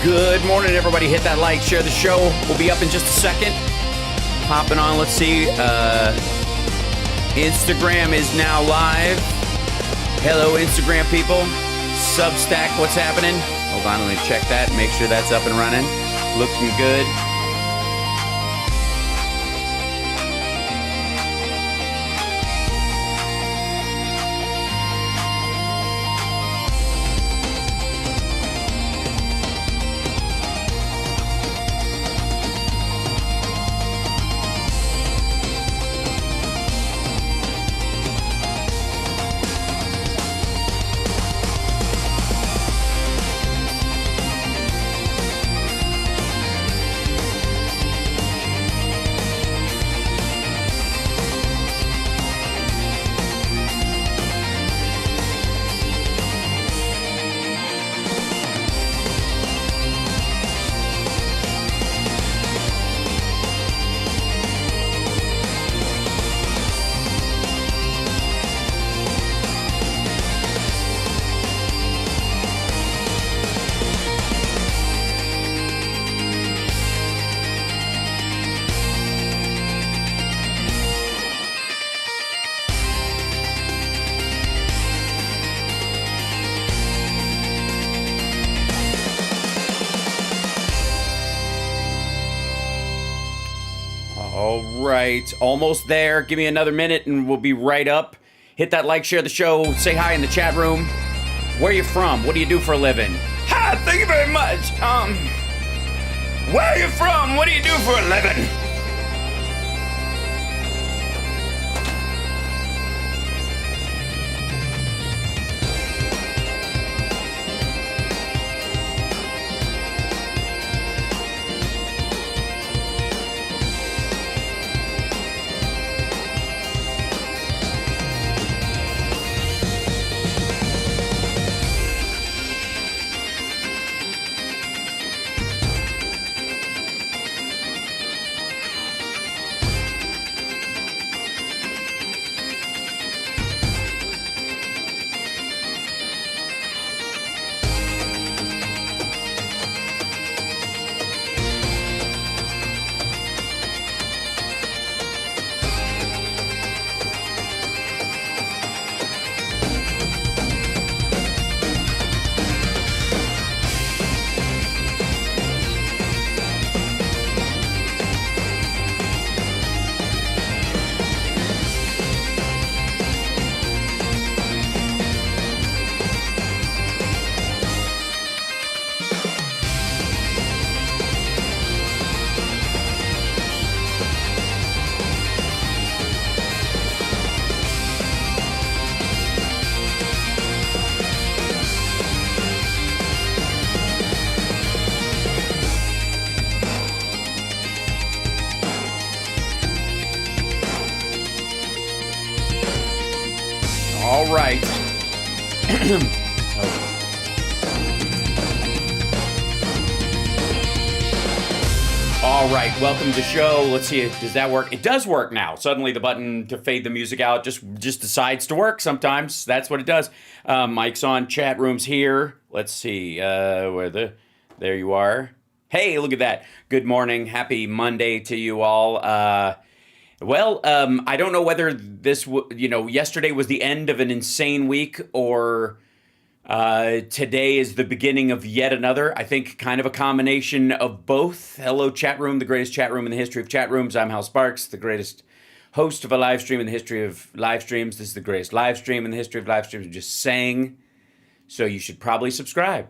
Good morning, everybody. Hit that like, share the show. We'll be up in just a second. Hopping on, let's see. Instagram is now live. Hello, Instagram people. Substack, what's happening? Hold on, let me check that. Make sure that's up and running. Looking good. Right, almost there. Give me another minute and we'll be right up. Hit that like, share the show, say hi in the chat room. Where are you from? What do you do for a living? Hi, thank you very much. Where are you from? What do you do for a living? All right. All right, welcome to the show. Let's see, does that work? It does work now. Suddenly the button to fade the music out just decides to work sometimes. That's what it does. Mic's on, chat room's here. Let's see, there you are. Hey, look at that. Good morning. Happy Monday to you all. I don't know whether this, yesterday was the end of an insane week or today is the beginning of yet another. I think kind of a combination of both. Hello, chat room, the greatest chat room in the history of chat rooms. I'm Hal Sparks, the greatest host of a live stream in the history of live streams. This is the greatest live stream in the history of live streams. I'm just saying. So you should probably subscribe.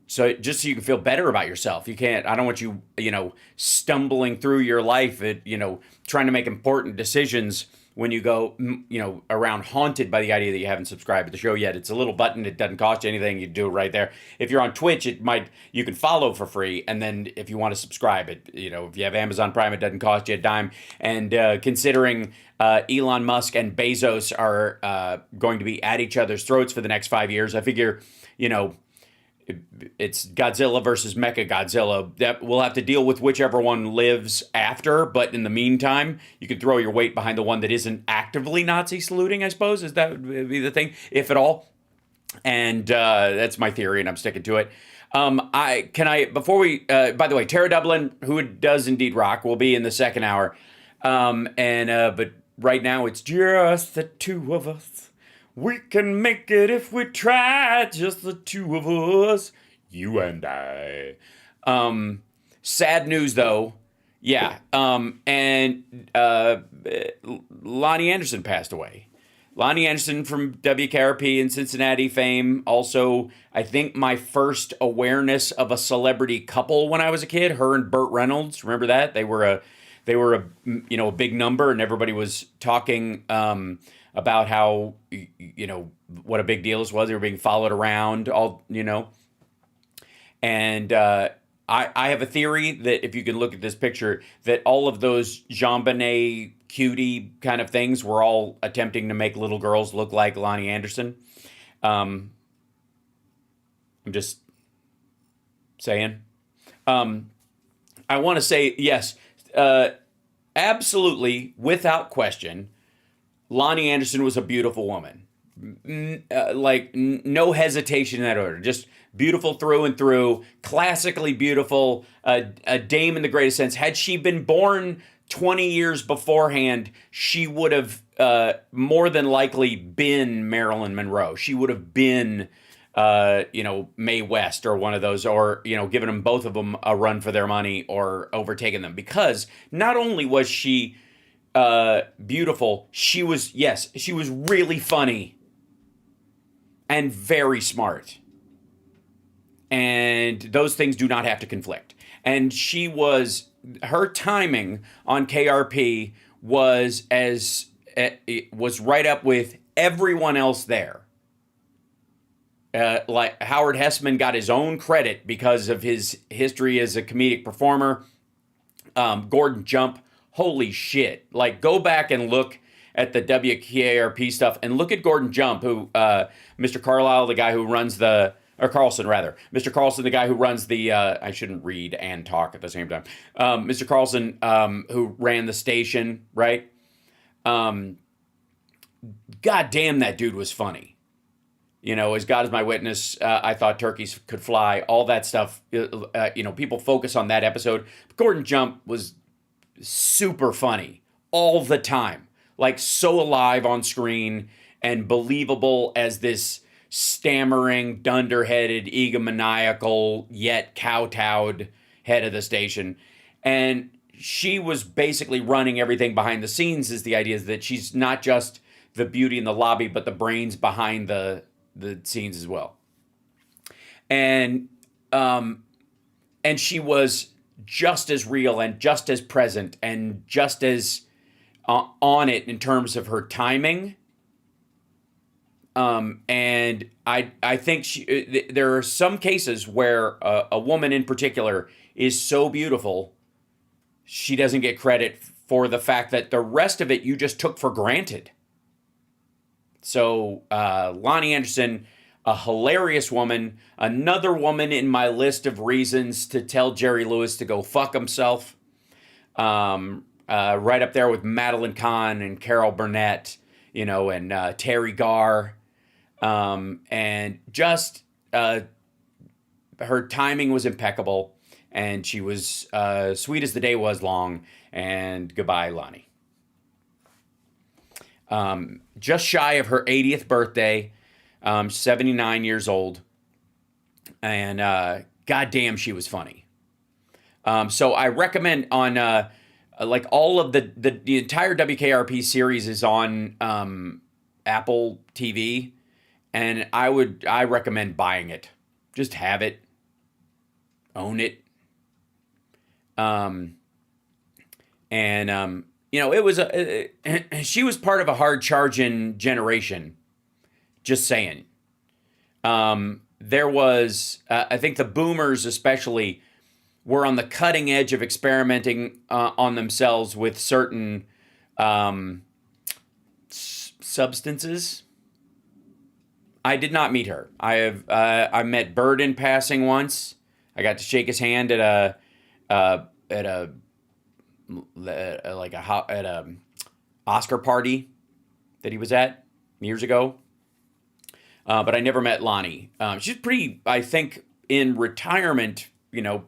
So just so you can feel better about yourself. I don't want you, stumbling through your life at, trying to make important decisions when you go, around haunted by the idea that you haven't subscribed to the show yet. It's a little button. It doesn't cost you anything. You do it right there. If you're on Twitch, you can follow for free. And then if you want to subscribe, if you have Amazon Prime, it doesn't cost you a dime. And considering Elon Musk and Bezos are going to be at each other's throats for the next 5 years, I figure, it's Godzilla versus Mechagodzilla. That we'll have to deal with whichever one lives after. But in the meantime, you can throw your weight behind the one that isn't actively Nazi saluting, I suppose. Is that would be the thing, if at all? And that's my theory, and I'm sticking to it. Before we, by the way, Tara Dublin, who does indeed rock, will be in the second hour. But right now it's just the two of us. We can make it if we try, just the two of us, you and I. Sad news though. Yeah. Lonnie Anderson passed away. Lonnie Anderson from WKRP and Cincinnati fame. Also, I think my first awareness of a celebrity couple when I was a kid. Her and Burt Reynolds. Remember that? They were a big number, and everybody was talking about how what a big deal this was. They were being followed around, and I have a theory that if you can look at this picture, that all of those JonBenet cutie kind of things were all attempting to make little girls look like Lonnie Anderson. I'm just saying. I want to say, yes, absolutely, without question, Lonnie Anderson was a beautiful woman. No hesitation in that order. Just beautiful through and through, classically beautiful, a dame in the greatest sense. Had she been born 20 years beforehand, she would have more than likely been Marilyn Monroe. She would have been, Mae West or one of those, or, given them both of them a run for their money or overtaken them. Because not only was she beautiful, she was really funny and very smart. And those things do not have to conflict. And her timing on KRP was right up with everyone else there. Like Howard Hessman got his own credit because of his history as a comedic performer. Gordon Jump, holy shit. Like, go back and look at the WKRP stuff and look at Gordon Jump, who, Mr. Carlisle, the guy who runs or Carlson, rather. Mr. Carlson, the guy who runs I shouldn't read and talk at the same time. Mr. Carlson, who ran the station, right? God damn, that dude was funny. As God is my witness, I thought turkeys could fly, all that stuff. People focus on that episode. But Gordon Jump was super funny all the time. Like, so alive on screen and believable as this stammering, dunderheaded, egomaniacal, yet kowtowed head of the station. And she was basically running everything behind the scenes. Is the idea is that she's not just the beauty in the lobby, but the brains behind the scenes as well. And she was just as real and just as present and just as on it in terms of her timing. And I think there are some cases where a woman in particular is so beautiful, she doesn't get credit for the fact that the rest of it you just took for granted. So Lonnie Anderson, a hilarious woman, another woman in my list of reasons to tell Jerry Lewis to go fuck himself. Right up there with Madeline Kahn and Carol Burnett, and Terry Garr. And just her timing was impeccable, and she was sweet as the day was long. And goodbye, Lonnie. Just shy of her 80th birthday, 79 years old, and goddamn, she was funny. So I recommend on like all of the entire WKRP series is on Apple TV, and I recommend buying it. Just have it, own it. It was she was part of a hard charging generation. Just saying. There was, I think the boomers especially were on the cutting edge of experimenting on themselves with certain substances. I did not meet her. I met Bird in passing once. I got to shake his hand at a Oscar party that he was at years ago. but I never met Lonnie. She's pretty, I think, in retirement,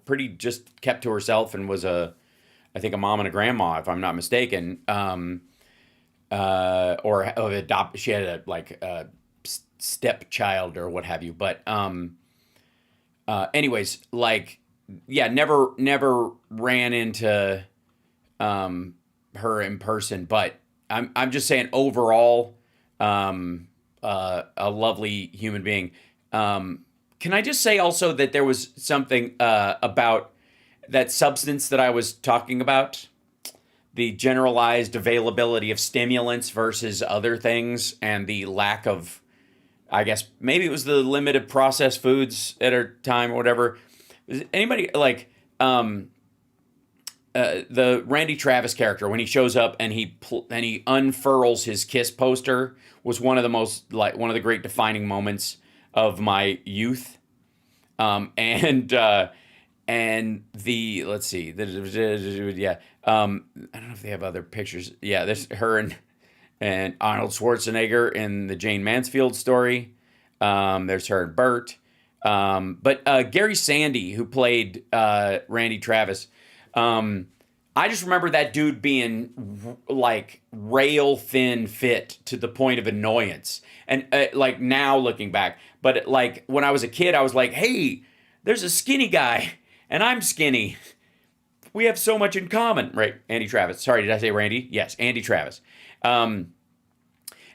pretty just kept to herself and was I think, a mom and a grandma, if I'm not mistaken. She had a stepchild or what have you. But anyways, yeah, never ran into her in person. But I'm just saying overall, a lovely human being. Can I just say also that there was something about that substance that I was talking about, the generalized availability of stimulants versus other things, and the lack of, I guess maybe it was the limited processed foods at our time or whatever. Is anybody the Randy Travis character, when he shows up and he unfurls his Kiss poster, was one of the great defining moments of my youth. And the let's see, yeah. I don't know if they have other pictures. Yeah, there's her and Arnold Schwarzenegger in the Jane Mansfield story. There's her and Bert. But Gary Sandy, who played Randy Travis, I just remember that dude being rail thin fit to the point of annoyance. And now looking back, but when I was a kid, I was like, hey, there's a skinny guy and I'm skinny. We have so much in common, right? Andy Travis. Sorry, did I say Randy? Yes, Andy Travis. And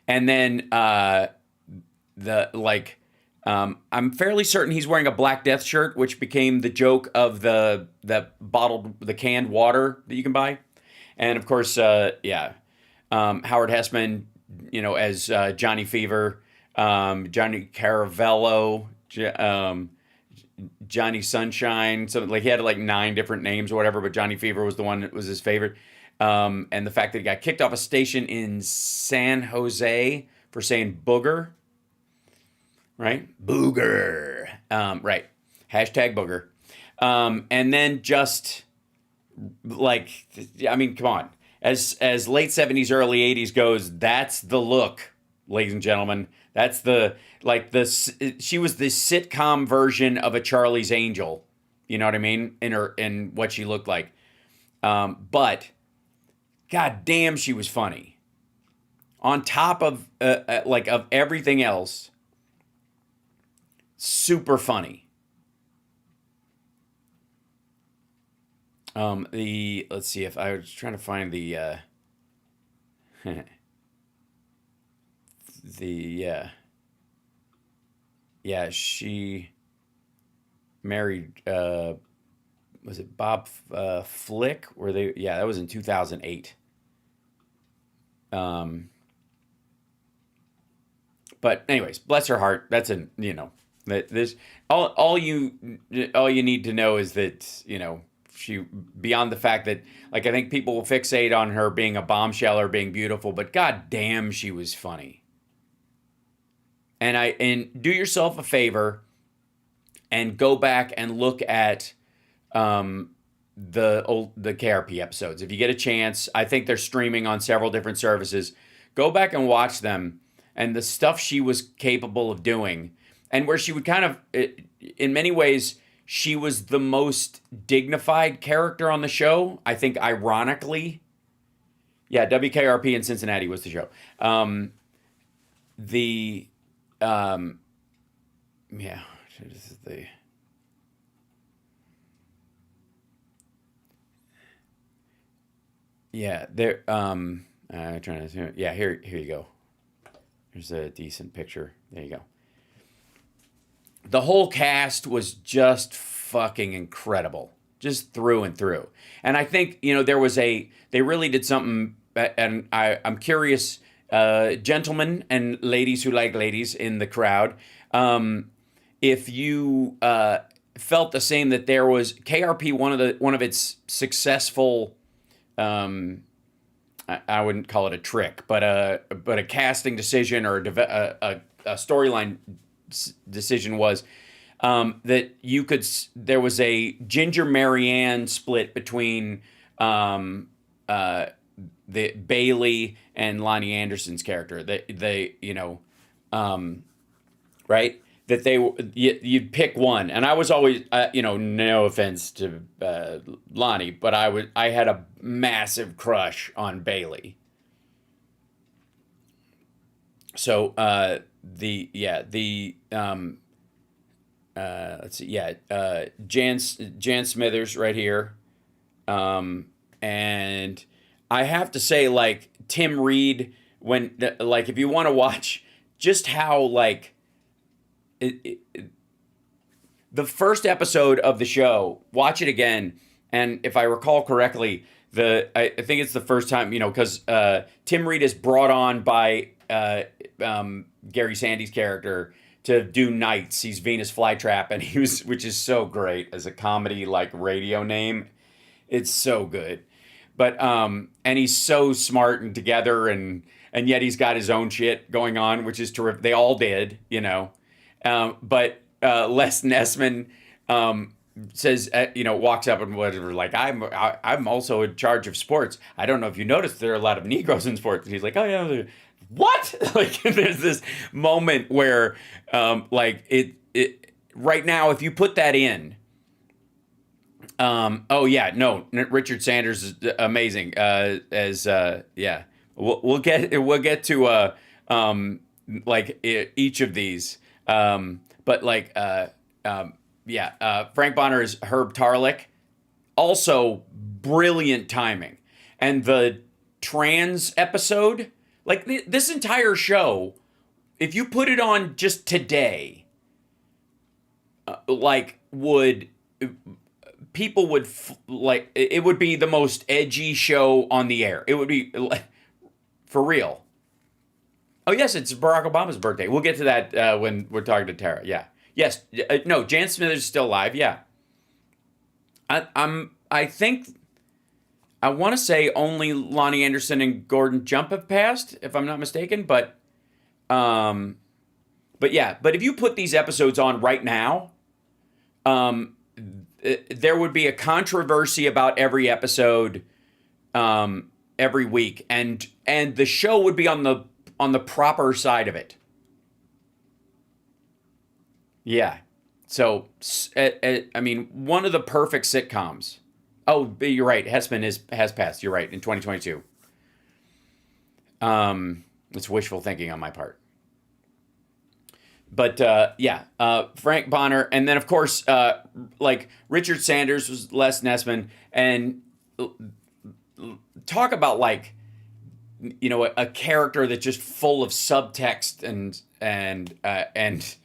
then I'm fairly certain he's wearing a Black Death shirt, which became the joke of the canned water that you can buy. And of course, Howard Hessman, as Johnny Fever, Johnny Caravello, Johnny Sunshine, something he had 9 different names or whatever, but Johnny Fever was the one that was his favorite. And the fact that he got kicked off a station in San Jose for saying booger, right? Booger, right? Hashtag booger. And then just come on. As late 70s, early 80s goes, that's the look, ladies and gentlemen. That's she was the sitcom version of a Charlie's Angel. You know what I mean? In what she looked like. But god damn, she was funny. On top of of everything else, super funny. Let's see, if I was trying to find she married was it Bob Flick? That was in 2008. But anyways, bless her heart. That's all you need to know is that she, beyond the fact that I think people will fixate on her being a bombshell or being beautiful, but god damn, she was funny. And do yourself a favor and go back and look at the KRP episodes if you get a chance. I think they're streaming on several different services. Go back and watch them, and the stuff she was capable of doing, and where she would kind of, in many ways, she was the most dignified character on the show. I think, ironically, WKRP in Cincinnati was the show. This is the. Yeah, there. I'm trying to. Yeah, here you go. Here's a decent picture. There you go. The whole cast was just fucking incredible, just through and through. And I think they really did something. And I'm curious, gentlemen and ladies who like ladies in the crowd, if you felt the same, that there was KRP, one of its successful. I wouldn't call it a trick, but a casting decision or a storyline decision was that you could. There was a Ginger Marianne split between the Bailey and Lonnie Anderson's character. right? That you'd pick one, and I was always, no offense to Lonnie, but I had a massive crush on Bailey. So let's see, Jan Smithers right here, and I have to say, like, Tim Reed, when, like, if you want to watch just how, like, the first episode of the show, watch it again, and if I recall correctly, I think it's the first time, because Tim Reed is brought on by Gary Sandy's character to do nights. He's Venus Flytrap, and which is so great as a comedy, like, radio name. It's so good. But and he's so smart and together, and yet he's got his own shit going on, which is terrific. They all did, but Les Nessman says, walks up and whatever, like, I'm also in charge of sports. I don't know if you noticed, there are a lot of Negroes in sports. And he's like, oh yeah, what? Like, there's this moment where, like, it right now, if you put that in, Richard Sanders is amazing. We'll get to like, each of these, but like, Frank Bonner is Herb Tarlick, also brilliant timing, and the trans episode, like, this entire show, if you put it on just today, people would like, it would be the most edgy show on the air. It would be, like, for real. Oh yes, it's Barack Obama's birthday. We'll get to that when we're talking to Tara. Yeah. Yes. No, Jan Smithers is still alive. Yeah. I think, I want to say only Lonnie Anderson and Gordon Jump have passed, if I'm not mistaken. But if you put these episodes on right now, there would be a controversy about every episode, every week, and the show would be on the proper side of it. Yeah. So, I mean, one of the perfect sitcoms. Oh, you're right. Hessman has passed. You're right. In 2022. It's wishful thinking on my part. But Frank Bonner, and then of course, like, Richard Sanders was Les Nessman, and talk about, like, a character that's just full of subtext and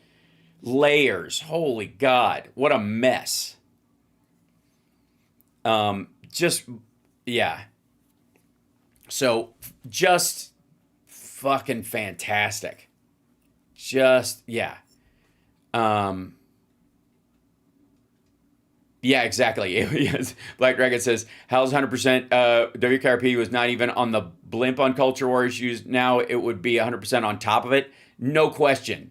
layers. Holy God, what a mess. So just fucking fantastic. Exactly. Yes. Black Dragon says, Hal's 100%, WKRP was not even on the blimp on culture war issues. Now it would be 100% on top of it. No question.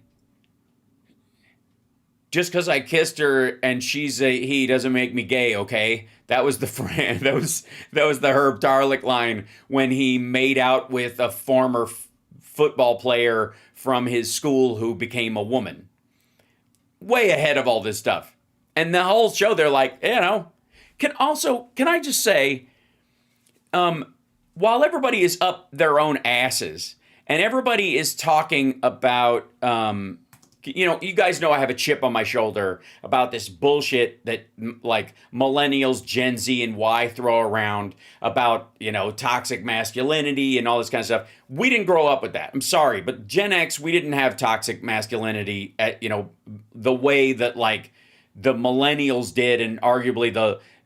Just because I kissed her and she's a he doesn't make me gay, okay? That was the that was the Herb Tarlick line when he made out with a former football player from his school who became a woman. Way ahead of all this stuff. And the whole show, they're like, can I just say, while everybody is up their own asses and everybody is talking about, you guys know I have a chip on my shoulder about this bullshit that, like, millennials, Gen Z, and Y throw around about, toxic masculinity and all this kind of stuff. We didn't grow up with that. I'm sorry, but Gen X, we didn't have toxic masculinity at, the way that, like, the millennials did, and arguably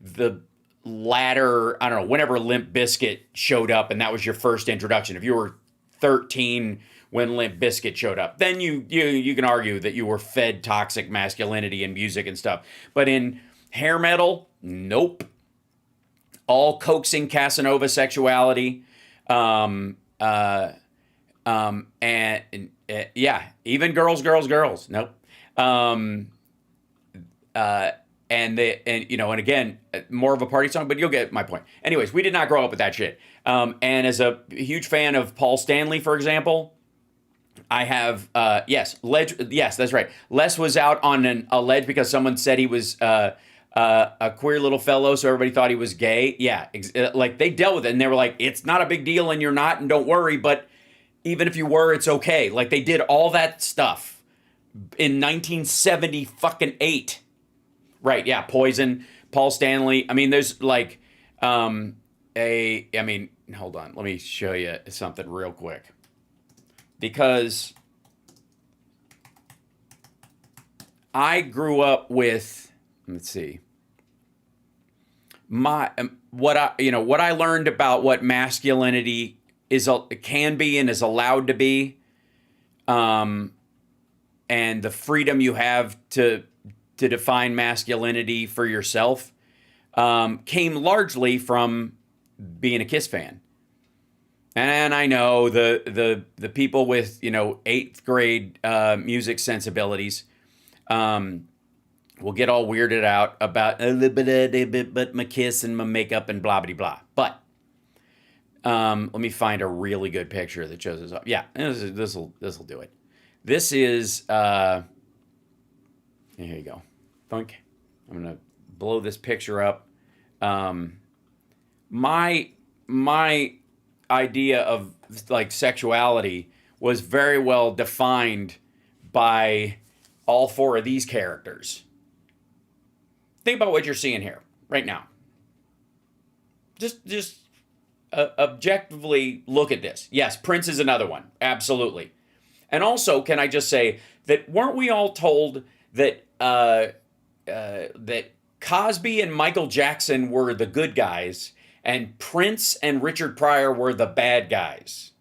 the latter, I don't know, whenever Limp Bizkit showed up and that was your first introduction. If you were 13 when Limp Bizkit showed up, then you can argue that you were fed toxic masculinity in music and stuff. But in hair metal, nope. All coaxing Casanova sexuality. Even girls. Nope. And again, more of a party song, but you'll get my point. Anyways, we did not grow up with that shit. And as a huge fan of Paul Stanley, for example, I have yes, ledge. Yes, that's right. Les was out on a ledge because someone said he was a queer little fellow, so everybody thought he was gay. Yeah, like they dealt with it, and they were like, "It's not a big deal, and you're not, and don't worry." But even if you were, it's okay. Like they did all that stuff in 1970 fucking 8. Right? Yeah, Poison, Paul Stanley. I mean, there's like I mean, hold on. Let me show you something real quick. Because I grew up with, let's see, my what I learned about what masculinity can be and is allowed to be, and the freedom you have to define masculinity for yourself, came largely from being a Kiss fan. And I know the people with 8th grade music sensibilities will get all weirded out about a little bit, but my Kiss and my makeup and blah blah blah. But let me find a really good picture that shows this up. Yeah, this will do it. This is here you go. Thunk. I'm gonna blow this picture up. My idea of like sexuality was very well defined by all 4 of these characters. Think about what you're seeing here right now. Just objectively look at this. Yes, Prince is another one. Absolutely. And also, can I just say that weren't we all told that that Cosby and Michael Jackson were the good guys and Prince and Richard Pryor were the bad guys?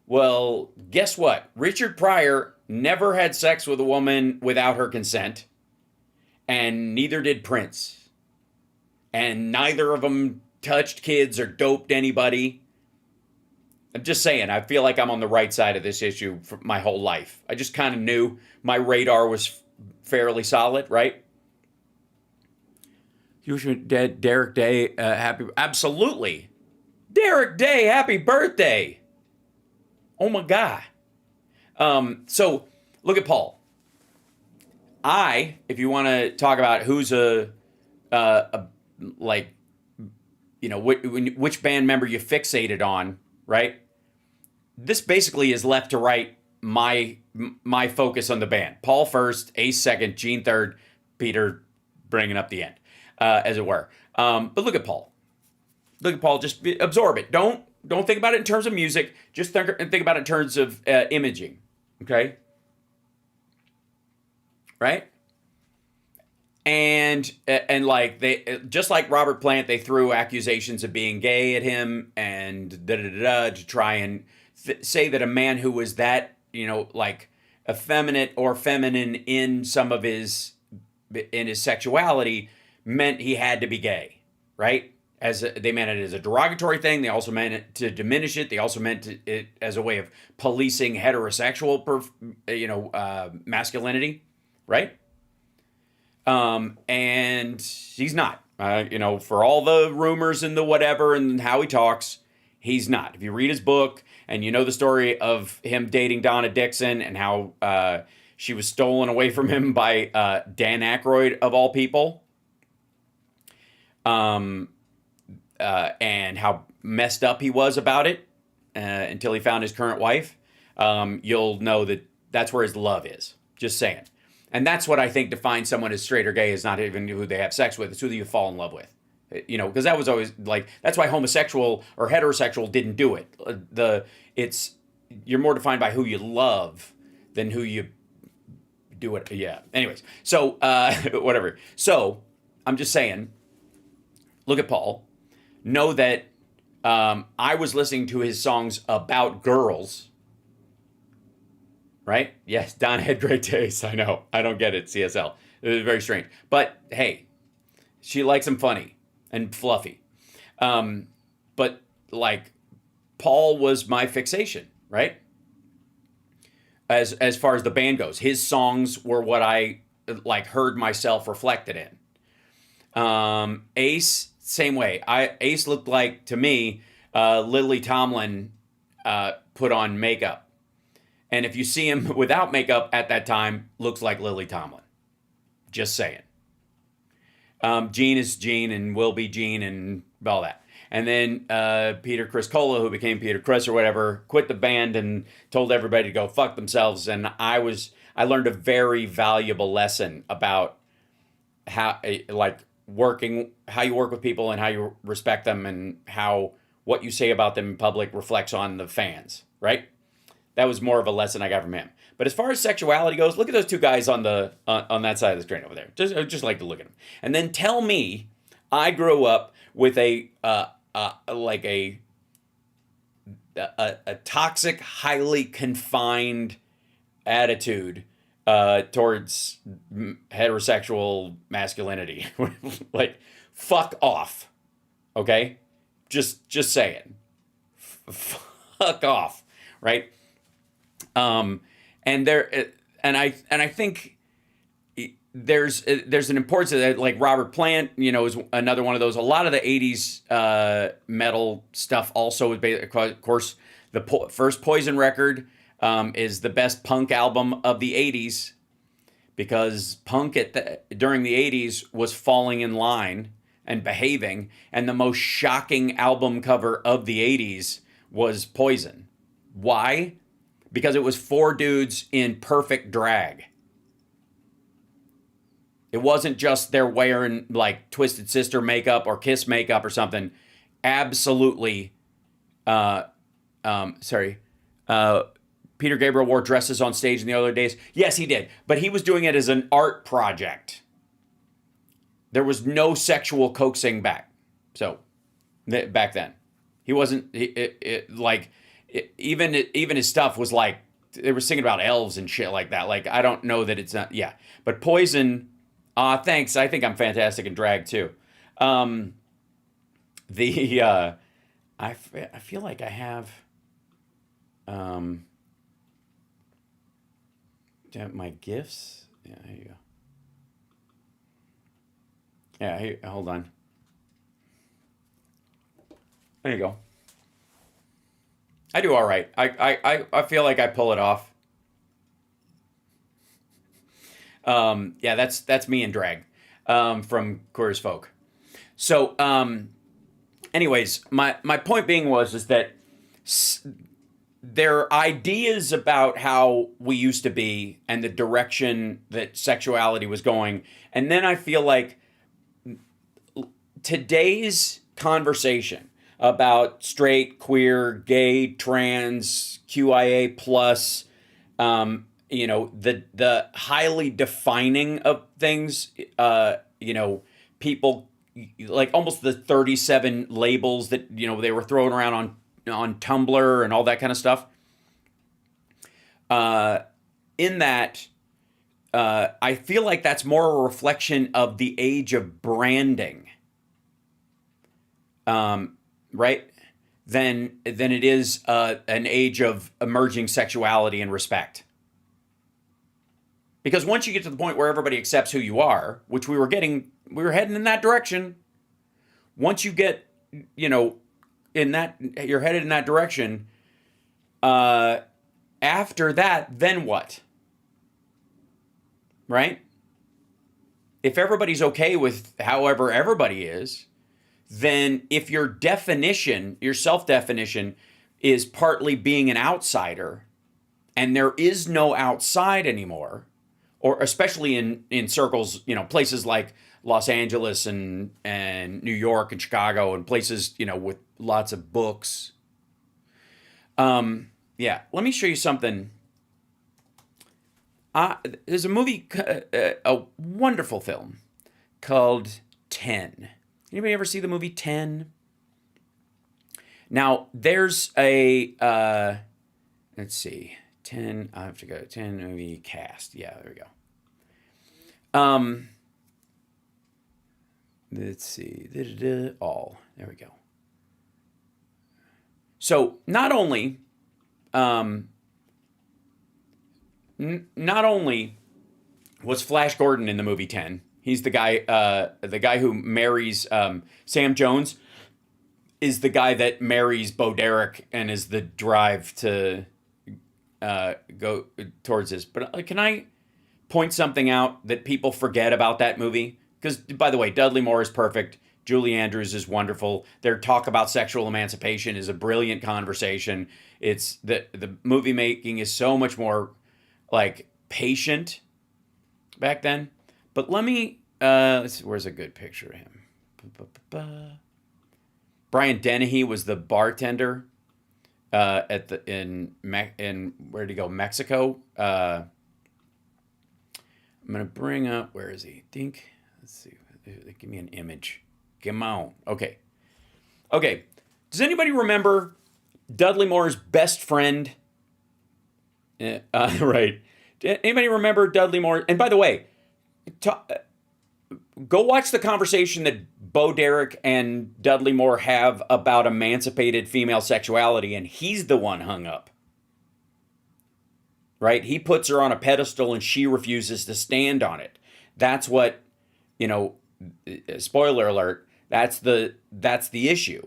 Well, guess what? Richard Pryor never had sex with a woman without her consent, and neither did Prince. And neither of them touched kids or doped anybody. I'm just saying, I feel like I'm on the right side of this issue for my whole life. I just kind of knew my radar was fairly solid, right? Derek Day, happy... Absolutely. Derek Day, happy birthday. Oh my God. So, look at Paul. If you want to talk about who's which band member you fixated on, right? This basically is left to right my focus on the band. Paul first, Ace second, Gene third, Peter bringing up the end, as it were. But look at Paul. Look at Paul. Just absorb it. Don't think about it in terms of music. Just think about it in terms of imaging. Okay. Right. And like they, just like Robert Plant, they threw accusations of being gay at him and to try and say that a man who was that, like effeminate or feminine in some of his sexuality meant he had to be gay, right? They meant it as a derogatory thing. They also meant it to diminish it. They also meant it as a way of policing heterosexual, masculinity, right? And he's not. For all the rumors and the whatever and how he talks, he's not. If you read his book and you know the story of him dating Donna Dixon and how she was stolen away from him by Dan Aykroyd of all people, and how messed up he was about it until he found his current wife, you'll know that that's where his love is. Just saying. And that's what I think defines someone as straight or gay is not even who they have sex with. It's who you fall in love with. Because that was always like, that's why homosexual or heterosexual didn't do it. You're more defined by who you love than who you do it. Yeah. Anyways. So, whatever. So, I'm just saying, look at Paul. Know that I was listening to his songs about girls. Right? Yes, Donna had great taste. I know. I don't get it, CSL. It was very strange. But, hey, she likes him funny and fluffy. But, like, Paul was my fixation, right? As far as the band goes. His songs were what I, heard myself reflected in. Ace, same way. Ace looked like, to me, Lily Tomlin put on makeup. And if you see him without makeup at that time, looks like Lily Tomlin. Just saying. Gene is Gene and will be Gene and all that. And then Peter Chris Cola, who became Peter Chris or whatever, quit the band and told everybody to go fuck themselves. And I learned a very valuable lesson about how how you work with people and how you respect them, and how what you say about them in public reflects on the fans, right? That was more of a lesson I got from him. But as far as sexuality goes, look at those two guys on the on that side of the screen over there. I just like to look at them, and then tell me I grew up with a toxic, highly confined attitude towards heterosexual masculinity. Like, fuck off, okay? Just saying, fuck off, right? And I think there's an importance of that. Like Robert Plant, is another one of those. A lot of the '80s metal stuff also is, of course, the first Poison record is the best punk album of the '80s, because punk during the '80s was falling in line and behaving, and the most shocking album cover of the '80s was Poison. Why? Because it was 4 dudes in perfect drag. It wasn't just they're wearing like Twisted Sister makeup or Kiss makeup or something. Absolutely. Peter Gabriel wore dresses on stage in the other days. Yes, he did. But he was doing it as an art project. There was no sexual coaxing back. Back then. He wasn't, even his stuff was like, they were singing about elves and shit like that. Like, I don't know that it's not, yeah. But Poison, thanks. I think I'm fantastic in drag too. I feel like I have, my gifts. Yeah, here you go. Yeah, here, hold on. There you go. I do all right. I feel like I pull it off. Yeah, that's me in drag, from Queer as Folk. So, anyways, my point being is that their ideas about how we used to be and the direction that sexuality was going, and then I feel like today's conversation about straight, queer, gay, trans, QIA plus, the highly defining of things, people like almost the 37 labels that, they were throwing around on Tumblr and all that kind of stuff. In that, I feel like that's more a reflection of the age of branding. Right? Than it is an age of emerging sexuality and respect. Because once you get to the point where everybody accepts who you are, which we were heading in that direction. Once you get, you're headed in that direction. After that, then what? Right? If everybody's okay with however everybody is, then if your self-definition is partly being an outsider, and there is no outside anymore, or especially in circles, places like Los Angeles and New York and Chicago and places, with lots of books. Yeah, let me show you something. There's a movie, a wonderful film called 10. Anybody ever see the movie 10? Now, there's a, let's see, 10, I have to go, 10 movie cast. Yeah, there we go. Let's see, all, there we go. So, not only was Flash Gordon in the movie 10, he's the guy who marries Sam Jones is the guy that marries Bo Derek and is the drive to go towards this, but can I point something out that people forget about that movie? Because, by the way, Dudley Moore is perfect. Julie Andrews is wonderful. Their talk about sexual emancipation is a brilliant conversation. It's the movie making is so much more like patient back then. But let me let's see, where's a good picture of him? Brian Dennehy was the bartender in where did he go? Mexico. I'm gonna bring up, where is he? Think. Let's see. Give me an image. Come on. Okay. Does anybody remember Dudley Moore's best friend? Right. Anybody remember Dudley Moore? And by the way, go watch the conversation that Bo Derek and Dudley Moore have about emancipated female sexuality, and he's the one hung up. Right? He puts her on a pedestal and she refuses to stand on it. That's what, spoiler alert, that's the issue.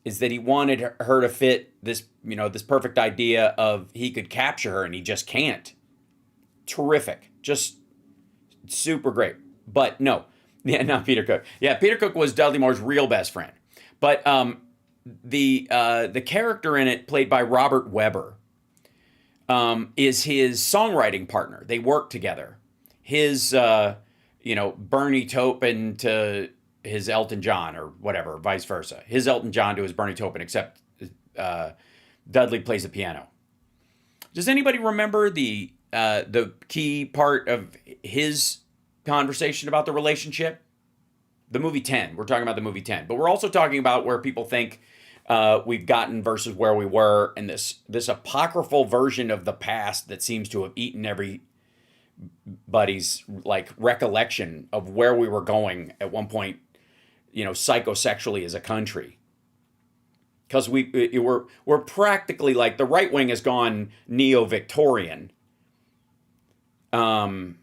Is that he wanted her to fit this, this perfect idea of he could capture her and he just can't. Terrific. Just super great. But no. Yeah, not Peter Cook. Yeah, Peter Cook was Dudley Moore's real best friend. But the character in it, played by Robert Webber, is his songwriting partner. They work together. His, Bernie Taupin to his Elton John, or whatever, vice versa. His Elton John to his Bernie Taupin, except Dudley plays the piano. Does anybody remember the key part of his conversation about the relationship? The movie 10. We're talking about the movie 10. But we're also talking about where people think we've gotten versus where we were, and this apocryphal version of the past that seems to have eaten everybody's recollection of where we were going at one point, psychosexually as a country. Because we're practically the right wing has gone neo-Victorian. Does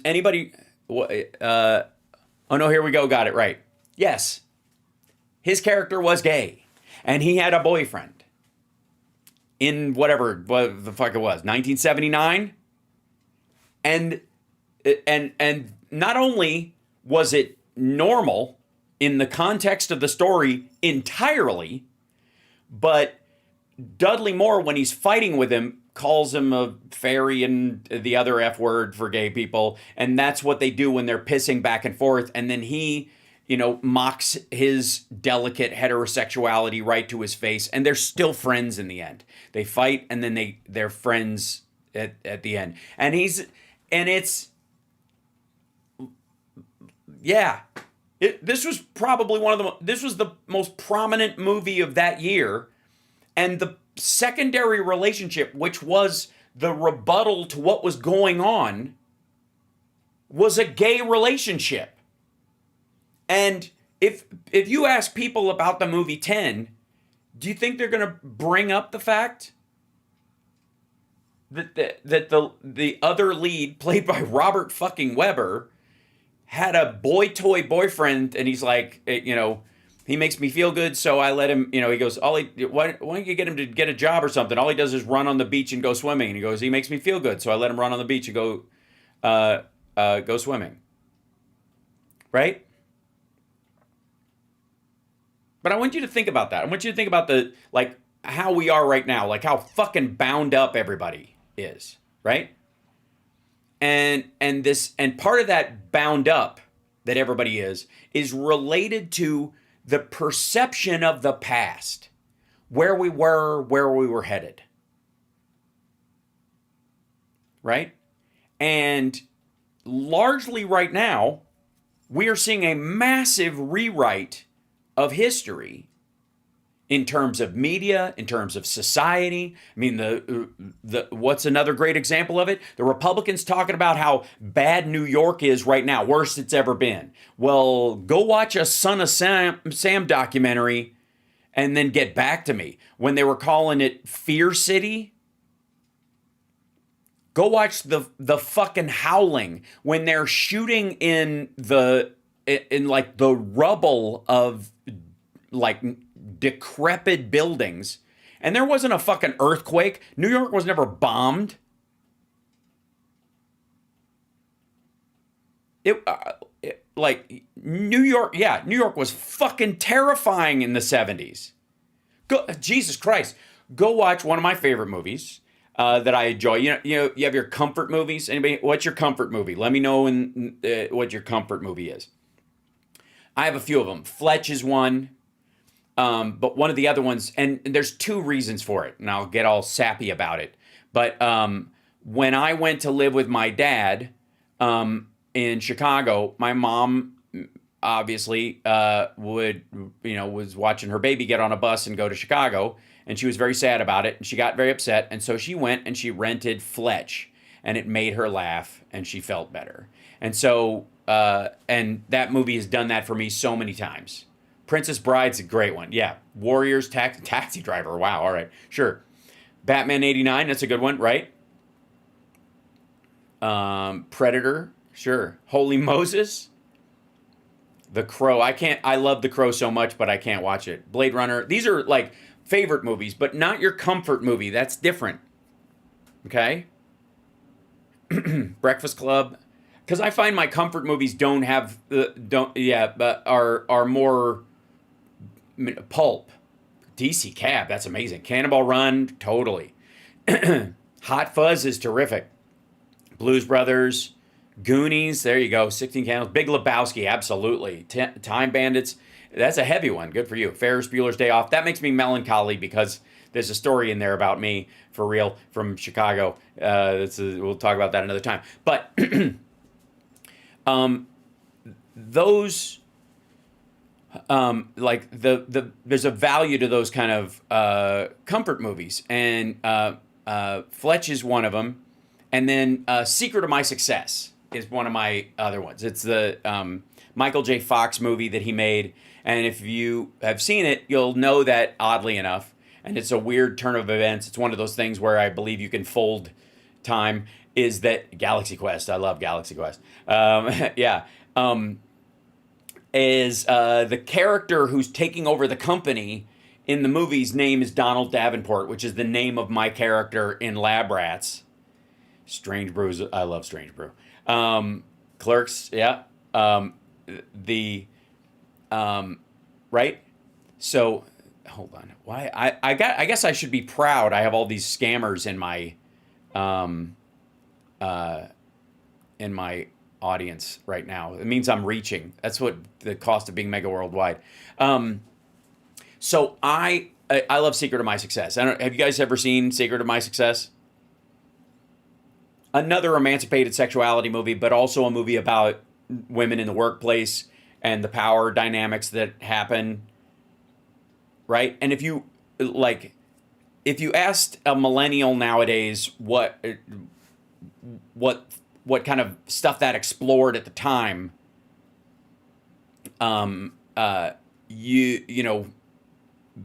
anybody? Oh no, here we go. Got it right. Yes, his character was gay, and he had a boyfriend in what the fuck it was, 1979, and not only was it normal in the context of the story entirely, but Dudley Moore, when he's fighting with him, calls him a fairy and the other F word for gay people. And that's what they do when they're pissing back and forth. And then he, mocks his delicate heterosexuality right to his face. And they're still friends in the end. They fight and then they're friends at the end. And this was probably this was the most prominent movie of that year. And the secondary relationship, which was the rebuttal to what was going on, was a gay relationship. And if you ask people about the movie 10, do you think they're going to bring up the fact that the other lead, played by Robert fucking Webber, had a boy toy boyfriend, and he's like, he makes me feel good, so I let him, he goes, why don't you get him to get a job or something? All he does is run on the beach and go swimming. And he goes, he makes me feel good, so I let him run on the beach and go swimming. Right? But I want you to think about that. I want you to think about how we are right now, how fucking bound up everybody is, right? And part of that bound up that everybody is related to the perception of the past, where we were headed. Right? And largely right now, we are seeing a massive rewrite of history in terms of media, in terms of society. I mean, the what's another great example of it? The Republicans talking about how bad New York is right now, worst it's ever been. Well, go watch a Son of Sam documentary and then get back to me. When they were calling it Fear City, go watch the fucking Howling when they're shooting in the rubble of decrepit buildings, And there wasn't a fucking earthquake. New York was never bombed. Like New York, yeah, New York was fucking terrifying in the 70s. Jesus Christ. Go watch one of my favorite movies that I enjoy. You have your comfort movies. Anybody? What's your comfort movie? Let me know what your comfort movie is. I have a few of them. Fletch is one, but one of the other ones, and there's two reasons for it, and I'll get all sappy about it. But when I went to live with my dad in Chicago, my mom obviously was watching her baby get on a bus and go to Chicago, and she was very sad about it, and she got very upset, and so she went and she rented Fletch, and it made her laugh, and she felt better. And so, and that movie has done that for me so many times. Princess Bride's a great one. Yeah. Warriors, Taxi Driver. Wow. All right. Sure. Batman 89. That's a good one, right? Predator. Sure. Holy Moses. The Crow. I love The Crow so much, but I can't watch it. Blade Runner. These are like favorite movies, but not your comfort movie. That's different. Okay? Breakfast Club. Because I find my comfort movies are more pulp. DC Cab, that's amazing. Cannonball Run, totally. Hot Fuzz is terrific. Blues Brothers, Goonies, there you go. 16 Candles, Big Lebowski, absolutely. Time Bandits, that's a heavy one. Good for you. Ferris Bueller's Day Off. That makes me melancholy because there's a story in there about me, for real, from Chicago. We'll talk about that another time. But those, there's a value to those kind of comfort movies, and Fletch is one of them, and then Secret of My Success is one of my other ones. It's the Michael J. Fox movie that he made, and if you have seen it, you'll know that, oddly enough, and it's a weird turn of events. It's one of those things where I believe you can fold time. Is that Galaxy Quest? I love Galaxy Quest. Yeah. Is the character who's taking over the company in the movie's name is Donald Davenport, which is the name of my character in Lab Rats. Strange Brews. I love Strange Brew. Clerks. Yeah. Right. So hold on. Why? I guess I should be proud. I have all these scammers in my audience right now. It means I'm reaching. That's what the cost of being mega worldwide. So I love Secret of My Success. Have you guys ever seen Secret of My Success? Another emancipated sexuality movie, but also a movie about women in the workplace and the power dynamics that happen. Right? And if you asked a millennial nowadays what kind of stuff that explored at the time,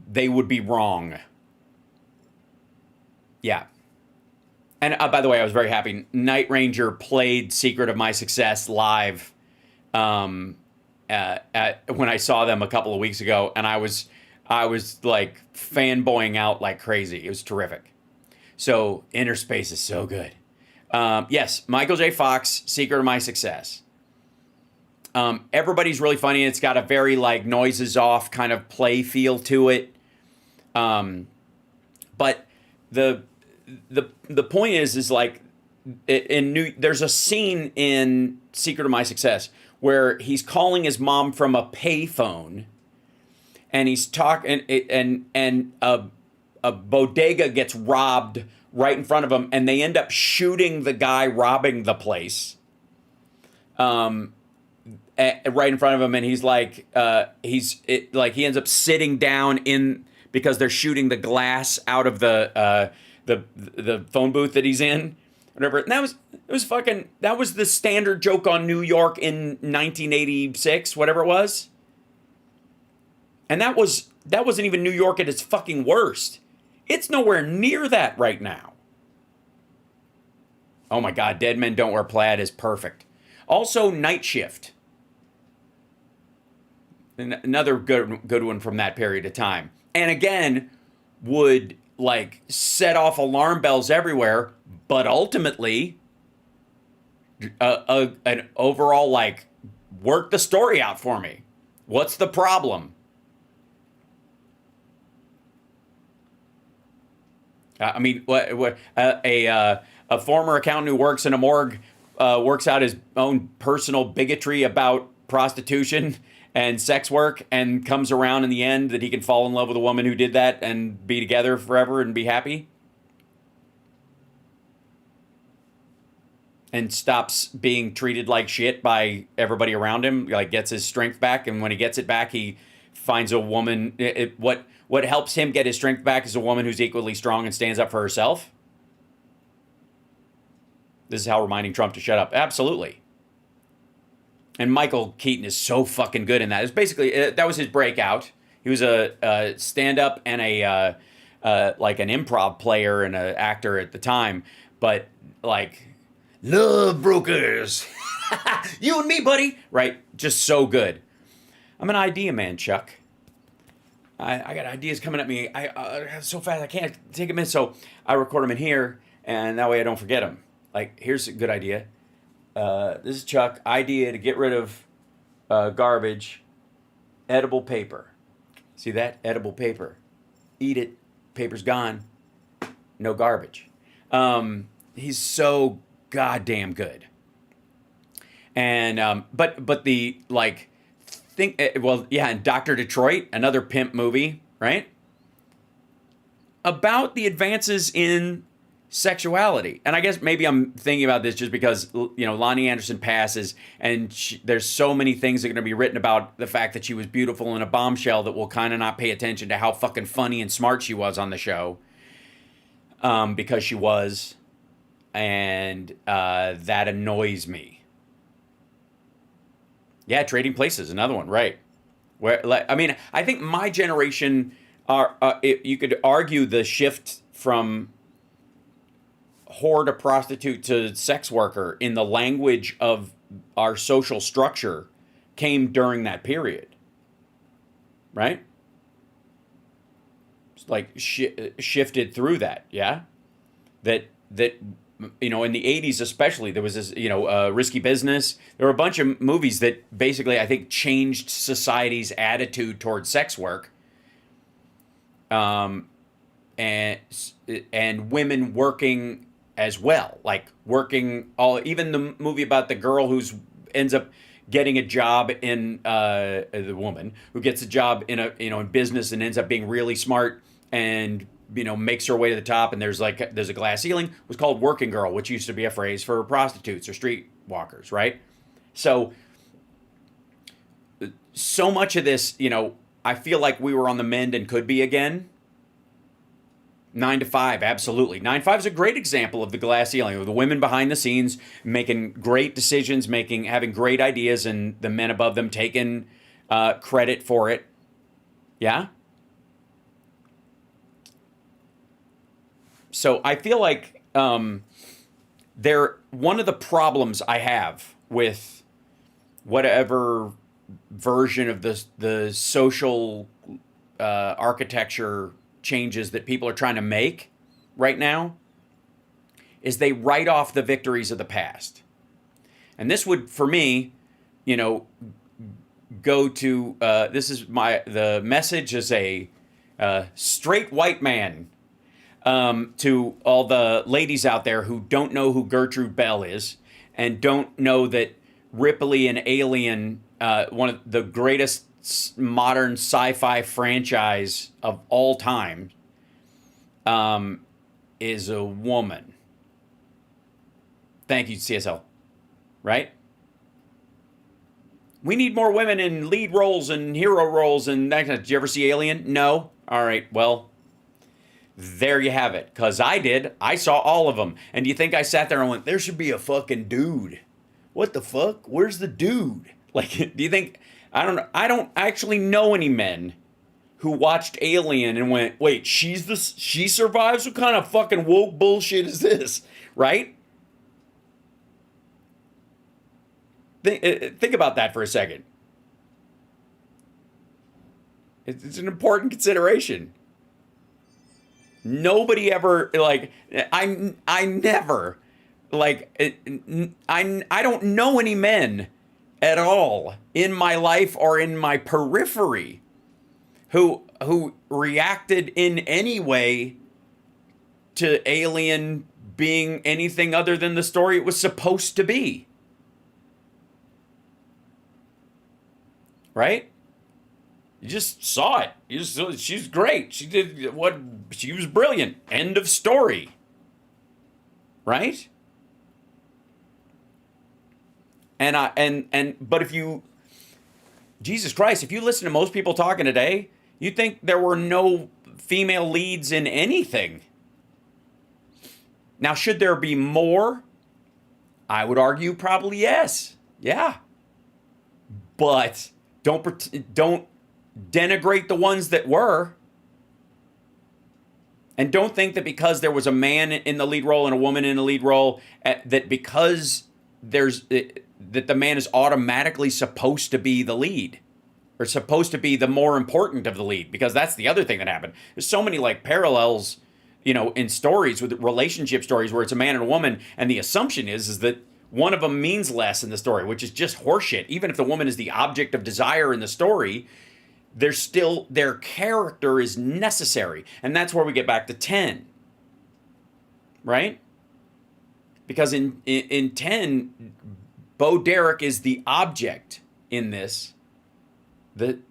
they would be wrong. Yeah. And by the way, I was very happy. Night Ranger played Secret of My Success live when I saw them a couple of weeks ago, and I was like fanboying out like crazy. It was terrific. So Inner Space is so good. Yes, Michael J. Fox, Secret of My Success. Everybody's really funny. It's got a very like noises off kind of play feel to it. But the point is like there's a scene in Secret of My Success where he's calling his mom from a payphone, and he's talking, and a bodega gets robbed right in front of him, and they end up shooting the guy robbing the place. Right in front of him, and he's like, he ends up sitting down because they're shooting the glass out of the phone booth that he's in, whatever. And that was the standard joke on New York in 1986, whatever it was. And that wasn't even New York at its fucking worst. It's nowhere near that right now. Oh my God, Dead Men Don't Wear Plaid is perfect. Also, Night Shift. Another good one from that period of time. And again, would like set off alarm bells everywhere, but ultimately an overall like work the story out for me. What's the problem? I mean, a former accountant who works in a morgue works out his own personal bigotry about prostitution and sex work, and comes around in the end that he can fall in love with a woman who did that and be together forever and be happy, and stops being treated like shit by everybody around him. Like, gets his strength back, and when he gets it back, he finds a woman. What helps him get his strength back is a woman who's equally strong and stands up for herself. This is how reminding Trump to shut up. Absolutely. And Michael Keaton is so fucking good in that. It's basically, that was his breakout. He was a stand-up and like an improv player and an actor at the time. But like, love brokers. You and me, buddy. Right? Just so good. I'm an idea man, Chuck. I got ideas coming at me. So fast I can't take them in. So I record them in here, and that way I don't forget them. Like, here's a good idea. This is Chuck. Idea to get rid of garbage. Edible paper. See that? Edible paper. Eat it. Paper's gone. No garbage. He's so goddamn good. And but the like think well yeah, and Dr. Detroit, another pimp movie, right? About the advances in sexuality. And I guess maybe I'm thinking about this just because, you know, Lonnie Anderson passes, and there's so many things that are going to be written about the fact that she was beautiful in a bombshell that will kind of not pay attention to how fucking funny and smart she was on the show. Because she was. And that annoys me. Yeah, Trading Places, another one, right? Where, I mean, I think my generation you could argue the shift from whore to prostitute to sex worker in the language of our social structure came during that period, right? It's like shifted through that, yeah? That you know, in the 80s especially, there was this, you know, Risky Business. There were a bunch of movies that basically, I think, changed society's attitude towards sex work. And women working as well. Like, working, even the movie about the girl who's ends up getting a job in, the woman who gets a job in in business and ends up being really smart and, you know, makes her way to the top, and there's a glass ceiling, was called Working Girl, which used to be a phrase for prostitutes or street walkers, right? So much of this, you know, I feel like we were on the mend and could be again. 9 to 5, absolutely. 9 to 5 is a great example of the glass ceiling, of the women behind the scenes making great decisions, having great ideas, and the men above them taking credit for it. Yeah? So I feel like one of the problems I have with whatever version of the social architecture changes that people are trying to make right now is they write off the victories of the past. And this would, for me, you know, go to this is the message as a straight white man. To all the ladies out there who don't know who Gertrude Bell is and don't know that Ripley and Alien, one of the greatest modern sci-fi franchise of all time, is a woman. Thank you, CSL. Right? We need more women in lead roles and hero roles and that. Did you ever see Alien? No? All right, well, there you have it, because I did. I saw all of them. And do you think I sat there and went, there should be a fucking dude? What the fuck? Where's the dude? Like, do you think, I don't know. I don't actually know any men who watched Alien and went, wait, she survives? What kind of fucking woke bullshit is this? Right? Think about that for a second. It's an important consideration. Nobody ever, like, I never, like, I don't know any men at all in my life or in my periphery who reacted in any way to Alien being anything other than the story it was supposed to be. Right? You just saw it. She's great. She was brilliant. End of story. Right? But if you, Jesus Christ, if you listen to most people talking today, you'd think there were no female leads in anything. Now, should there be more? I would argue probably yes. Yeah. But don't denigrate the ones that were. And don't think that because there was a man in the lead role and a woman in the lead role, that because that the man is automatically supposed to be the lead or supposed to be the more important of the lead, because that's the other thing that happened. There's so many like parallels, in stories with relationship stories where it's a man and a woman, and the assumption is that one of them means less in the story, which is just horseshit. Even if the woman is the object of desire in the story, there's still, their character is necessary. And that's where we get back to 10. Right? Because in 10, Bo Derek is the object in this. And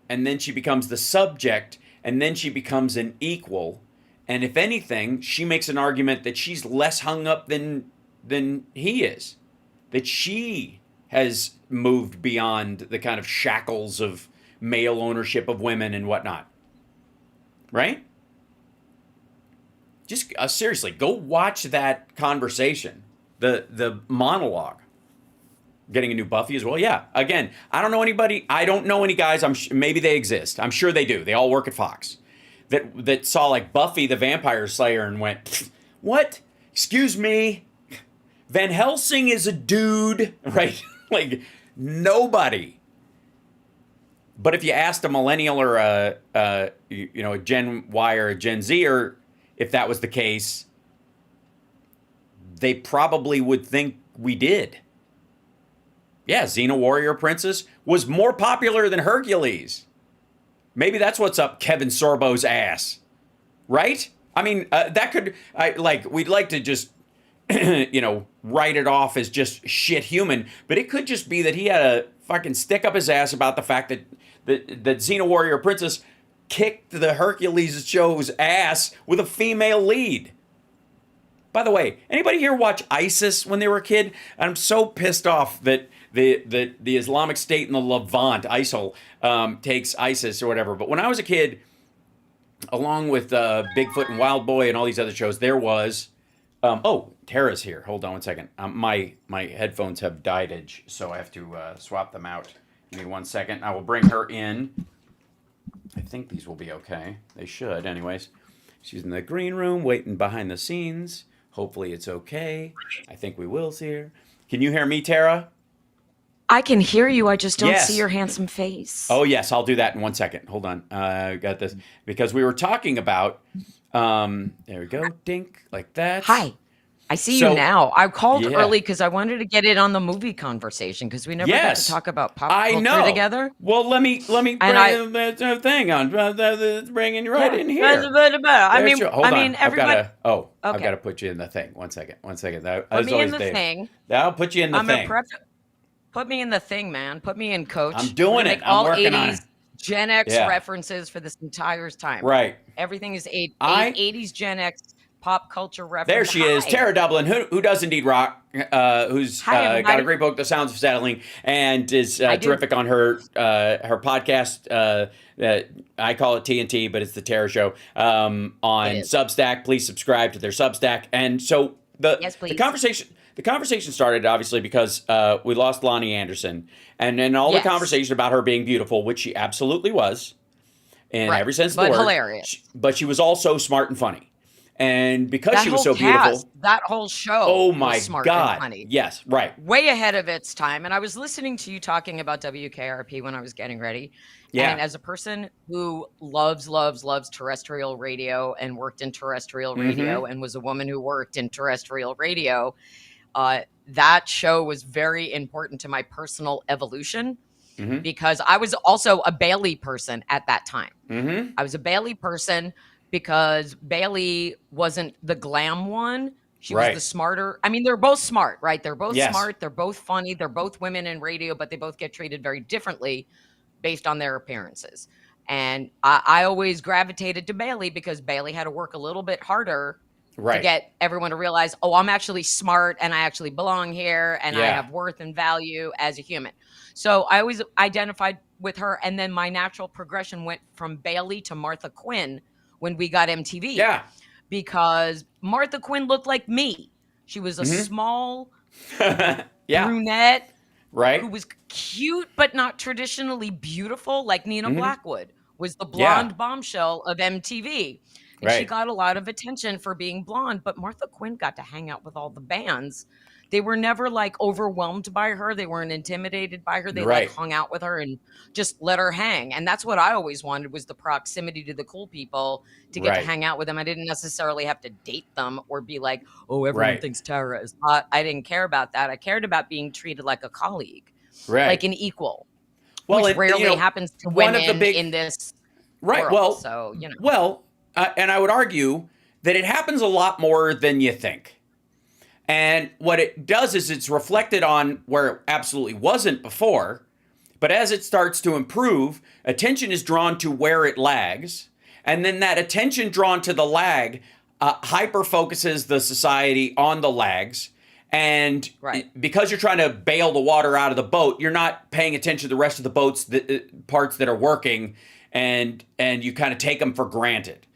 then she becomes the subject, and then she becomes an equal. And if anything, she makes an argument that she's less hung up than he is. That she has moved beyond the kind of shackles of male ownership of women and whatnot. Right? Just seriously, go watch that conversation. The monologue. Getting a new Buffy as well. Yeah. Again, I don't know anybody. I don't know any guys. Maybe they exist. I'm sure they do. They all work at Fox. That saw like Buffy the Vampire Slayer and went, what? Excuse me. Van Helsing is a dude, right? Like nobody. But if you asked a millennial or a Gen Y or a Gen Z, or if that was the case, they probably would think we did. Yeah, Xena Warrior Princess was more popular than Hercules. Maybe that's what's up Kevin Sorbo's ass. Right? I mean, we'd like to just, write it off as just shit human, but it could just be that he had a fucking stick up his ass about the fact that Xena Warrior Princess kicked the Hercules show's ass with a female lead. By the way, anybody here watch ISIS when they were a kid? I'm so pissed off that the Islamic State in the Levant, ISIL, takes ISIS or whatever. But when I was a kid, along with Bigfoot and Wild Boy and all these other shows, there was... Tara's here. Hold on one second. My headphones have dietage, so I have to swap them out. Give me 1 second. I will bring her in. I think these will be okay. They should, anyways. She's in the green room, waiting behind the scenes. Hopefully it's okay. I think we will see her. Can you hear me, Tara? I can hear you. I just don't see your handsome face. Oh, yes. I'll do that in 1 second. Hold on. I got this. Because we were talking about... there we go. Dink. Like that. Hi. I see you now. I called early because I wanted to get it on the movie conversation because we never got to talk about pop culture together. Well, let me bring the thing on. Bringing you right in here. Everybody. I've got to put you in the thing. 1 second. Put me in the thing. I'll put you in the thing. Put me in the thing, man. Put me in, coach. I'm doing it. I'm working on it. Gen X references for this entire time. Right. Everything is 80s Gen X pop culture reference. There she is, Tara Dublin, who does indeed rock, who's got a great book, The Sounds of Settling, and is terrific on her podcast. I call it TNT, but it's the Tara Show on Substack. Please subscribe to their Substack. And so the conversation started obviously because we lost Lonnie Anderson, and then all the conversation about her being beautiful, which she absolutely was, in every sense of the word. Hilarious. But she was also smart and funny. And because that she was whole so cast, beautiful. that whole show Oh my was smart God. and funny. Yes, right. Way ahead of its time. And I was listening to you talking about WKRP when I was getting ready. Yeah. And as a person who loves terrestrial radio and worked in terrestrial radio and was a woman who worked in terrestrial radio, that show was very important to my personal evolution because I was also a Bailey person at that time. I was a Bailey person because Bailey wasn't the glam one. She was the smarter. I mean, they're both smart, right? They're both smart. They're both funny. They're both women in radio, but they both get treated very differently based on their appearances. And I always gravitated to Bailey because Bailey had to work a little bit harder to get everyone to realize, oh, I'm actually smart and I actually belong here and I have worth and value as a human. So I always identified with her. And then my natural progression went from Bailey to Martha Quinn when we got MTV. Yeah. Because Martha Quinn looked like me. She was a small brunette who was cute but not traditionally beautiful, like Nina Blackwood was the blonde bombshell of MTV. And she got a lot of attention for being blonde, but Martha Quinn got to hang out with all the bands. They were never like overwhelmed by her. They weren't intimidated by her. They like hung out with her and just let her hang. And that's what I always wanted, was the proximity to the cool people, to get to hang out with them. I didn't necessarily have to date them or be like, oh, everyone thinks Tara is hot. I didn't care about that. I cared about being treated like a colleague, like an equal, which rarely happens to women in this world. Well, so, and I would argue that it happens a lot more than you think. And what it does is it's reflected on where it absolutely wasn't before. But as it starts to improve, attention is drawn to where it lags. And then that attention drawn to the lag hyper focuses the society on the lags. And because you're trying to bail the water out of the boat, you're not paying attention to the rest of the boat's parts that are working, and you kind of take them for granted.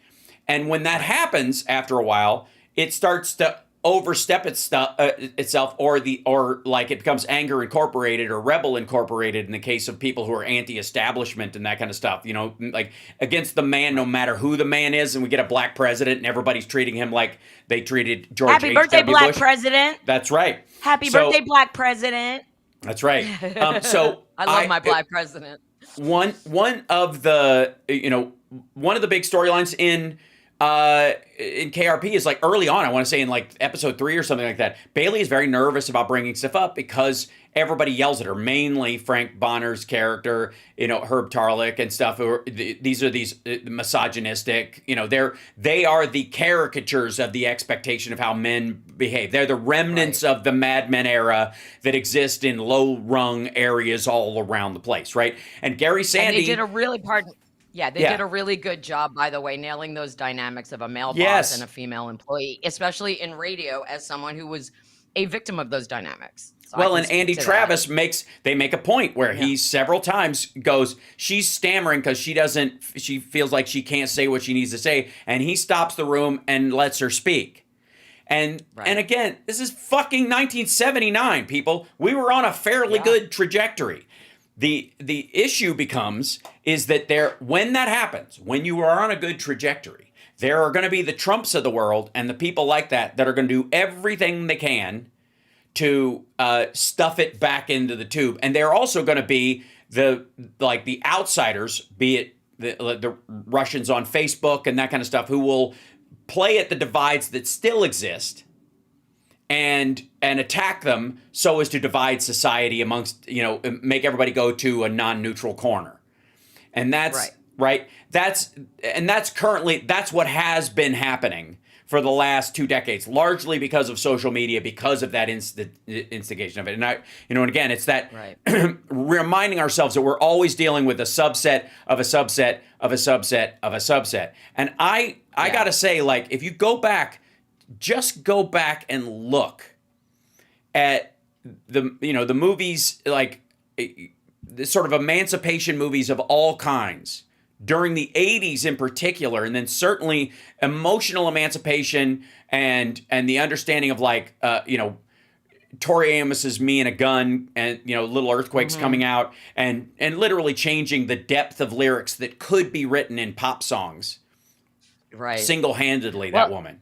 And when that happens after a while, it starts to overstep itself, or like it becomes anger incorporated or rebel incorporated in the case of people who are anti-establishment and that kind of stuff, like against the man, no matter who the man is. And we get a black president and everybody's treating him like they treated George Happy H. birthday, W. black Bush. president. That's right. Happy birthday, black president. That's right. So I love my black president. One of the big storylines in KRP is like early on, I want to say in like episode 3 or something like that, Bailey is very nervous about bringing stuff up because everybody yells at her, mainly Frank Bonner's character, Herb Tarlick and stuff. These are misogynistic, they are the caricatures of the expectation of how men behave. They're the remnants of the Mad Men era that exist in low rung areas all around the place. Right. And Gary Sandy. And they did a really did a really good job, by the way, nailing those dynamics of a male boss and a female employee, especially in radio, as someone who was a victim of those dynamics. So and Andy Travis make a point where he several times goes, she's stammering because she feels like she can't say what she needs to say. And he stops the room and lets her speak. And again, this is fucking 1979, people. We were on a fairly good trajectory. The issue is that when that happens, when you are on a good trajectory, there are going to be the Trumps of the world and the people like that are going to do everything they can to stuff it back into the tube. And they're also going to be the outsiders, be it the Russians on Facebook and that kind of stuff, who will play at the divides that still exist and attack them so as to divide society amongst, make everybody go to a non-neutral corner. And that's right. That's what has been happening for the last 2 decades, largely because of social media, because of that instigation of it. And and again, it's that reminding ourselves that we're always dealing with a subset of a subset of a subset of a subset. And I got to say, like, if you just go back and look at the movies, like the sort of emancipation movies of all kinds during the 80s in particular, and then certainly emotional emancipation and the understanding of Tori Amos's Me and a Gun and, Little Earthquakes coming out and literally changing the depth of lyrics that could be written in pop songs. Right. Single-handedly, that woman.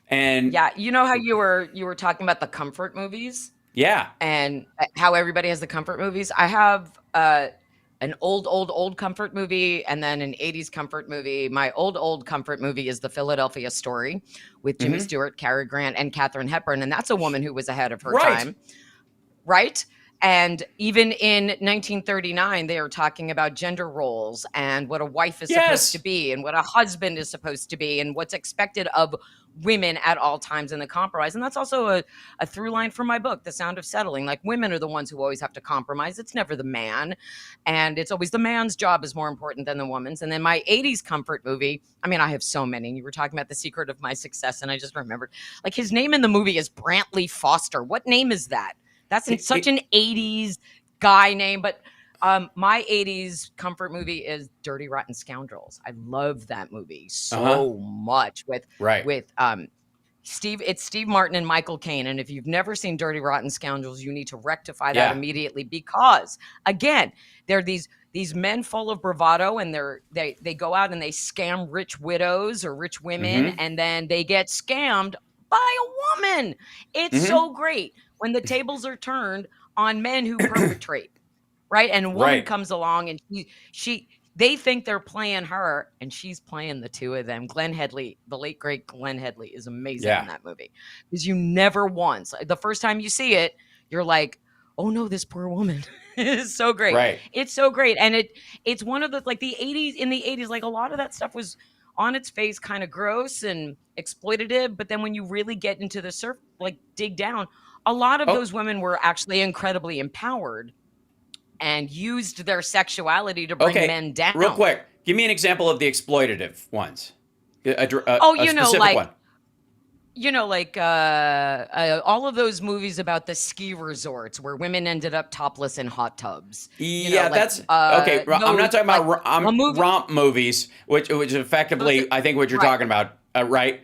And Yeah, you know how you were talking about the comfort movies yeah, and how everybody has the comfort movies? I have an old comfort movie and then an 80s comfort movie. My old comfort movie is The Philadelphia Story with Jimmy hmm Stewart, Cary Grant, and Katharine Hepburn, and that's a woman who was ahead of her right. time, right? And even in 1939, they are talking about gender roles and what a wife is supposed to Yes. be and what a husband is supposed to be and what's expected of women at all times in the compromise. And that's also a through line for my book, The Sound of Settling. Like, women are the ones who always have to compromise. It's never the man. And it's always the man's job is more important than the woman's. And then my 80s comfort movie, I mean, I have so many. You were talking about The Secret of My Success, and I just remembered, like, his name in the movie is Brantley Foster. What name is that? That's such an 80s guy name, but my 80s comfort movie is Dirty Rotten Scoundrels. I love that movie Uh-huh. so much Right. with it's Steve Martin and Michael Caine. And if you've never seen Dirty Rotten Scoundrels, you need to rectify that Yeah. immediately, because again, they're these men full of bravado, and they go out and they scam rich widows or rich women, hmm and then they get scammed by a woman. It's hmm so great when the tables are turned on men who perpetrate, right? And a woman Right. comes along and they think they're playing her, and she's playing the two of them. Glenn Headley, the late great Glenn Headley, is amazing in Yeah. that movie, because you never once, the first time you see it, you're like, oh no, this poor woman. It's so great. Right. It's so great. And it's one of the, like, the 80s, in the 80s, like, a lot of that stuff was on its face kind of gross and exploitative, but then when you really get into the surf, like, dig down, a lot of Oh, those women were actually incredibly empowered and used their sexuality to bring okay. men Real down. quick, give me an example of the exploitative ones. Oh, A specific one. All of those movies about the ski resorts where women ended up topless in hot tubs. Yeah, that's okay. I'm not talking Like about a movie. romp movies, which effectively I think what you're Right. talking about, right?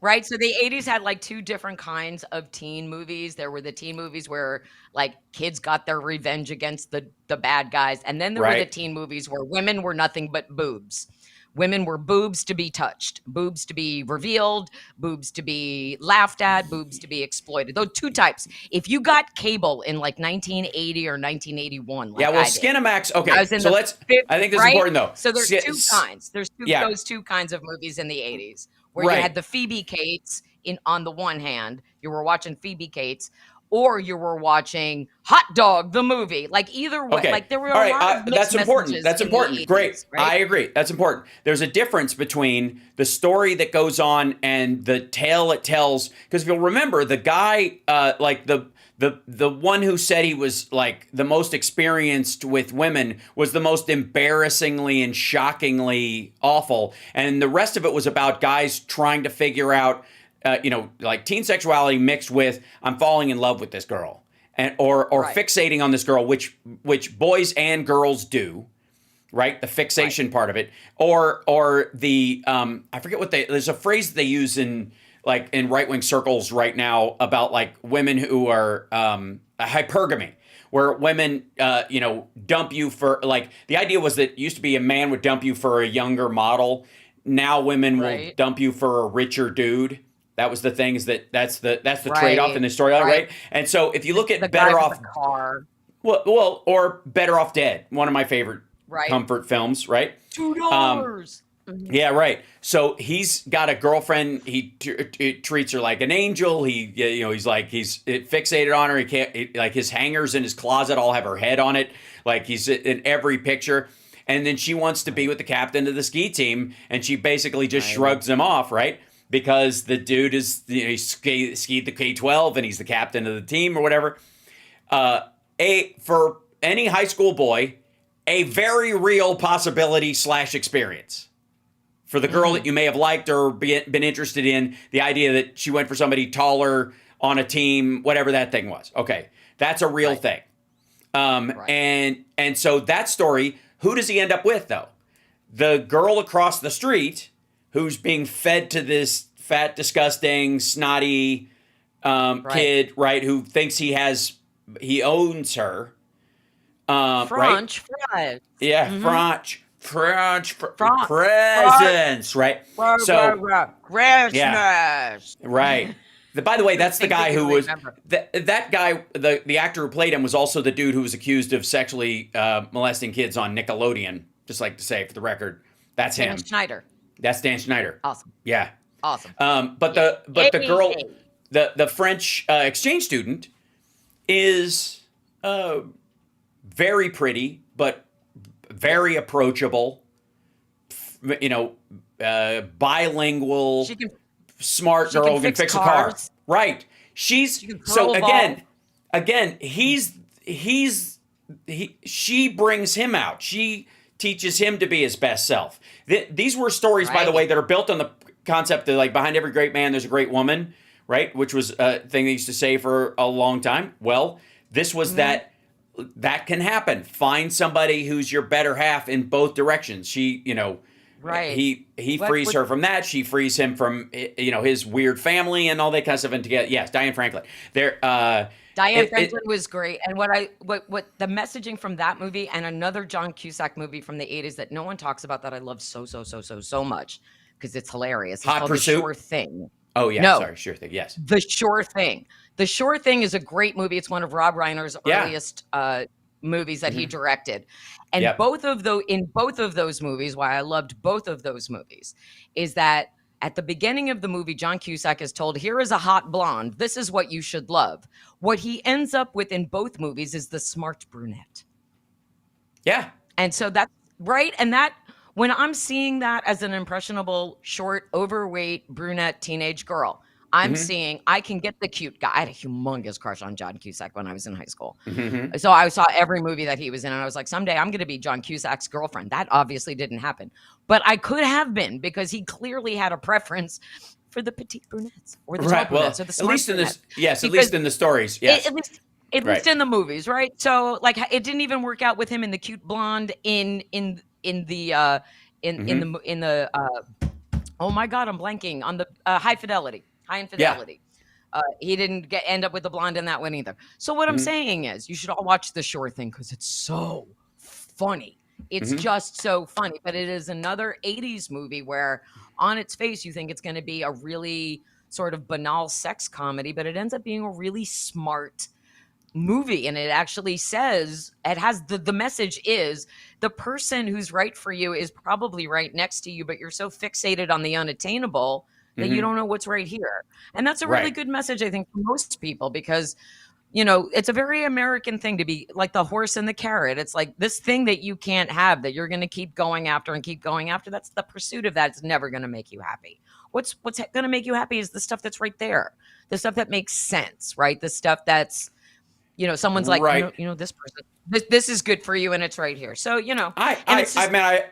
Right. So the 80s had like two different kinds of teen movies. There were the teen movies where, like, kids got their revenge against the bad guys. And then there were the Right. teen movies where women were nothing but boobs. Women were boobs to be touched, boobs to be revealed, boobs to be laughed at, boobs to be exploited. Those two types. If you got cable in like 1980 or 1981, Yeah. like Well, I did, Skinamax. I Okay. was in So the let's. fifth, I think this is right? important though. So there's two kinds. There's Yeah. those two kinds of movies in the 80s, where you Right. had the Phoebe Cates on the one hand, you were watching Phoebe Cates, or you were watching Hot Dog the movie. Like, either way, Okay. like, there were All a right. lot of That's mixed important. messages That's in the important. Great. 80s, I right? agree. That's important. There's a difference between the story that goes on and the tale it tells. Because if you'll remember, the guy, like the one who said he was like the most experienced with women was the most embarrassingly and shockingly awful, and the rest of it was about guys trying to figure out, like teen sexuality mixed with I'm falling in love with this girl, and or Right, fixating on this girl, which boys and girls do, right? The right. fixation part of it, or the I forget what there's a phrase that they use in like in right wing circles right now about like women who are hypergamy. Where women, dump you for, like, the idea was that it used to be a man would dump you for a younger model. Now women will Right, dump you for a richer dude. That was the thing, is that's the trade off in right, the storyline, right. right? And so if you look The at guy Better with the Off, car, or Better Off Dead, one of my favorite right? comfort films, right? Um, $2. Mhm. yeah, right. So he's got a girlfriend. He treats her like an angel. He's fixated on her. He can't like his hangers in his closet all have her head on it. Like he's in every picture. And then she wants to be Right, with the captain of the ski team, and she basically just right, shrugs him off, right? Because the dude is, he skied the K-12 and he's the captain of the team or whatever. For any high school boy, a very real possibility / experience. For the girl that mhm, you may have liked or been interested in, the idea that she went for somebody taller on a team, whatever that thing was. Okay, that's a real right, thing. right, And so that story, who does he end up with though? The girl across the street who's being fed to this fat, disgusting, snotty right. kid, right? Who thinks he owns her, right? French fries. Yeah, Mhm. French. presents, right? So yeah, Christmas. right. By the way, The that's the things that guy you who was remember. that guy. The actor who played him was also the dude who was accused of sexually molesting kids on Nickelodeon. Just like to say for the record, that's Dan him. Schneider. That's Dan Schneider. Awesome. Yeah. Awesome. But Yeah. the Hey, girl, hey. the French exchange student is very pretty, but very approachable. You know, bilingual, She can smart she can girl who can fix fix a car. cars. Right. She's She can so throw a ball. again. She brings him out. She teaches him to be his best self. These were stories, by the way, Right. that are built on the concept that like behind every great man, there's a great woman, right? Which was a thing they used to say for a long time. Well, this was that can happen. Find somebody who's your better half in both directions. She, Right. he frees her from that. She frees him from his weird family and all that kind of stuff. And together, yes, Diane Franklin. Diane Franklin was great. And what the messaging from that movie and another John Cusack movie from the 80s that no one talks about that I love so much because it's hilarious. It's Hot called Pursuit? The Sure Thing. Oh yeah, No. sorry, sure thing. Yes. The Sure Thing. The Sure Thing is a great movie. It's one of Rob Reiner's Yeah. earliest movies that he directed. And Yep. in both of those movies, why I loved both of those movies, is that at the beginning of the movie, John Cusack is told, here is a hot blonde. This is what you should love. What he ends up with in both movies is the smart brunette. Yeah. And so that's right. And that when I'm seeing that as an impressionable, short, overweight, brunette teenage girl, I'm seeing I can get the cute guy. I had a humongous crush on John Cusack when I was in high school. Mm-hmm. So I saw every movie that he was in, and I was like, someday I'm going to be John Cusack's girlfriend. That obviously didn't happen. But I could have been because he clearly had a preference for the petite brunettes or the tall Right. Well, brunettes or the at smart least in brunettes. this, yes, at Because least in the stories, yes. At least Right. in the movies, right? So like it didn't even work out with him in the cute blonde in the oh my god, I'm blanking on the High Infidelity. He didn't end up with the blonde in that one either. So what I'm saying is you should all watch The Sure Thing because it's so funny. It's just so funny. But it is another 80s movie where on its face you think it's going to be a really sort of banal sex comedy, but it ends up being a really smart movie. And it actually says, it has the message is the person who's right for you is probably right next to you, but you're so fixated on the unattainable that you don't know what's right here. And that's a really Right. good message, I think, for most people, because, it's a very American thing to be like the horse and the carrot. It's like this thing that you can't have that you're going to keep going after and keep going after. That's the pursuit of that. It's never going to make you happy. What's going to make you happy is the stuff that's right there. The stuff that makes sense, right? The stuff that's, someone's like, Right. this person, this is good for you. And it's right here. So, I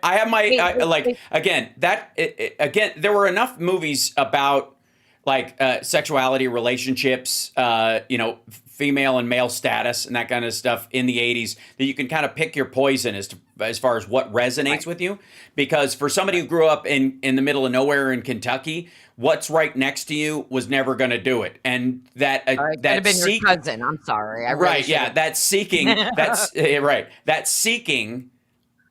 have my again again there were enough movies about like sexuality, relationships, female and male status and that kind of stuff in the 80s that you can kind of pick your poison as far as what resonates with you, because for somebody who grew up in the middle of nowhere in Kentucky, what's right next to you was never going to do it. And that could have been your cousin. I'm sorry. I really right, yeah, that seeking that seeking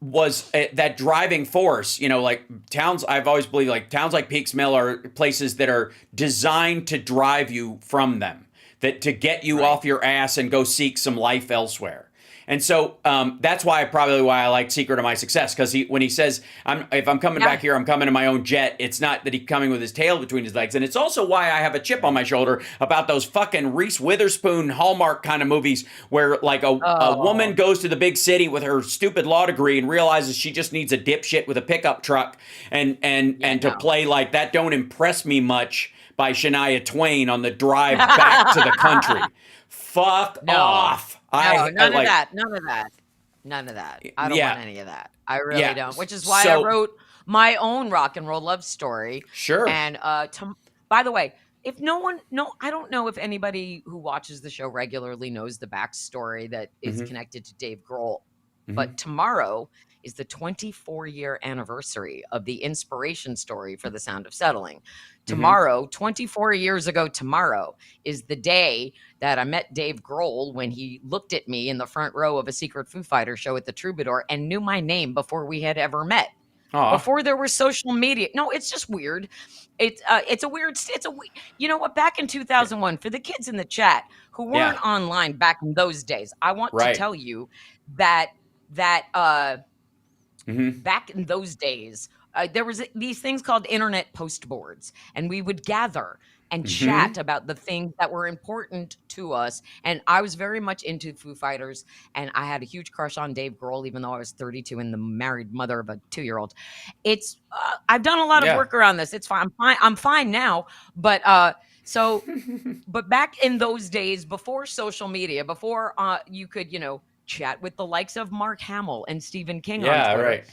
was that driving force, like towns. I've always believed like towns like Peaks Mill are places that are designed to drive you from them, that to get you off your ass and go seek some life elsewhere. And so that's why I like Secret of My Success, because when he says, if I'm coming back here, I'm coming in my own jet, it's not that he's coming with his tail between his legs. And it's also why I have a chip on my shoulder about those fucking Reese Witherspoon Hallmark kind of movies where like a woman goes to the big city with her stupid law degree and realizes she just needs a dipshit with a pickup truck and to play like that don't impress me much by Shania Twain on the drive back to the country. Fuck off. None of that. I don't want any of that. I really don't. Which is why I wrote my own rock and roll love story. Sure. And by the way, if I don't know if anybody who watches the show regularly knows the backstory that is connected to Dave Grohl. but tomorrow is the 24-year anniversary of the inspiration story for The Sound of Settling. Tomorrow, 24 years ago tomorrow, is the day that I met Dave Grohl when he looked at me in the front row of a secret Foo Fighters show at the Troubadour and knew my name before we had ever met. Before there was social media. No, it's just weird. It's you know what, back in 2001, for the kids in the chat who weren't online back in those days, I want to tell you that back in those days, there was these things called internet post boards, and we would gather and chat about the things that were important to us. And I was very much into Foo Fighters, and I had a huge crush on Dave Grohl, even though I was 32 and the married mother of a 2-year-old. It's I've done a lot of work around this. It's fine. I'm fine now, but but back in those days, before social media, before you could chat with the likes of Mark Hamill and Stephen King on Twitter. Right.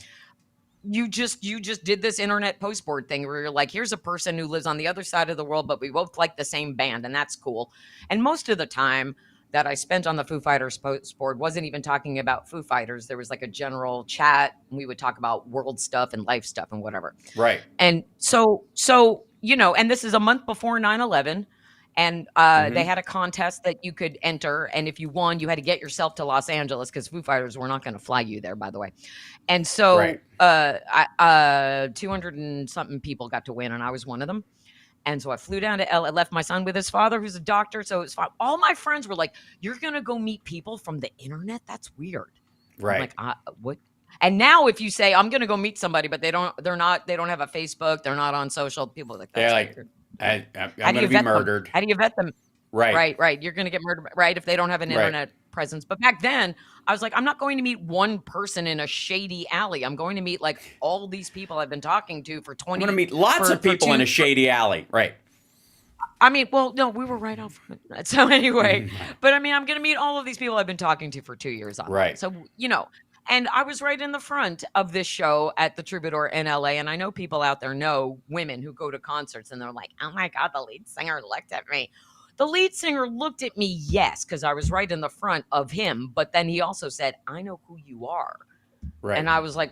You just did this internet postboard thing where you're like, here's a person who lives on the other side of the world, but we both like the same band, and that's cool. And most of the time that I spent on the Foo Fighters postboard wasn't even talking about Foo Fighters. There was like a general chat, and we would talk about world stuff and life stuff and whatever. Right. And so and this is a month before 9/11. And they had a contest that you could enter. And if you won, you had to get yourself to Los Angeles because Foo Fighters were not going to fly you there, by the way. And so 200 and something people got to win, and I was one of them. And so I flew down to LA, left my son with his father, who's a doctor. So it's fine. All my friends were like, you're going to go meet people from the internet? That's weird. Right. I'm like, what? And now if you say, I'm going to go meet somebody, but they don't have a Facebook, they're not on social, people are like, that's weird. I'm going to be murdered. How do you vet them? Right. You're going to get murdered, right? If they don't have an internet presence. But back then, I was like, I'm not going to meet one person in a shady alley. I'm going to meet like all these people I've been talking to for 20 years. I'm going to meet lots of people in a shady alley. Right. I mean, well, no, we were right out front. So anyway, but I mean, I'm going to meet all of these people I've been talking to for 2 years. Right. So, and I was right in the front of this show at the Troubadour in LA. And I know people out there know women who go to concerts and they're like, oh my God, the lead singer looked at me. The lead singer looked at me, yes, because I was right in the front of him. But then he also said, I know who you are. Right. And I was like,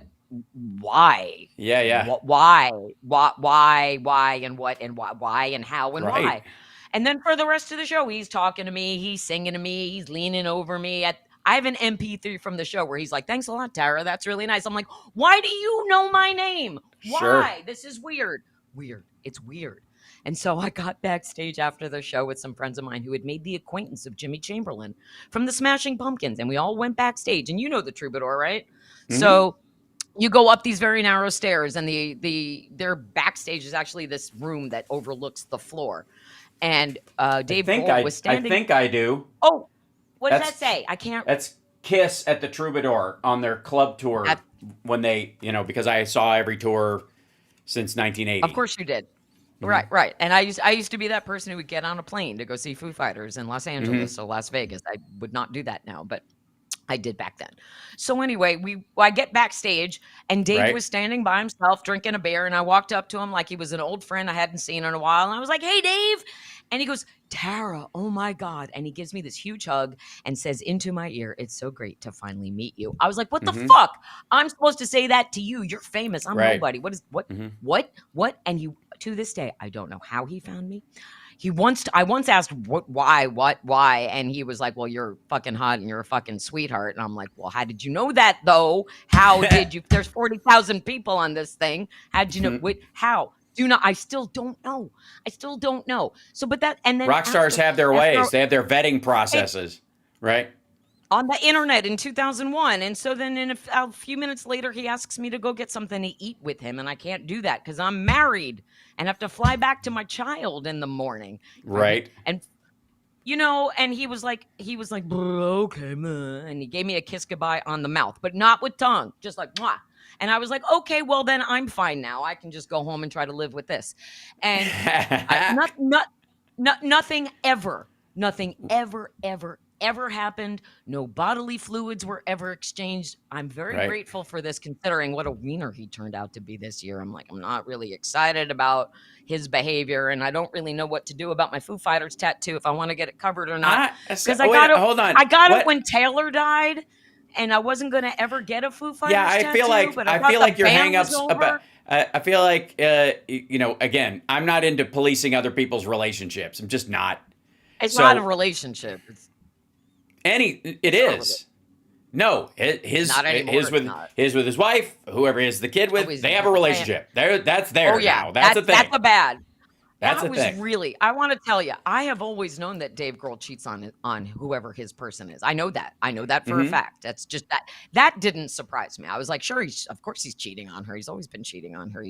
why? Yeah. Why, and what, and why, and how, and why? And then for the rest of the show, he's talking to me, he's singing to me, he's leaning over me. I have an MP3 from the show where he's like, thanks a lot, Tara. That's really nice. I'm like, why do you know my name? Why? Sure. This is weird. It's weird. And so I got backstage after the show with some friends of mine who had made the acquaintance of Jimmy Chamberlain from the Smashing Pumpkins. And we all went backstage. And you know the Troubadour, right? Mm-hmm. So you go up these very narrow stairs, and their backstage is actually this room that overlooks the floor. And Dave Grohl was standing. I think I do. Oh, what does that say? I can't. That's Kiss at the Troubadour on their club tour when they, because I saw every tour since 1980. Of course you did. Mm-hmm. Right. And I used to be that person who would get on a plane to go see Foo Fighters in Los Angeles or Las Vegas. I would not do that now, but I did back then. So anyway, I get backstage, and Dave was standing by himself drinking a beer, and I walked up to him like he was an old friend I hadn't seen in a while, and I was like, hey, Dave. And he goes, Tara, oh my God. And he gives me this huge hug and says into my ear, it's so great to finally meet you. I was like, what the fuck? I'm supposed to say that to you. You're famous. I'm nobody. What? And he, to this day, I don't know how he found me. I once asked why, and he was like, well, you're fucking hot and you're a fucking sweetheart. And I'm like, well, how did you know that though? How did you, there's 40,000 people on this thing. How did you know, how? I still don't know. So, but that, and then rock stars have their ways. They have their vetting processes, right? On the internet in 2001. And so then in a few minutes later, he asks me to go get something to eat with him. And I can't do that because I'm married and have to fly back to my child in the morning. Right. And, and he was like, okay, and he gave me a kiss goodbye on the mouth, but not with tongue, just like, mwah. And I was like, okay, well, then I'm fine now. I can just go home and try to live with this. And nothing ever happened. No bodily fluids were ever exchanged. I'm very grateful for this, considering what a wiener he turned out to be this year. I'm like, I'm not really excited about his behavior, and I don't really know what to do about my Foo Fighters tattoo, if I want to get it covered or not. Because I got it when Taylor died. and I wasn't going to ever get a Foo Fighters Yeah, tattoo, but I thought the your band was hangups about. over. I feel like again, I'm not into policing other people's relationships. I'm just not. It's So not a relationship. It's it not a is. No, Not anymore, his it's with not. his wife, whoever he has the kid with, Always they a have a different man. relationship. That's there Oh yeah, now. That's a thing. that's a bad. That's That a was thing. really. I want to tell you, I have always known that Dave Grohl cheats on whoever his person is. I know that. I know that for a fact. That's just that didn't surprise me. I was like, sure, of course he's cheating on her. He's always been cheating on her.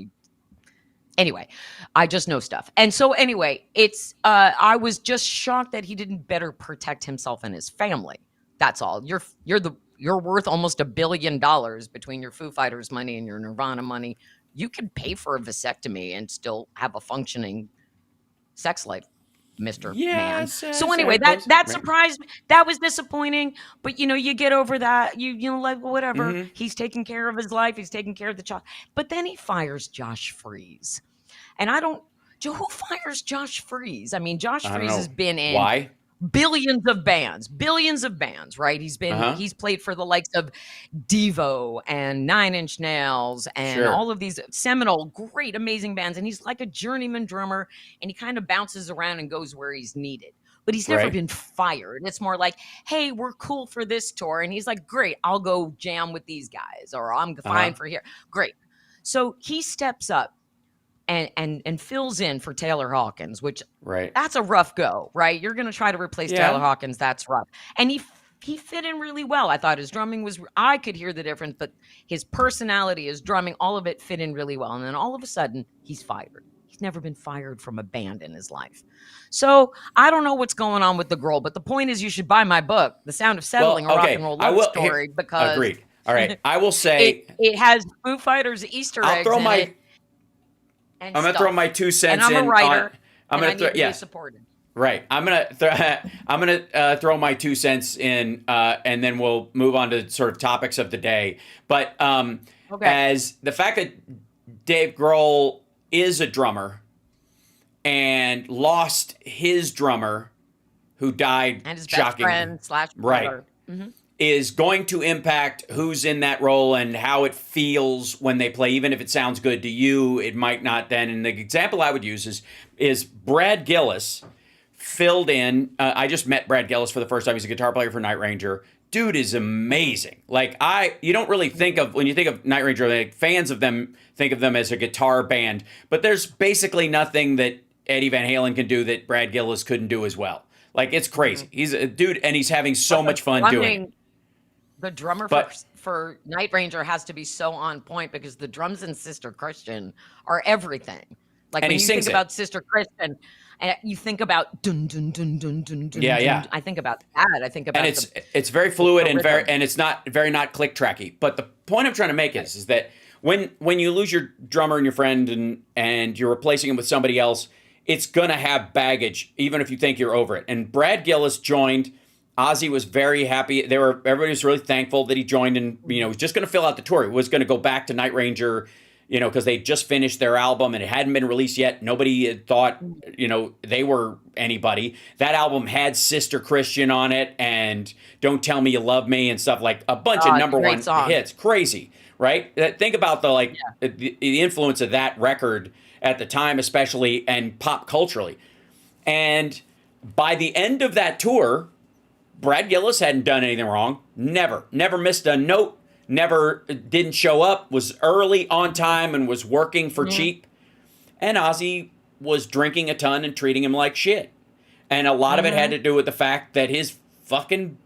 Anyway, I just know stuff. And so anyway, it's I was just shocked that he didn't better protect himself and his family. That's all. You're worth almost $1 billion between your Foo Fighters money and your Nirvana money. You can pay for a vasectomy and still have a functioning sex life, Mr. Man. So anyway, that surprised me. That was disappointing, but you get over that. You like whatever. He's taking care of his life. He's taking care of the child. But then he fires Josh Freese. And who fires Josh Freese? I mean, Josh Freese has been in billions of bands, right? He's played for the likes of Devo and Nine Inch Nails and all of these seminal, great, amazing bands. And he's like a journeyman drummer, and he kind of bounces around and goes where he's needed. But he's never been fired. It's more like, hey, we're cool for this tour. And he's like, great, I'll go jam with these guys, or I'm fine for here. Great. So he steps up and fills in for Taylor Hawkins, which that's a rough go, right? You're going to try to replace Taylor Hawkins. That's rough. And he fit in really well. I thought his drumming I could hear the difference, but his personality, his drumming, all of it fit in really well. And then all of a sudden he's fired. He's never been fired from a band in his life. So I don't know what's going on with the Grohl, but the point is you should buy my book, The Sound of Settling, a rock and roll love story, because agreed. All right. I will say it has Foo Fighters Easter eggs in it. I'm going to throw my 2 cents in. And I'm a writer. I'm going to be supported. Right. I'm going to throw my 2 cents in, and then we'll move on to sort of topics of the day. But as the fact that Dave Grohl is a drummer and lost his drummer, who died, and his best friend / brother, is going to impact who's in that role and how it feels when they play. Even if it sounds good to you, it might not then. And the example I would use is Brad Gillis filled in. I just met Brad Gillis for the first time. He's a guitar player for Night Ranger. Dude is amazing. Like you don't really think of, when you think of Night Ranger, like fans of them think of them as a guitar band, but there's basically nothing that Eddie Van Halen can do that Brad Gillis couldn't do as well. Like, it's crazy. He's a dude, and he's having so much fun doing it. The drummer for Night Ranger has to be so on point, because the drums in Sister Christian are everything. Like, when you think about Sister Christian, and you think about dun dun dun dun dun dun. Yeah. I think about that. I think about, and it's very fluid and it's not click tracky. But the point I'm trying to make is that when you lose your drummer and your friend and you're replacing him with somebody else, it's gonna have baggage, even if you think you're over it. And Brad Gillis joined. Ozzy was very happy. Everybody was really thankful that he joined, and he was just going to fill out the tour. He was going to go back to Night Ranger, because they just finished their album and it hadn't been released yet. Nobody had thought, they were anybody. That album had Sister Christian on it and Don't Tell Me You Love Me and stuff, like a bunch of number one hits. Crazy, right? Think about the influence of that record at the time, especially, and pop culturally. And by the end of that tour, Brad Gillis hadn't done anything wrong. Never missed a note. Never didn't show up. Was early, on time, and was working for cheap. And Ozzy was drinking a ton and treating him like shit. And a lot of it had to do with the fact that his fucking,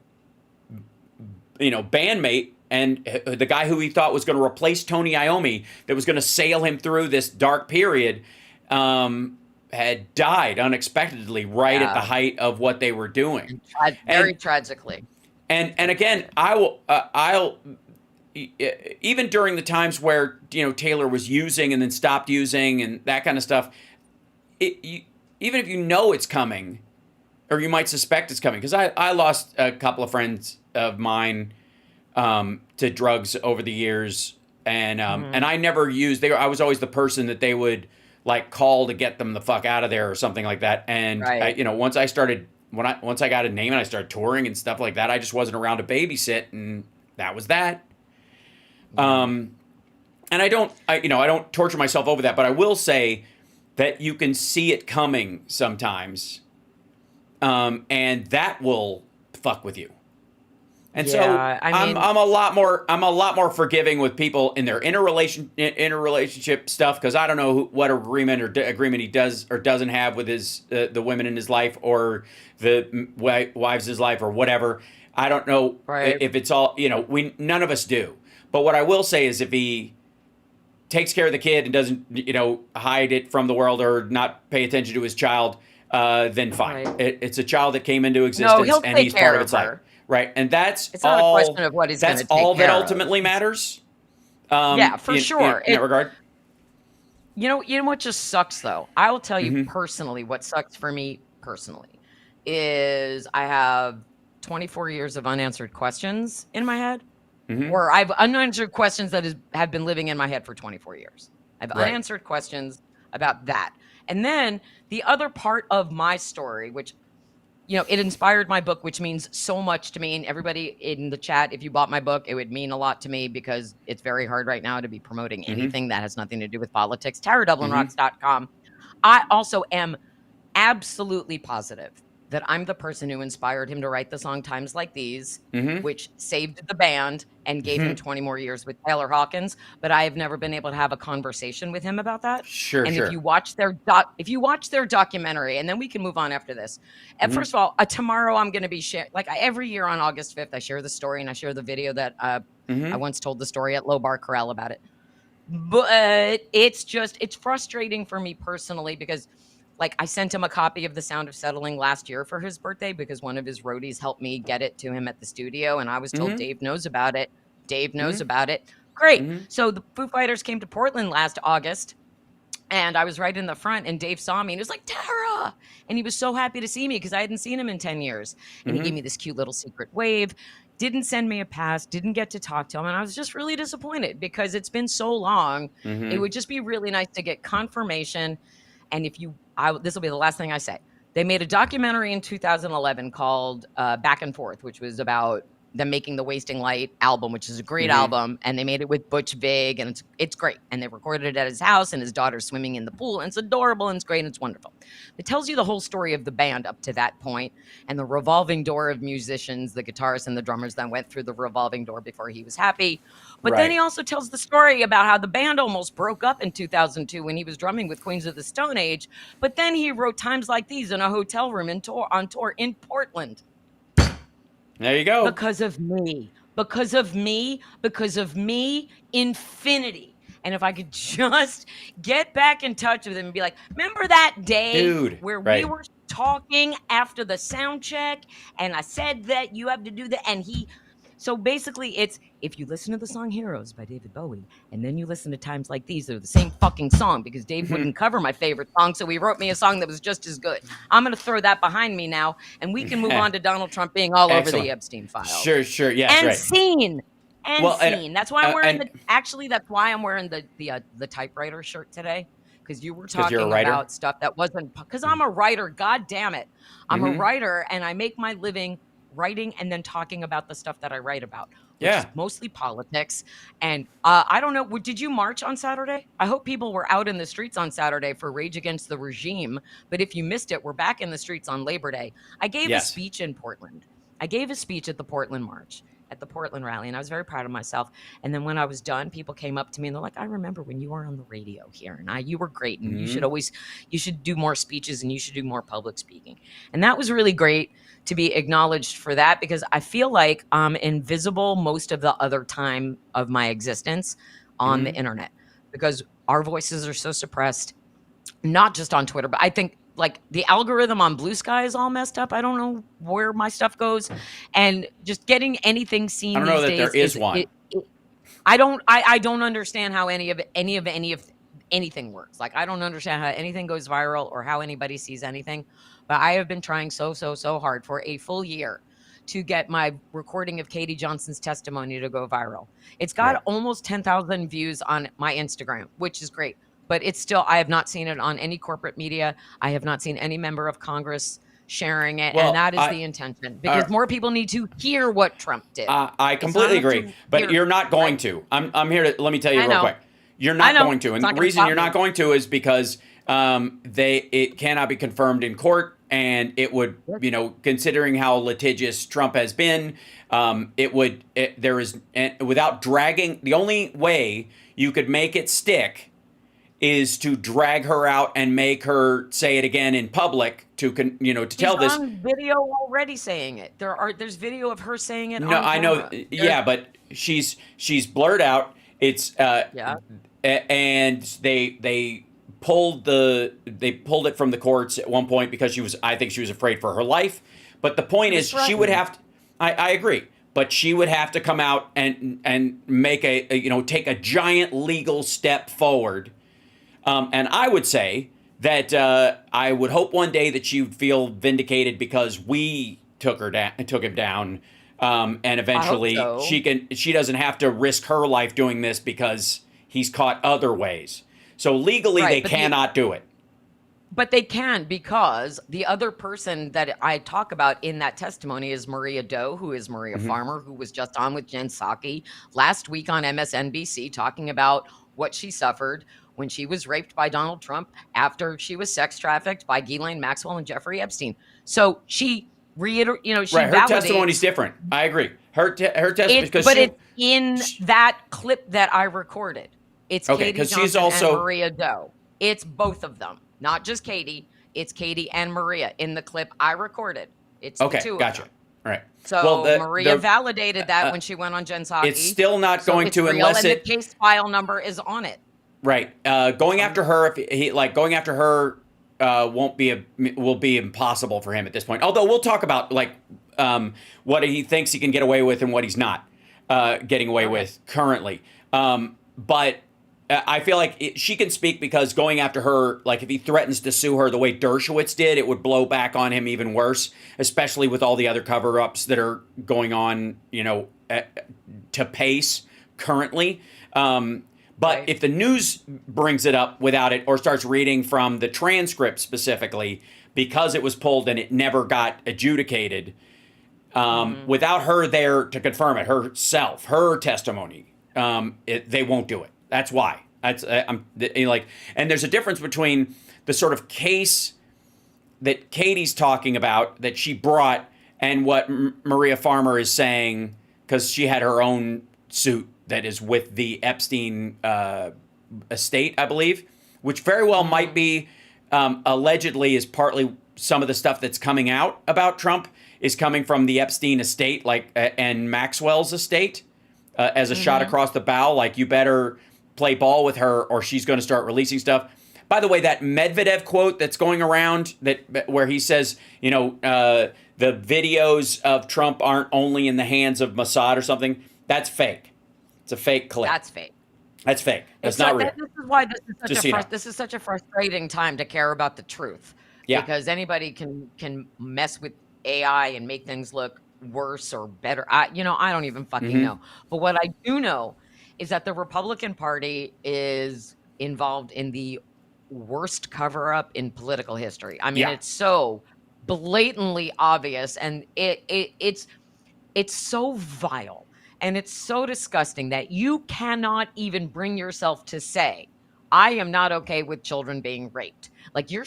bandmate and the guy who he thought was going to replace Tony Iommi, that was going to sail him through this dark period, had died unexpectedly at the height of what they were doing, very tragically. And again, I'll even during the times where Taylor was using and then stopped using and that kind of stuff, even if it's coming, or you might suspect it's coming, because I lost a couple of friends of mine to drugs over the years, and I never used. I was always the person that they would call to get them the fuck out of there or something like that. And once I got a name and I started touring and stuff like that, I just wasn't around to babysit, and that was that. And I don't torture myself over that, but I will say that you can see it coming sometimes, and that will fuck with you. And so I'm a lot more forgiving with people in their interrelationship stuff, because I don't know what agreement he does or doesn't have with his the women in his life or the wives in his life or whatever. I don't know if it's all, none of us do. But what I will say is, if he takes care of the kid and doesn't, hide it from the world or not pay attention to his child, then fine. Right. It's a child that came into existence, and he's part of its life. Right. And it's not a question of what he's going to take care of. That's all that ultimately matters. For sure. In that regard. You know what just sucks, though? I will tell you personally, what sucks for me personally is I have 24 years of unanswered questions in my head. Or I have unanswered questions that have been living in my head for 24 years. I have unanswered questions about that. And then the other part of my story, which, it inspired my book, which means so much to me. And everybody in the chat, if you bought my book, it would mean a lot to me, because it's very hard right now to be promoting anything that has nothing to do with politics. TaraDublinRocks.com. I also am absolutely positive that I'm the person who inspired him to write the song Times Like These, which saved the band and gave him 20 more years with Taylor Hawkins. But I have never been able to have a conversation with him about that. If you watch their documentary, and then we can move on after this. And first of all, tomorrow I'm going to be sharing, every year on August 5th, I share the story, and I share the video that I once told the story at Low Bar Corral about it. But it's frustrating for me personally, because I sent him a copy of The Sound of Settling last year for his birthday, because one of his roadies helped me get it to him at the studio. And I was told Dave knows about it. Dave knows about it. Great. So the Foo Fighters came to Portland last August, and I was right in the front, and Dave saw me and he was like, Tara. And he was so happy to see me, because I hadn't seen him in 10 years. And he gave me this cute little secret wave, didn't send me a pass, didn't get to talk to him. And I was just really disappointed, because it's been so long. It would just be really nice to get confirmation. And this will be the last thing I say. They made a documentary in 2011 called Back and Forth, which was about them making the Wasting Light album, which is a great album. And they made it with Butch Vig, and it's great. And they recorded it at his house, and his daughter's swimming in the pool. And it's adorable, and it's great, and it's wonderful. It tells you the whole story of the band up to that point, and the revolving door of musicians, the guitarists and the drummers that went through the revolving door before he was happy. But then he also tells the story about how the band almost broke up in 2002 when he was drumming with Queens of the Stone Age. But then he wrote Times Like These in a hotel room on tour in Portland. There you go. Because of me, infinity. And if I could just get back in touch with him and be like, remember that day where we were talking after the sound check, and I said that you have to do that, and so basically it's, if you listen to the song Heroes by David Bowie, and then you listen to Times Like These, they're the same fucking song, because Dave wouldn't cover my favorite song, so he wrote me a song that was just as good. I'm going to throw that behind me now, and we can move on to Donald Trump being all over the Epstein files. Sure, yes, and right. scene. That's why I'm wearing that's why I'm wearing the typewriter shirt today, because you were talking about stuff that wasn't, because I'm a writer, god damn it. I'm a writer, and I make my living writing and then talking about the stuff that I write about, which is mostly politics. And I don't know, did you march on Saturday? I hope people were out in the streets on Saturday for Rage Against the Regime. But if you missed it, we're back in the streets on Labor Day. I gave a speech in Portland. I gave a speech at the Portland March, at the Portland rally, and I was very proud of myself. And then when I was done, people came up to me and they're like, I remember when you were on the radio here, and you were great, and you should do more speeches, and you should do more public speaking. And that was really great to be acknowledged for that, because I feel like I'm invisible most of the other time of my existence on the internet, because our voices are so suppressed, not just on Twitter, but I think the algorithm on Blue Sky is all messed up. I don't know where my stuff goes, and just getting anything seen. I don't know these that days there is one. I don't understand how any of anything works. I don't understand how anything goes viral or how anybody sees anything. But I have been trying so hard for a full year to get my recording of Katie Johnson's testimony to go viral. It's got almost 10,000 views on my Instagram, which is great. But it's still, I have not seen it on any corporate media. I have not seen any member of Congress sharing it, Well, and that is the intention, because more people need to hear what Trump did. I completely agree, but you're not going to. I'm here to let me tell you real quick. You're not going to, and the reason you're not going to is because it cannot be confirmed in court, and it would, considering how litigious Trump has been, without dragging. The only way you could make it stick is to drag her out and make her say it again in public to tell this. She's on video already saying it. There's video of her saying it. No, I know. Yeah, but she's blurred out. It's and they pulled it from the courts at one point because I think she was afraid for her life. But the point is, she would have to. I agree. But she would have to come out and make take a giant legal step forward. And I would say that I would hope one day that she would feel vindicated because we took him down, and eventually she doesn't have to risk her life doing this because he's caught other ways. So legally, they cannot do it. But they can, because the other person that I talk about in that testimony is Maria Doe, who is Maria Farmer, who was just on with Jen Psaki last week on MSNBC talking about what she suffered when she was raped by Donald Trump after she was sex trafficked by Ghislaine Maxwell and Jeffrey Epstein. So she her testimony's different. I agree. Her testimony, it's in that clip that I recorded. It's okay, Katie Johnson and Maria Doe. It's both of them, not just Katie. It's Katie and Maria in the clip I recorded. It's the two of them. All right. So Maria validated that when she went on Jen Psaki. It's still not going to unless the case file number is on it. Right. Going after her, will be impossible for him at this point. Although we'll talk about what he thinks he can get away with and what he's not getting away with currently. But I feel like she can speak because going after her, like if he threatens to sue her the way Dershowitz did, it would blow back on him even worse, especially with all the other cover-ups that are going on, to pace currently. But if the news brings it up without it or starts reading from the transcript specifically, because it was pulled and it never got adjudicated, without her there to confirm it, her testimony, they won't do it. That's why. And there's a difference between the sort of case that Katie's talking about that she brought and what Maria Farmer is saying, because she had her own suit that is with the Epstein estate, I believe, which very well might be allegedly is partly some of the stuff that's coming out about Trump is coming from the Epstein estate, and Maxwell's estate, as a shot across the bow. Like, you better play ball with her or she's going to start releasing stuff. By the way, that Medvedev quote that's going around where he says, the videos of Trump aren't only in the hands of Mossad or something, that's fake. It's a fake clip. That's fake. That's fake. That's not real. This is why this is such a frustrating time to care about the truth. Yeah. Because anybody can mess with AI and make things look worse or better. I don't even fucking know. But what I do know is that the Republican Party is involved in the worst cover-up in political history. I mean, it's so blatantly obvious, and it's so vile. And it's so disgusting that you cannot even bring yourself to say, I am not okay with children being raped. Like, you're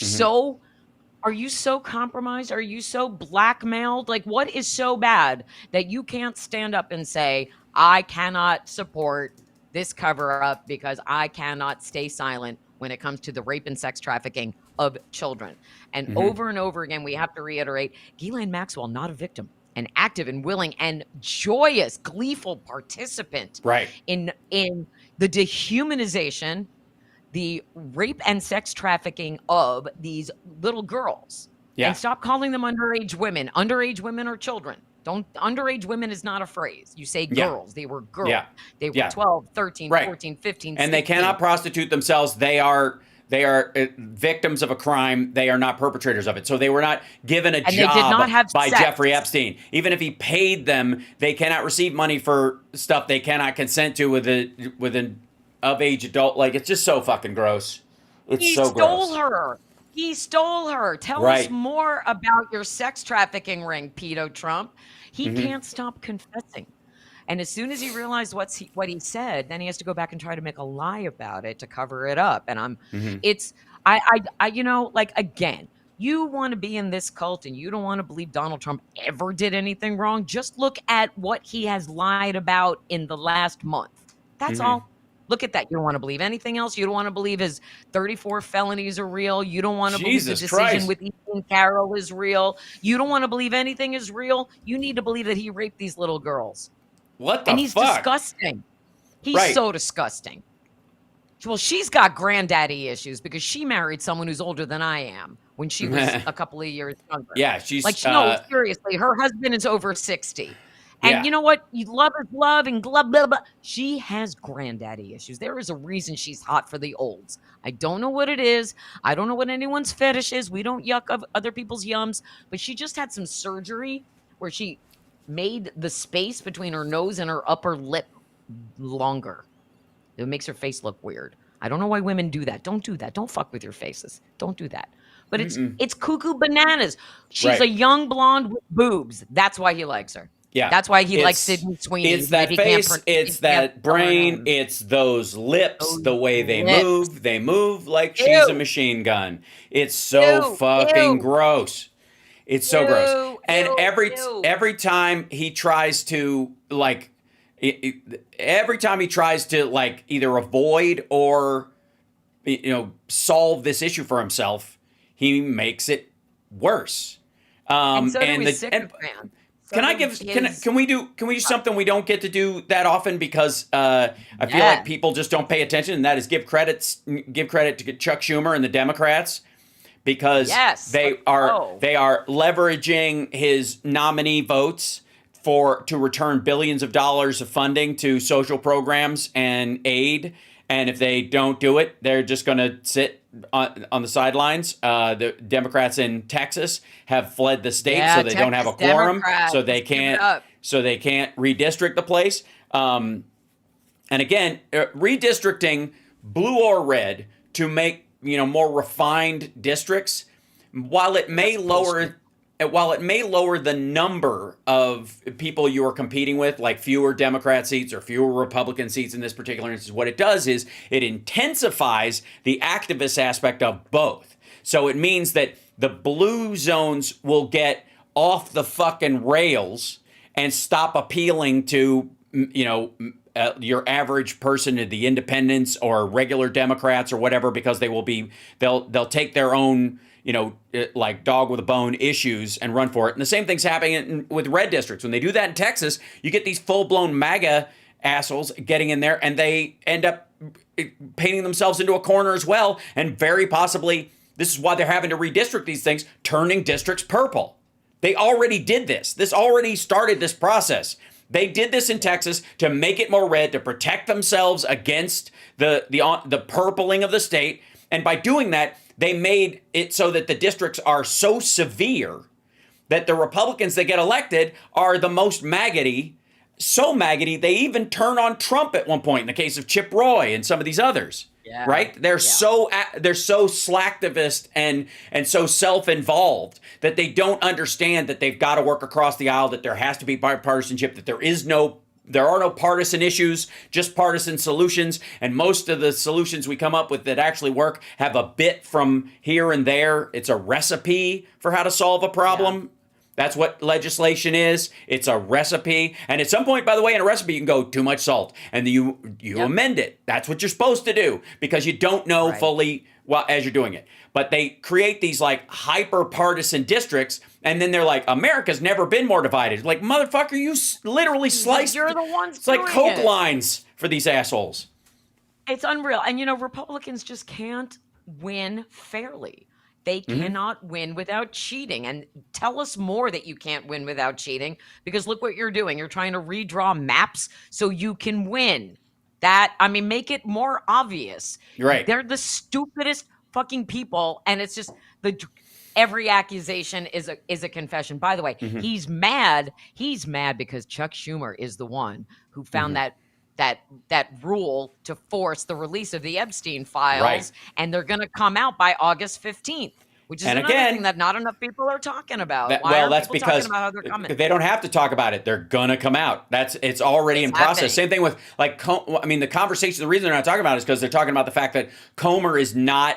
are you so compromised? Are you so blackmailed? Like, what is so bad that you can't stand up and say, I cannot support this cover up because I cannot stay silent when it comes to the rape and sex trafficking of children. And over and over again, we have to reiterate, Ghislaine Maxwell, not a victim. An active and willing and joyous, gleeful participant in the dehumanization, the rape and sex trafficking of these little girls. Yeah. And stop calling them underage women. Underage women are children. Underage women is not a phrase. You say girls. They were girls. Yeah. They were 12, 13, 14, 15, 16. And they cannot prostitute themselves. They are victims of a crime. They are not perpetrators of it. So they were not given a job by Jeffrey Epstein. Even if he paid them, they cannot receive money for stuff they cannot consent to with an of-age adult. Like, it's just so fucking gross. It's so gross. He stole her. He stole her. Tell us Right. more about your sex trafficking ring, pedo Trump. He Mm-hmm. can't stop confessing. And as soon as he realized what he said, then he has to go back and try to make a lie about it to cover it up. And Mm-hmm. it's, like, again, you want to be in this cult and you don't want to believe Donald Trump ever did anything wrong. Just look at what he has lied about in the last month. That's Mm-hmm. all. Look at that. You don't want to believe anything else. You don't want to believe his 34 felonies are real. You don't want to believe the Jesus decision Christ. with Ethan Carroll is real. You don't want to believe anything is real. You need to believe that he raped these little girls. What the And he's fuck? disgusting. He's Right. so disgusting. Well, she's got granddaddy issues because she married someone who's older than I am when she was a couple of years younger. Yeah, she's Like, no, seriously, her husband is over 60. And yeah. you know what? You love is love and blah, blah, blah. She has granddaddy issues. There is a reason she's hot for the olds. I don't know what it is. I don't know what anyone's fetish is. We don't yuck of other people's yums. But she just had some surgery where she made the space between her nose and her upper lip longer. It makes her face look weird. I don't know why women do that. Don't do that. Don't fuck with your faces. Don't do that. But it's cuckoo bananas. She's Right. a young blonde with boobs. That's why he likes her. Yeah. That's why he likes It's- Sydney Sweeney. It's that Maybe he can't face, pron- it's he can't that spell her brain, name. it's those lips, Those the way they lips. move. They move like she's a Ew. machine gun. It's so Ew, fucking ew. gross. It's so gross. Ew, And ew, every ew. every time he tries to like every time he tries to like either avoid or solve this issue for himself, he makes it worse. And so do and his the sick and, man. Can I give? Can we do something we don't get to do that often because I feel like people just don't pay attention, and that is give credit to Chuck Schumer and the Democrats because they are leveraging his nominee votes to return billions of dollars of funding to social programs and aid. And if they don't do it, they're just going to sit on the sidelines. The Democrats in Texas have fled the state, so they don't have a quorum, Democrats. so they can't redistrict the place. And again, redistricting blue or red to make more refined districts, while it may lower the number of people you are competing with, like fewer Democrat seats or fewer Republican seats in this particular instance, what it does is it intensifies the activist aspect of both. So it means that the blue zones will get off the fucking rails and stop appealing to, your average person, the independents or regular Democrats or whatever, because they'll take their own, like dog with a bone issues and run for it. And the same thing's happening with red districts. When they do that in Texas, you get these full-blown MAGA assholes getting in there, and they end up painting themselves into a corner as well. And very possibly, this is why they're having to redistrict these things, turning districts purple. They already did this. This already started this process. They did this in Texas to make it more red, to protect themselves against the purpling of the state. And by doing that, they made it so that the districts are so severe that the Republicans that get elected are the most maggoty, so maggoty, they even turn on Trump at one point in the case of Chip Roy and some of these others. Yeah. Right? They're so slacktivist and so self-involved that they don't understand that they've got to work across the aisle, that there has to be bipartisanship, that there are no partisan issues, just partisan solutions. And most of the solutions we come up with that actually work have a bit from here and there. It's a recipe for how to solve a problem. Yeah. That's what legislation is. It's a recipe. And at some point, by the way, in a recipe, you can go too much salt and you amend it. That's what you're supposed to do because you don't know fully as you're doing it. But they create these like hyper partisan districts. And then they're like, America's never been more divided. Like, motherfucker, you literally sliced. You're the ones It's like Coke lines for these assholes. It's unreal. And, Republicans just can't win fairly. They cannot win without cheating. And tell us more that you can't win without cheating, because look what you're doing. You're trying to redraw maps so you can win. Make it more obvious. Right. They're the stupidest fucking people. And it's just every accusation is a confession. By the way, he's mad. He's mad because Chuck Schumer is the one who found that that rule to force the release of the Epstein files, Right. and they're going to come out by August 15th. Which is And another again, thing that not enough people are talking about. Why aren't that's people talking because about how they're coming? they don't have to talk about it. They're gonna come out. It's already in process. Same thing with the conversation. The reason they're not talking about it is because they're talking about the fact that Comer is not,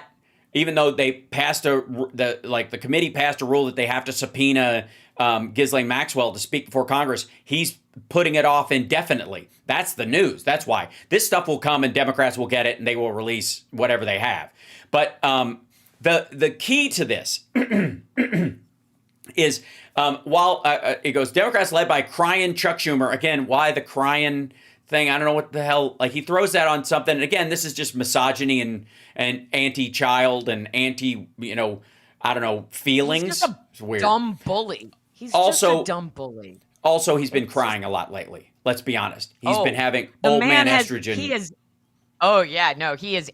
even though they passed the committee passed a rule that they have to subpoena Ghislaine Maxwell to speak before Congress. He's putting it off indefinitely. That's the news. That's why this stuff will come and Democrats will get it and they will release whatever they have. But the key to this is while it goes, Democrats led by crying Chuck Schumer. Again, why the crying thing? I don't know what the hell. Like, he throws that on something. And again, this is just misogyny and anti-child and anti, I don't know, feelings. He's just It's weird. Dumb bully. He's Also- just a dumb bully. Also, he's been crying a lot lately. Let's be honest. He's been having old man estrogen. He has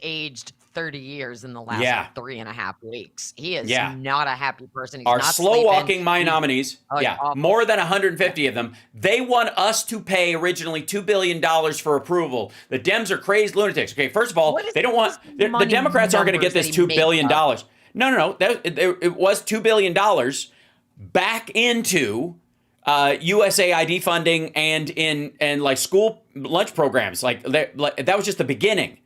aged 30 years in the last 3.5 weeks. He is not a happy person. He's Our not slow sleeping. walking my nominees, awful. more than 150 of them. They want us to pay originally $2 billion for approval. The Dems are crazy lunatics. Okay, first of all, they don't want the Democrats aren't going to get this $2 billion. No. It was $2 billion back into USAID funding and like school lunch programs. Like that was just the beginning.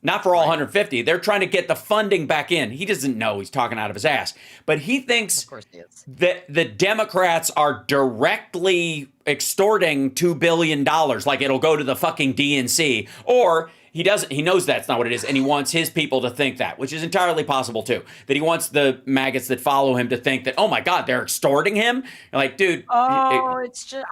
Not for all 150. They're trying to get the funding back in. He doesn't know. He's talking out of his ass. But he thinks of course he is. that the Democrats are directly extorting $2 billion. Like it'll go to the fucking DNC. Or he knows that's not what it is. And he wants his people to think that, which is entirely possible too. That he wants the maggots that follow him to think that, oh my God, they're extorting him. Like, dude. It's just,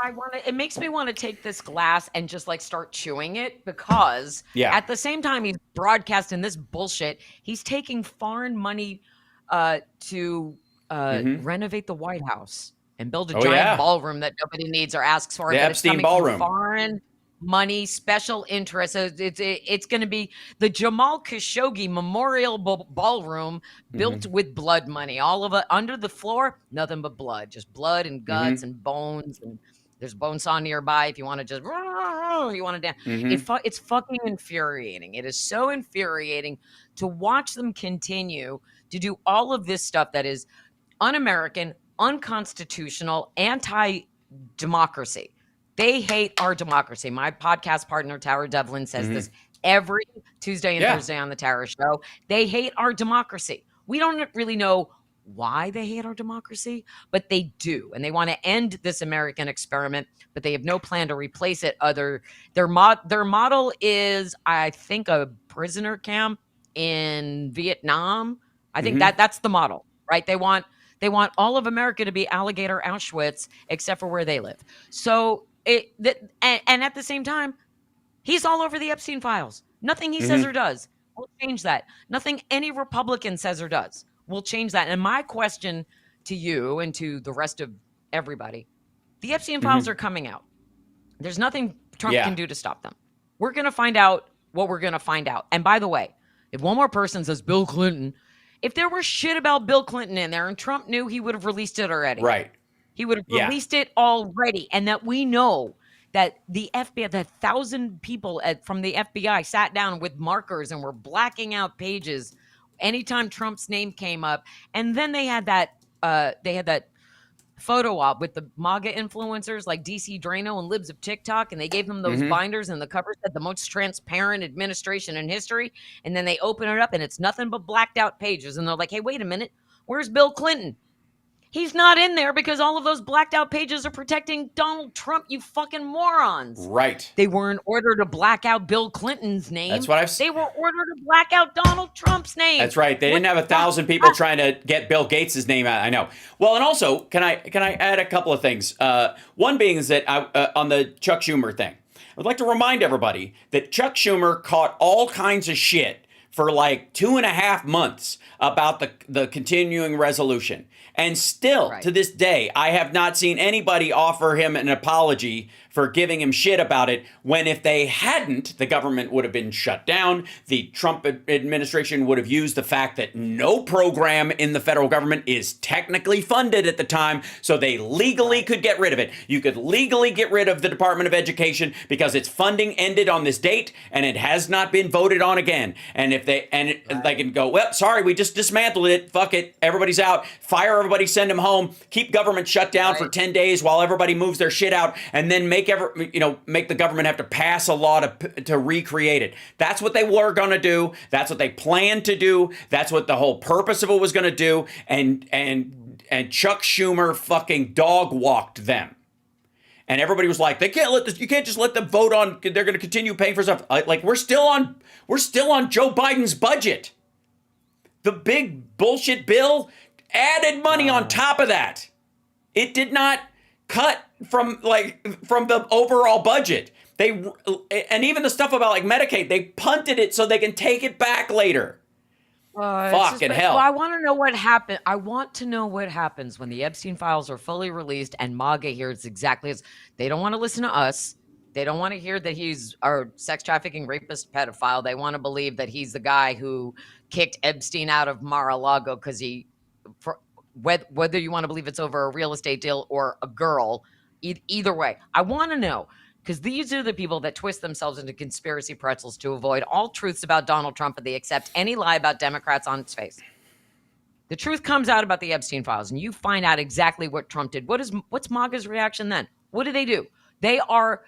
it makes me want to take this glass and just like start chewing it, because at the same time he's broadcasting this bullshit, he's taking foreign money to renovate the White House and build a giant ballroom that nobody needs or asks for. The Epstein ballroom. Foreign money, special interest. So it's going to be the Jamal Khashoggi Memorial Ballroom built with blood money. All of it under the floor, nothing but blood, just blood and guts and bones. And there's a bone saw nearby if you want to just dance. It's fucking infuriating. It is so infuriating to watch them continue to do all of this stuff that is un-American, unconstitutional, anti-democracy. They hate our democracy. My podcast partner, Tara Devlin, says this every Tuesday and Thursday on the Tara Show. They hate our democracy. We don't really know why they hate our democracy, but they do. And they want to end this American experiment, but they have no plan to replace it. Their model is, I think, a prisoner camp in Vietnam. I think that's the model, right? They want all of America to be alligator Auschwitz, except for where they live. So and at the same time, he's all over the Epstein files. Nothing he says or does will change that. Nothing any Republican says or does will change that. And my question to you and to the rest of everybody, the Epstein files are coming out. There's nothing Trump can do to stop them. We're going to find out what we're going to find out. And by the way, if one more person says Bill Clinton, if there were shit about Bill Clinton in there and Trump knew, he would have released it already. Right. He would have released it already. And that we know that the FBI, that 1,000 people from the FBI sat down with markers and were blacking out pages anytime Trump's name came up. And then they had that photo op with the MAGA influencers like DC Drano and Libs of TikTok, and they gave them those binders, and the cover said the most transparent administration in history. And then they open it up and it's nothing but blacked out pages. And they're like, hey, wait a minute, where's Bill Clinton? He's not in there because all of those blacked out pages are protecting Donald Trump, you fucking morons. Right. They were in order to black out Bill Clinton's name. That's what They were ordered to black out Donald Trump's name. That's right. They didn't have 1,000 people trying to get Bill Gates' name out. I know. Well, and also, can I add a couple of things? One being is that on the Chuck Schumer thing, I'd like to remind everybody that Chuck Schumer caught all kinds of shit for like 2.5 months about the continuing resolution. And still, to this day, I have not seen anybody offer him an apology for giving him shit about it, when if they hadn't, the government would have been shut down. The Trump administration would have used the fact that no program in the federal government is technically funded at the time, so they legally could get rid of it. You could legally get rid of the Department of Education because its funding ended on this date and it has not been voted on again. And if they they can go, well, sorry, we just dismantled it. Fuck it. Everybody's out. Fire everybody, send them home. Keep government shut down for 10 days while everybody moves their shit out, and then make the government have to pass a law to recreate it. That's what they were going to do. That's what they planned to do. That's what the whole purpose of it was going to do. And Chuck Schumer fucking dog walked them. And everybody was like, you can't just let them vote on, they're going to continue paying for stuff. Like, we're still on Joe Biden's budget. The big bullshit bill added money on top of that. It did not cut from the overall budget. And even the stuff about like Medicaid, they punted it so they can take it back later. Fucking hell. Well, I want to know what happened. I want to know what happens when the Epstein files are fully released and MAGA hears exactly as they don't want to listen to us. They don't want to hear that he's our sex trafficking rapist pedophile. They want to believe that he's the guy who kicked Epstein out of Mar-a-Lago because whether you want to believe it's over a real estate deal or a girl, either way. I want to know, because these are the people that twist themselves into conspiracy pretzels to avoid all truths about Donald Trump, and they accept any lie about Democrats on its face. The truth comes out about the Epstein files, and you find out exactly what Trump did. What's MAGA's reaction then? What do? They are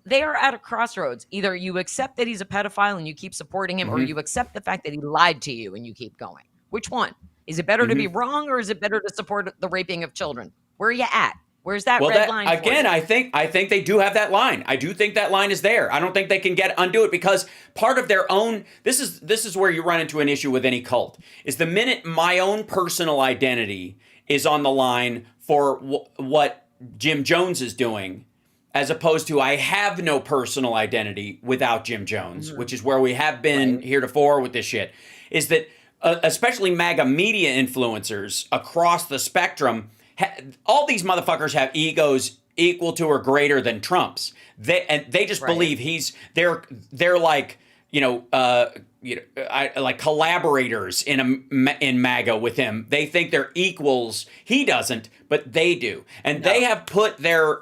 at a crossroads. Either you accept that he's a pedophile and you keep supporting him, or you accept the fact that he lied to you and you keep going. Which one? Is it better to be wrong, or is it better to support the raping of children? Where are you at? Where's that red line? Again, I think they do have that line. I do think that line is there. I don't think they can undo it, because part of their own, this is where you run into an issue with any cult, is the minute my own personal identity is on the line for what Jim Jones is doing, as opposed to I have no personal identity without Jim Jones, which is where we have been heretofore with this shit, is that especially MAGA media influencers across the spectrum, all these motherfuckers have egos equal to or greater than Trump's. They just believe they're like like collaborators in MAGA with him. They think they're equals. He doesn't, but they do, and they have put their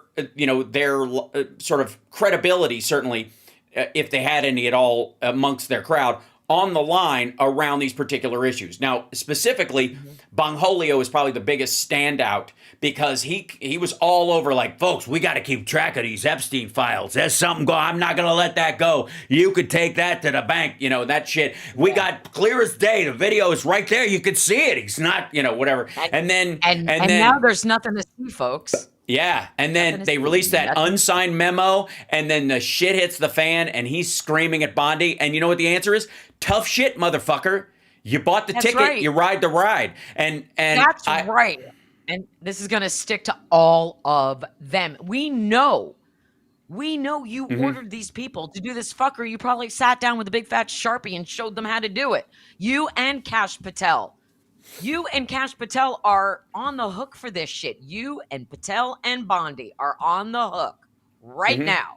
sort of credibility, certainly if they had any at all amongst their crowd, on the line around these particular issues. Now, specifically, Bongholio is probably the biggest standout, because he was all over like, folks, we got to keep track of these Epstein files. There's something going. I'm not going to let that go. You could take that to the bank. That shit. We got clear as day. The video is right there. You could see it. He's not, whatever. And then now there's nothing to see, folks. Yeah, and then they release that unsigned memo, and then the shit hits the fan, and he's screaming at Bondi. And you know what the answer is? Tough shit, motherfucker. You bought the ticket, you ride the ride. And that's right. And this is going to stick to all of them. We know you ordered these people to do this fucker. You probably sat down with a big fat Sharpie and showed them how to do it. You and Kash Patel. You and Kash Patel are on the hook for this shit. You and Patel and Bondi are on the hook right now.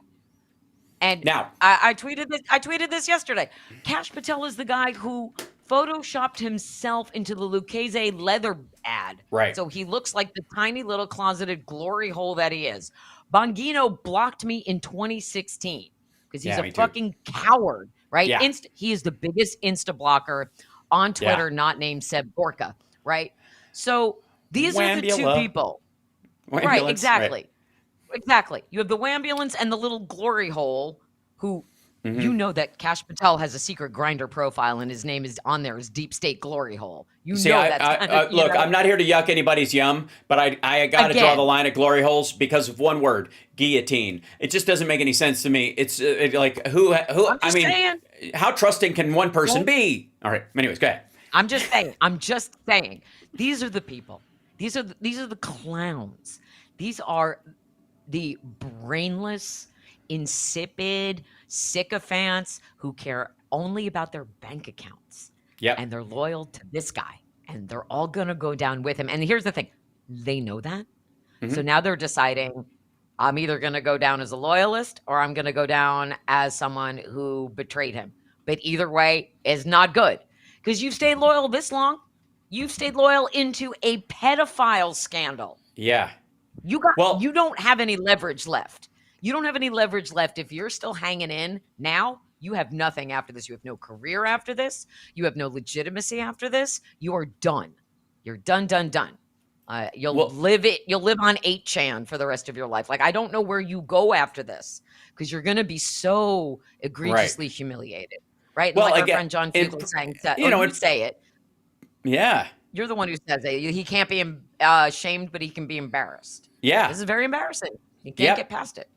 And now I tweeted this yesterday. Kash Patel is the guy who photoshopped himself into the Lucchese leather ad. Right. So he looks like the tiny little closeted glory hole that he is. Bongino blocked me in 2016 because he's a fucking coward, right? Yeah. He is the biggest Insta blocker on Twitter, not named Seb Gorka, right? So these are the two people. Right, exactly. Right. Exactly. You have the Wambulance and the little glory hole who you know that Kash Patel has a secret Grindr profile and his name is on there as Deep State Glory Hole. Look, I'm not here to yuck anybody's yum, but I got to draw the line at glory holes because of one word: guillotine. It just doesn't make any sense to me. It's like who? How trusting can one person be? All right. Anyways, go ahead. I'm just saying. These are the people. These are the clowns. These are the brainless, insipid sycophants who care only about their bank accounts. Yeah. And they're loyal to this guy. And they're all going to go down with him. And here's the thing. They know that. So now they're deciding, I'm either going to go down as a loyalist or I'm going to go down as someone who betrayed him. But either way is not good because you've stayed loyal this long. You've stayed loyal into a pedophile scandal. Yeah. You don't have any leverage left. You don't have any leverage left if you're still hanging in now. You have nothing after this. You have no career after this. You have no legitimacy after this. You are done. You're done. You'll live on 8chan for the rest of your life. Like, I don't know where you go after this because you're going to be so egregiously humiliated. Right. Well, like our friend John Fugel saying that, you say it. Yeah. You're the one who says it. He can't be shamed, but he can be embarrassed. Yeah. This is very embarrassing. He can't get past it.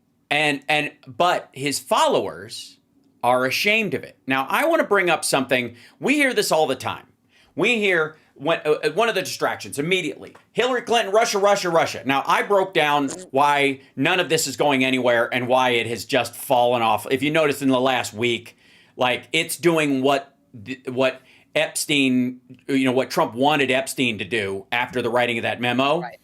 But his followers are ashamed of it. Now, I want to bring up something. We hear this all the time. We hear one of the distractions immediately. Hillary Clinton, Russia. Now, I broke down why none of this is going anywhere and why it has just fallen off. If you notice in the last week, like, it's doing what Epstein, what Trump wanted Epstein to do after the writing of that memo. Right.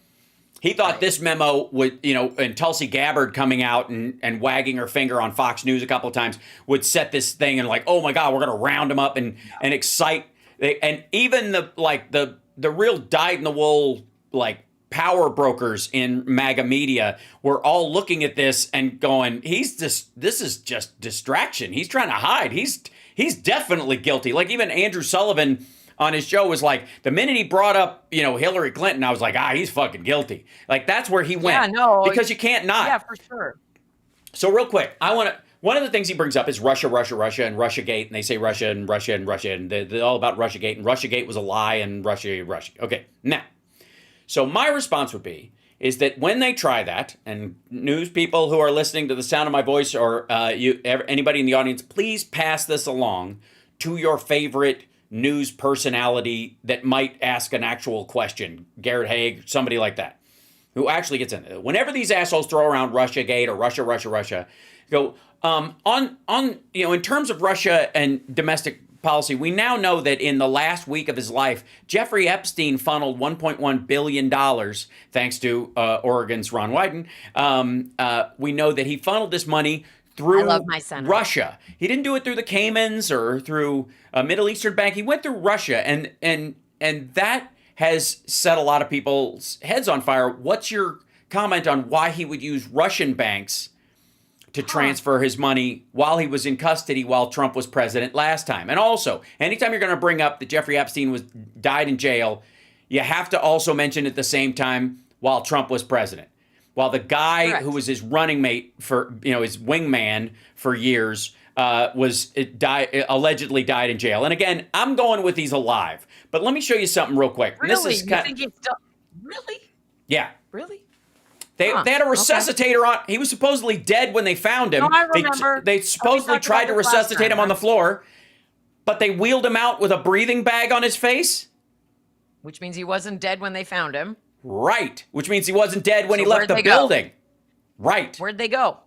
He thought this memo would, and Tulsi Gabbard coming out and wagging her finger on Fox News a couple of times would set this thing and like, oh my God, we're going to round them up and excite. And even the real dyed-in-the-wool, like, power brokers in MAGA media were all looking at this and going, this is just distraction. He's trying to hide. He's definitely guilty. Like, even Andrew Sullivan on his show was like, the minute he brought up, Hillary Clinton, I was like, he's fucking guilty. Like, that's where he went. Yeah, no. Because you can't not. Yeah, for sure. So real quick, one of the things he brings up is Russia, and Russiagate, and they say Russia, and they're all about Russiagate, and Russiagate was a lie, and Russia. Okay, now, so my response would be, is that when they try that, and news people who are listening to the sound of my voice, or anybody in the audience, please pass this along to your favorite news personality that might ask an actual question, Garrett Haig, somebody like that, who actually gets into it. Whenever these assholes throw around Russiagate or Russia, go in terms of Russia and domestic policy, we now know that in the last week of his life, Jeffrey Epstein funneled $1.1 billion, thanks to Oregon's Ron Wyden. We know that he funneled this money through Russia. He didn't do it through the Caymans or through a Middle Eastern bank. He went through Russia, and that has set a lot of people's heads on fire. What's your comment on why he would use Russian banks to transfer his money while he was in custody while Trump was president last time? And also, anytime you're going to bring up that Jeffrey Epstein died in jail, you have to also mention at the same time while Trump was president. While the guy who was his running mate for, his wingman for years, allegedly died in jail. And again, I'm going with he's alive. But let me show you something real quick. Really? This is Really? Yeah. Really? They had a resuscitator on. He was supposedly dead when they found him. No, I remember. They supposedly tried to resuscitate him on the floor, but they wheeled him out with a breathing bag on his face. Which means he wasn't dead when they found him. Right. Which means he wasn't dead when he left the building. Right. Where'd they go?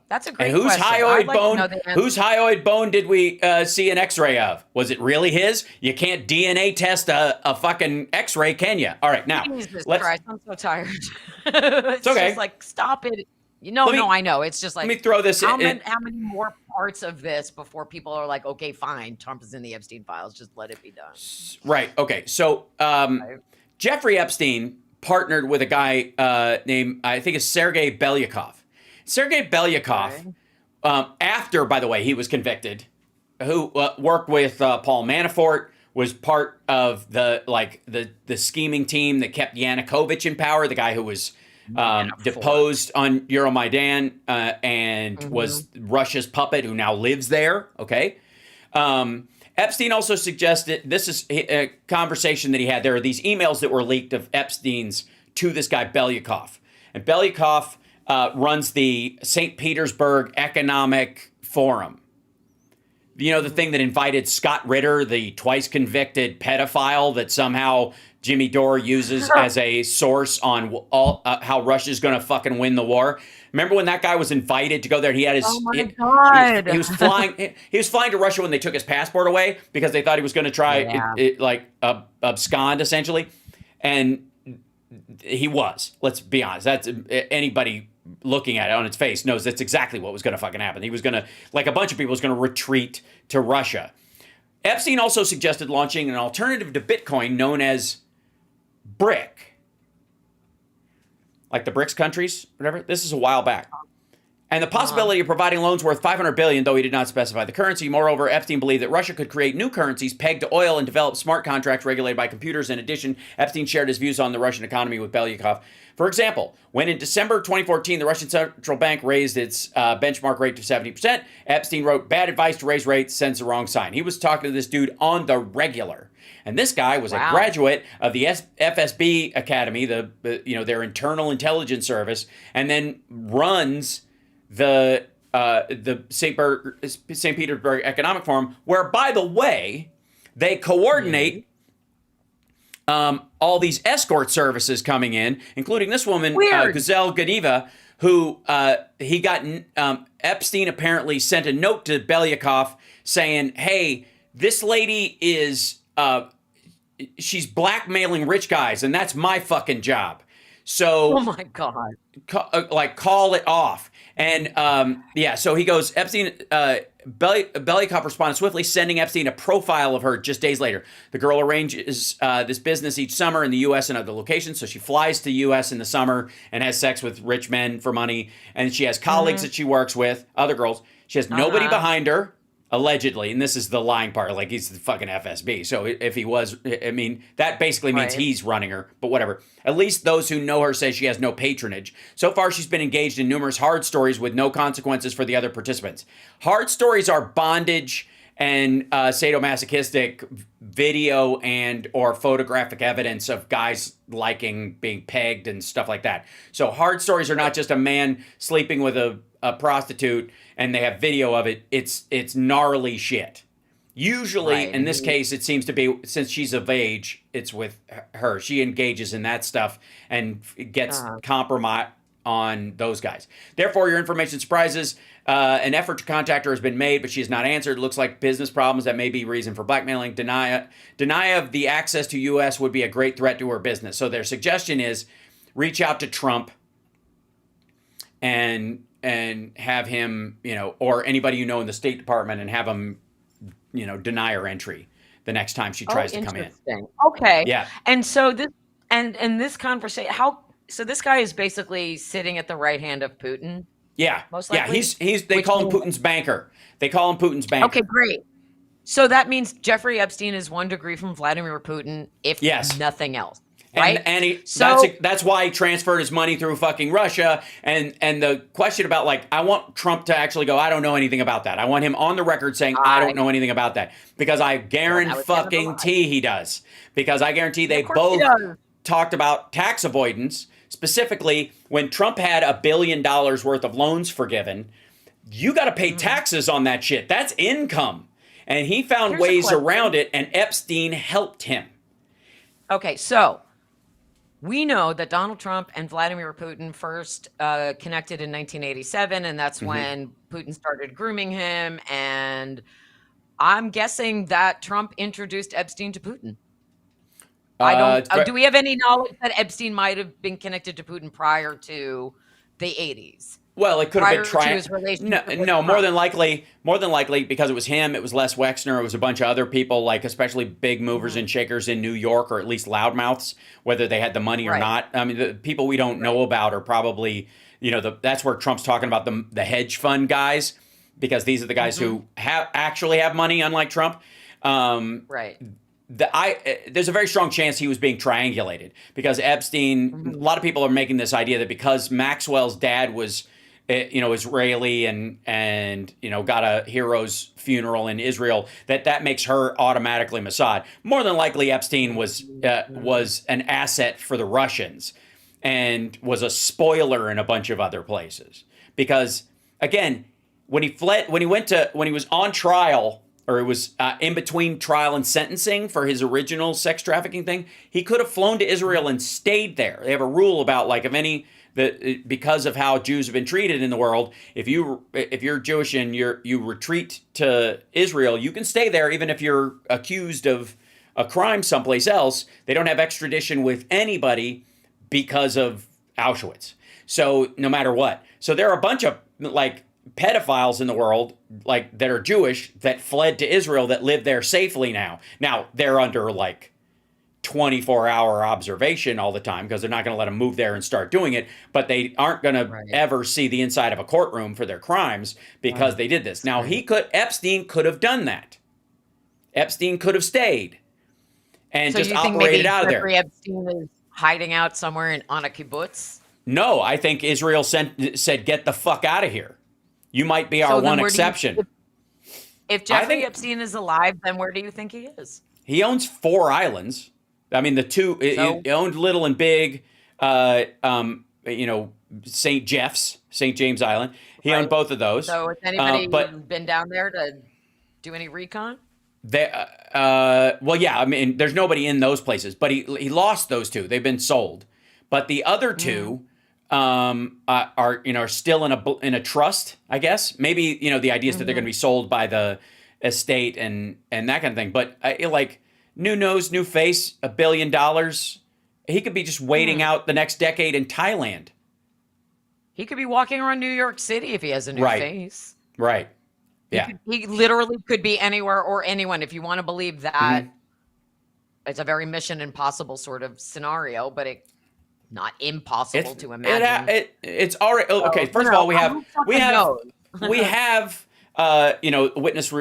That's a great question. And whose hyoid bone did we see an X-ray of? Was it really his? You can't DNA test a fucking X-ray, can you? All right, now. Jesus Christ, I'm so tired. It's okay. Just like, stop it. I know. It's just like, let me throw this how many more parts of this before people are like, okay, fine, Trump is in the Epstein files, just let it be done. Right. Okay. So Jeffrey Epstein partnered with a guy named, I think it's Sergei Belyakov. Sergei Belyakov, after, by the way, he was convicted, who worked with Paul Manafort, was part of the scheming team that kept Yanukovych in power, the guy who was deposed on Euromaidan and was Russia's puppet, who now lives there. Okay. Epstein also suggested, this is a conversation that he had. There are these emails that were leaked of Epstein's to this guy, Belyakov. And Belyakov runs the St. Petersburg Economic Forum. The thing that invited Scott Ritter, the twice convicted pedophile that somehow Jimmy Dore uses as a source on how Russia's going to fucking win the war. Remember when that guy was invited to go there? He had his. Oh my God! He was flying. He was flying to Russia when they took his passport away because they thought he was going to try abscond essentially, and he was. Let's be honest. That's anybody looking at it on its face, knows that's exactly what was going to fucking happen. He was going to, like a bunch of people, was going to retreat to Russia. Epstein also suggested launching an alternative to Bitcoin known as BRIC. Like the BRICS countries, whatever. This is a while back. And the possibility of providing loans worth $500 billion, though he did not specify the currency. Moreover, Epstein believed that Russia could create new currencies pegged to oil and develop smart contracts regulated by computers. In addition, Epstein shared his views on the Russian economy with Belyakov. For example, when in December 2014, the Russian central bank raised its benchmark rate to 70%, Epstein wrote, "Bad advice to raise rates sends the wrong sign." He was talking to this dude on the regular. And this guy was a graduate of the FSB Academy, their internal intelligence service, and then runs the St. Petersburg Economic Forum, where, by the way, they coordinate all these escort services coming in, including this woman, Gazelle Ganiva, who Epstein apparently sent a note to Belyakov saying, "Hey, this lady is she's blackmailing rich guys, and that's my fucking job. So, oh my God, call it off." And so he goes, Belyakov responded swiftly, sending Epstein a profile of her just days later. The girl arranges this business each summer in the U.S. and other locations. So she flies to the U.S. in the summer and has sex with rich men for money. And she has colleagues that she works with, other girls. She has nobody behind her, allegedly. And this is the lying part. Like, he's the fucking FSB. So if he was, I mean, that basically means he's running her, but whatever. At least those who know her say she has no patronage. So far, she's been engaged in numerous hard stories with no consequences for the other participants. Hard stories are bondage and sadomasochistic video and or photographic evidence of guys liking being pegged and stuff like that. So hard stories are not just a man sleeping with a prostitute and they have video of it. It's gnarly shit. Usually, in this case, it seems to be, since she's of age, it's with her. She engages in that stuff and gets compromised on those guys. Therefore, your information surprises. An effort to contact her has been made, but she has not answered. It looks like business problems that may be reason for blackmailing. Deny of the access to U.S. would be a great threat to her business. So their suggestion is reach out to Trump and have him, or anybody in the State Department, and have him, deny her entry the next time she tries to come in. Okay. Yeah. And so this conversation, so this guy is basically sitting at the right hand of Putin. Yeah. Most likely. Yeah. They call him Putin's banker. Okay, great. So that means Jeffrey Epstein is 1 degree from Vladimir Putin, if nothing else. Right? And that's why he transferred his money through fucking Russia. And the question about, I want Trump to actually go, I don't know anything about that. I want him on the record saying, I don't know anything about that. Because I guarantee he does. Because I guarantee they both talked about tax avoidance. Specifically, when Trump had $1 billion worth of loans forgiven, you got to pay taxes on that shit. That's income. And he found ways around it, and Epstein helped him. Okay, so we know that Donald Trump and Vladimir Putin first connected in 1987, and that's when Putin started grooming him. And I'm guessing that Trump introduced Epstein to Putin. Do we have any knowledge that Epstein might have been connected to Putin prior to the 80s? Well, it could have been prior to his relationship with more than likely, because it was him, it was Les Wexner, it was a bunch of other people, especially big movers and shakers in New York, or at least loudmouths, whether they had the money or not. I mean, the people we don't know about are probably, that's where Trump's talking about the hedge fund guys, because these are the guys who actually have money, unlike Trump. There's a very strong chance he was being triangulated, because Epstein, a lot of people are making this idea that because Maxwell's dad was Israeli and got a hero's funeral in Israel, that makes her automatically Mossad. More than likely, Epstein was an asset for the Russians and was a spoiler in a bunch of other places. Because again, when he was on trial, or it was in between trial and sentencing for his original sex trafficking thing, he could have flown to Israel and stayed there. They have a rule about because of how Jews have been treated in the world, if you're Jewish and you retreat to Israel, you can stay there even if you're accused of a crime someplace else. They don't have extradition with anybody because of Auschwitz. So no matter what. So there are a bunch of like pedophiles in the world like that are Jewish that fled to Israel that live there safely now. Now they're under like 24-hour observation all the time because they're not going to let them move there and start doing it, but they aren't going to ever see the inside of a courtroom for their crimes because they did this. Now Epstein could have done that. Epstein could have stayed and So just you think operated maybe out of there. Jeffrey Epstein is hiding out somewhere on a kibbutz? No, I think Israel said, get the fuck out of here. You might be our one exception. If Jeffrey Epstein is alive, then where do you think he is? He owns 4 islands. I mean, the two, he owned Little and Big, St. James Island. He owned both of those. So has anybody been down there to do any recon? Well, yeah, I mean, there's nobody in those places, but he lost those 2. They've been sold. But the other 2 are still in a trust, I guess. Maybe, the idea is that they're going to be sold by the estate and that kind of thing. But like, new nose, new face, $1 billion. He could be just waiting out the next decade in Thailand. He could be walking around New York City if he has a new face. Right. Yeah. He literally could be anywhere or anyone. If you want to believe that, it's a very Mission Impossible sort of scenario, but not impossible to imagine. It's already okay. First of all, we have witness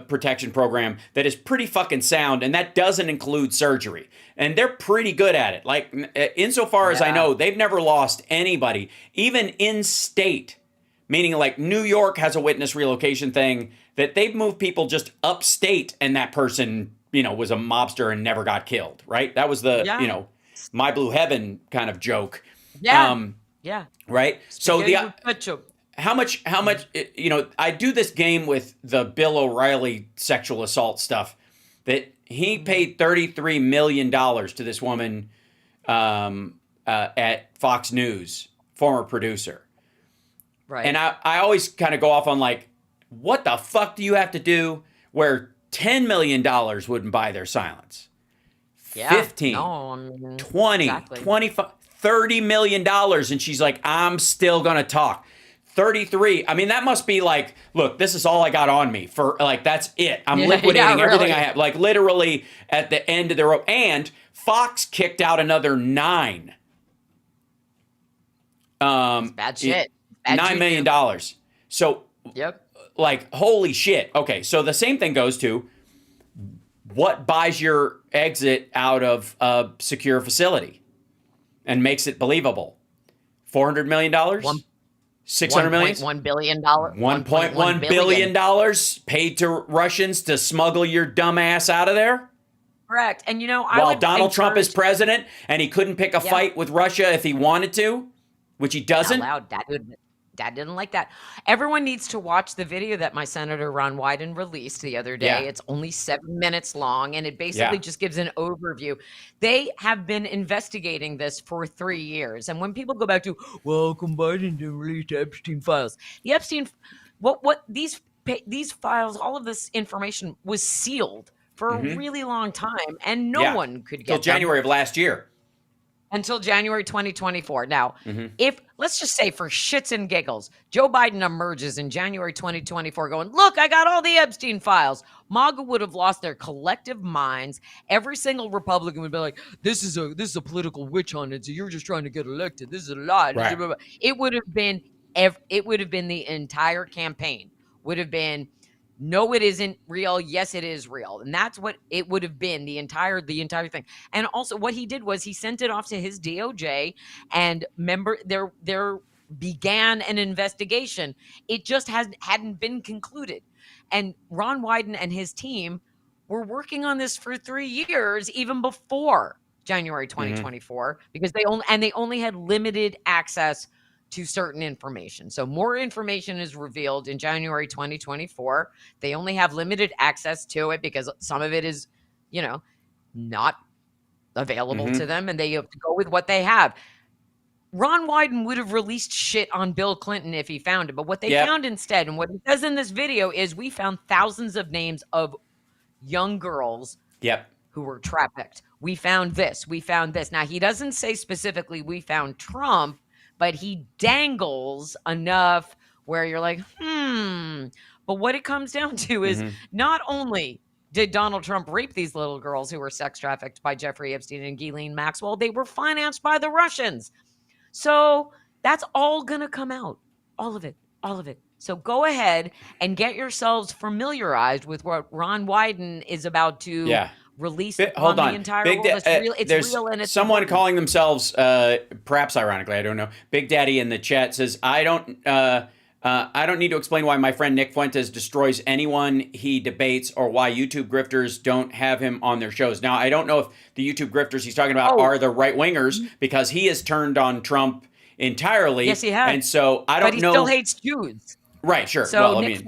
protection program that is pretty fucking sound, and that doesn't include surgery. And they're pretty good at it. Like, insofar as I know, they've never lost anybody, even in state. Meaning, like, New York has a witness relocation thing that they've moved people just upstate, and that person, was a mobster and never got killed, right? That was the, My Blue Heaven kind of joke. Yeah. Right? So how much, I do this game with the Bill O'Reilly sexual assault stuff that he paid $33 million to this woman at Fox News, former producer. Right. And I always kind of go off on like, what the fuck do you have to do where $10 million wouldn't buy their silence? Yeah. 15, 20, 25, $30 million. And she's like, I'm still going to talk. 33. I mean, that must be like, look, this is all I got on me for like, that's it. I'm liquidating everything I have. Like literally at the end of the rope. And Fox kicked out another 9. Bad shit. $9 million. So, like, holy shit. Okay, so the same thing goes to what buys your exit out of a secure facility and makes it believable? $400 million? $600 million? $1 billion. $1.1 billion paid to Russians to smuggle your dumb ass out of there? Correct. And, while Donald Trump is president and he couldn't pick a fight with Russia if he wanted to, which he doesn't. Dad didn't like that. Everyone needs to watch the video that my Senator Ron Wyden released the other day. Yeah. It's only 7 minutes long, and it basically just gives an overview. They have been investigating this for 3 years. And when people go back to, well, Biden didn't release the Epstein files. The Epstein, these files, all of this information was sealed for a really long time, and no one could get until January of last year. Until January 2024. Now, if, let's just say for shits and giggles, Joe Biden emerges in January 2024 going, look, I got all the Epstein files. MAGA would have lost their collective minds. Every single Republican would be like, this is a political witch hunt. So you're just trying to get elected. This is a lie. Right. It would have been the entire campaign would have been, no, it isn't real. Yes, it is real. And that's what it would have been, the entire thing. And also what he did was he sent it off to his DOJ, and there began an investigation. It just hadn't been concluded. And Ron Wyden and his team were working on this for 3 years, even before January 2024, because they only had limited access to certain information. So more information is revealed in January 2024. They only have limited access to it because some of it is, not available to them, and they have to go with what they have. Ron Wyden would have released shit on Bill Clinton if he found it, but what they found instead, and what he says in this video, is we found thousands of names of young girls who were trafficked. We found this. We found this. Now, he doesn't say specifically we found Trump, but he dangles enough where you're like, But what it comes down to is not only did Donald Trump rape these little girls who were sex trafficked by Jeffrey Epstein and Ghislaine Maxwell, they were financed by the Russians. So that's all going to come out. All of it. All of it. So go ahead and get yourselves familiarized with what Ron Wyden is about to release on the entire world. It's real and it's someone important. calling themselves, perhaps ironically, I don't know, Big Daddy in the chat says, I don't need to explain why my friend Nick Fuentes destroys anyone he debates or why YouTube grifters don't have him on their shows. Now, I don't know if the YouTube grifters he's talking about are the right-wingers, because he has turned on Trump entirely. Yes, he has. And so I don't know. But he still hates Jews. Right, sure. So well, Nick,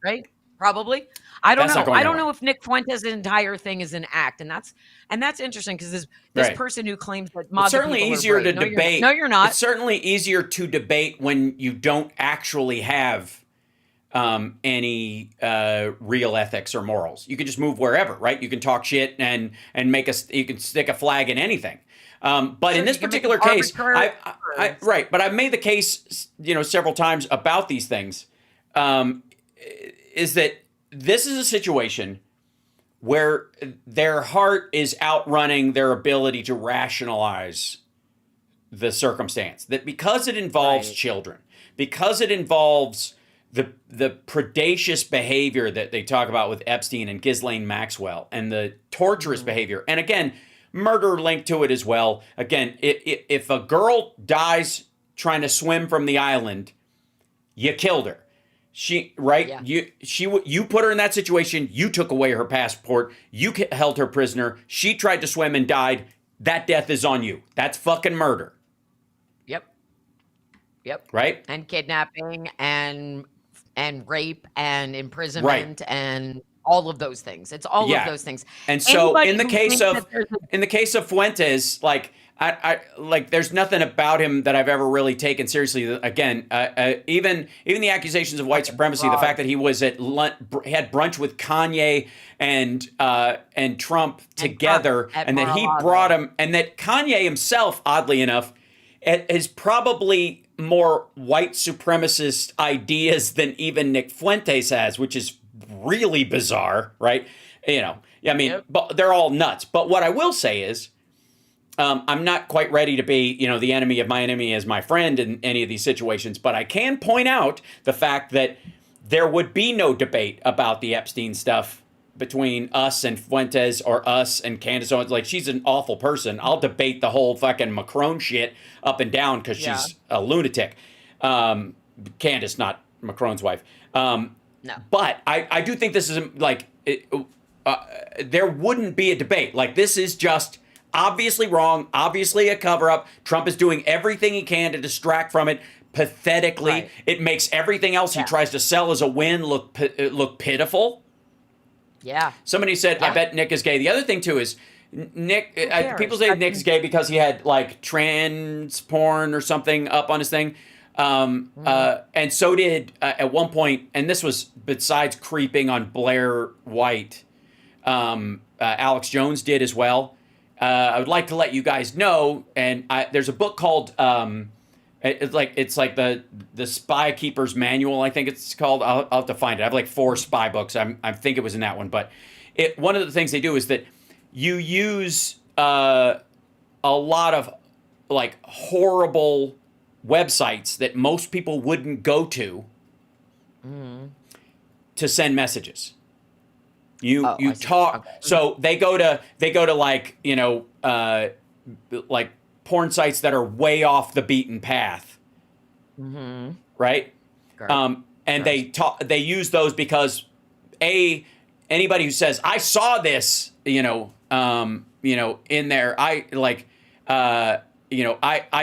right? Probably. I don't know. I don't anywhere. know if Nick Fuentes' entire thing is an act, and that's interesting, because this person who claims that it's certainly easier to debate. No, you're not. It's certainly easier to debate when you don't actually have any real ethics or morals. You can just move wherever, right? You can talk shit and you can stick a flag in anything. But in this particular case, right. But I've made the case, several times about these things. Is that this is a situation where their heart is outrunning their ability to rationalize the circumstance. That because it involves children, because it involves the predacious behavior that they talk about with Epstein and Ghislaine Maxwell, and the torturous behavior, and again, murder linked to it as well. Again, if a girl dies trying to swim from the island, you killed her. You put her in that situation. You took away her passport. You held her prisoner. She tried to swim and died. That death is on you. That's fucking murder. Yep. Right? And kidnapping and rape and imprisonment and all of those things. It's all of those things. And so in the case of Fuentes, I there's nothing about him that I've ever really taken seriously. Again, even the accusations of white supremacy, the fact that he was had brunch with Kanye and Trump together, and that he brought him, and that Kanye himself, oddly enough, is probably more white supremacist ideas than even Nick Fuentes has, which is really bizarre, right? But they're all nuts. But what I will say is, I'm not quite ready to be, the enemy of my enemy as my friend in any of these situations, but I can point out the fact that there would be no debate about the Epstein stuff between us and Fuentes or us and Candace Owens. Like, she's an awful person. I'll debate the whole fucking Macron shit up and down because she's a lunatic. Candace, not Macron's wife. No. But I do think this is there wouldn't be a debate. Like, this is just obviously wrong, obviously a cover-up. Trump is doing everything he can to distract from it pathetically. Right. It makes everything else he tries to sell as a win look pitiful. Yeah. Somebody said, I bet Nick is gay. The other thing, too, is Nick, people say Nick's gay because he had, trans porn or something up on his thing. And so did, at one point, and this was besides creeping on Blair White, Alex Jones did as well. I would like to let you guys know, and there's a book called it's like the Spy Keeper's Manual, I think it's called. I'll have to find it. I have 4 spy books. I think it was in that one, but one of the things they do is that you use a lot of horrible websites that most people wouldn't go to send messages. You talk. Okay. So they go to porn sites that are way off the beaten path. Right? And they use those because anybody who says, I saw this, in there, I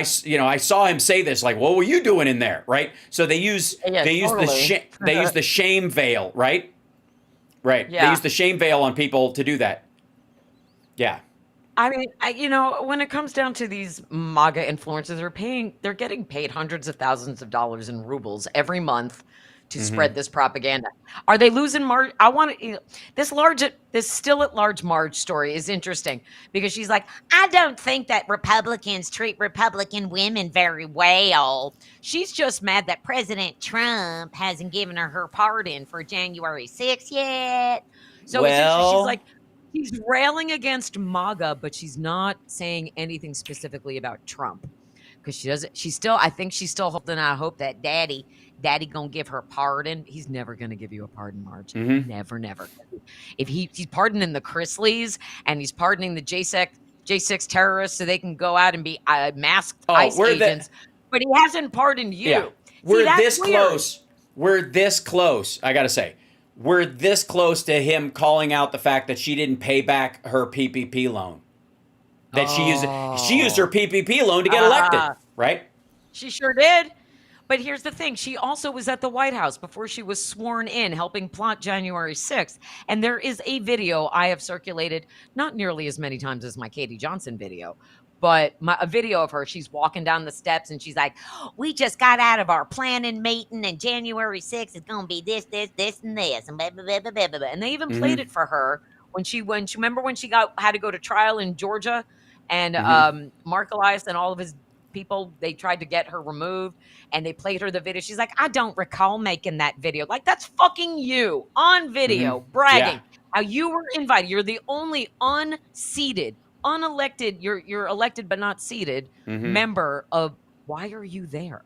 saw him say this, what were you doing in there? Right? So they use the shame veil, right? Right. Yeah. They use the shame veil on people to do that. Yeah. I mean, when it comes down to these MAGA influencers, they're getting paid hundreds of thousands of dollars in rubles every month to spread this propaganda. Are they losing Marge? I want to, this still at large Marge story is interesting because she's like, I don't think that Republicans treat Republican women very well. She's just mad that President Trump hasn't given her pardon for January 6th yet. So it's interesting. She's like, she's railing against MAGA, but she's not saying anything specifically about Trump. Because I think she's still holding out hope that daddy gonna give her pardon. He's never gonna give you a pardon, Marge. Never. If he's pardoning the Chrisleys and he's pardoning the J6 terrorists so they can go out and be masked ICE agents, but he hasn't pardoned you. Yeah. We're this close. We're this close. I gotta say, we're this close to him calling out the fact that she didn't pay back her PPP loan. That she used her PPP loan to get elected, right? She sure did. But here's the thing. She also was at the White House before she was sworn in, helping plot January 6th. And there is a video I have circulated, not nearly as many times as my Katie Johnson video, but a video of her. She's walking down the steps and she's like, we just got out of our planning meeting and January 6th is going to be this, and this, and blah, blah, blah, blah, blah. And they even played it for her when she remember when she had to go to trial in Georgia. And Mark Elias and all of his people, they tried to get her removed and they played her the video. She's like, I don't recall making that video. Like, that's fucking you on video bragging how you were invited. You're the only unseated, unelected, you're elected but not seated member of. Why are you there?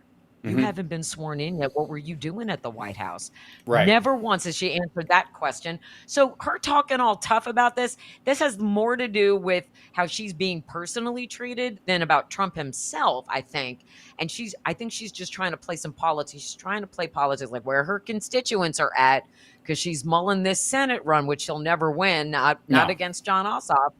You haven't been sworn in yet. What were you doing at the White House? Right. Never once has she answered that question. So her talking all tough about this has more to do with how she's being personally treated than about Trump himself, I think. And I think she's just trying to play some politics. She's trying to play politics like where her constituents are at because she's mulling this Senate run, which she'll never win, not against John Ossoff.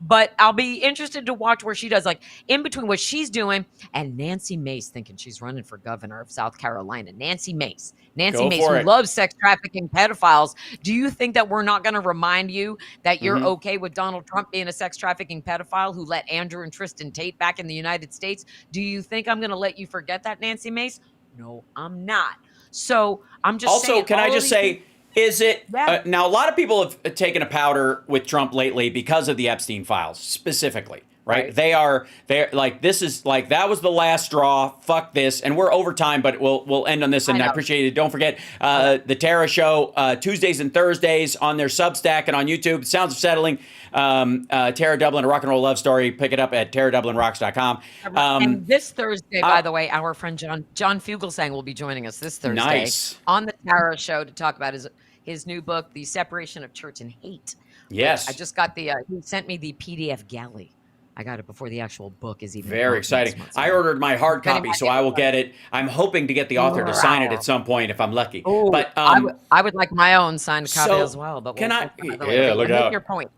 But I'll be interested to watch where she does, like in between what she's doing and Nancy Mace thinking she's running for governor of South Carolina. Nancy Mace, who loves sex trafficking pedophiles. Do you think that we're not going to remind you that you're okay with Donald Trump being a sex trafficking pedophile who let Andrew and Tristan Tate back in the United States? Do you think I'm going to let you forget that, Nancy Mace? No, I'm not. So I'm just saying. Also, can I just say, is it now? A lot of people have taken a powder with Trump lately because of the Epstein files, specifically, right? They're like, this is like, that was the last straw. Fuck this, and we're over time, but we'll end on this. And I appreciate it. Don't forget the Tara Show Tuesdays and Thursdays on their Substack and on YouTube. Sounds of Settling. Tara Dublin, a rock and roll love story. Pick it up at taradublinrocks.com. And this Thursday, by the way, our friend John Fugelsang will be joining us this Thursday on the Tara Show to talk about his new book, The Separation of Church and Hate. Yes. I just got he sent me the PDF galley. I got it before the actual book is even very exciting. I ordered my hard copy, so I will get it. I'm hoping to get the author to sign it at some point if I'm lucky. Ooh, but I would like my own signed copy as well. But look out. Your point.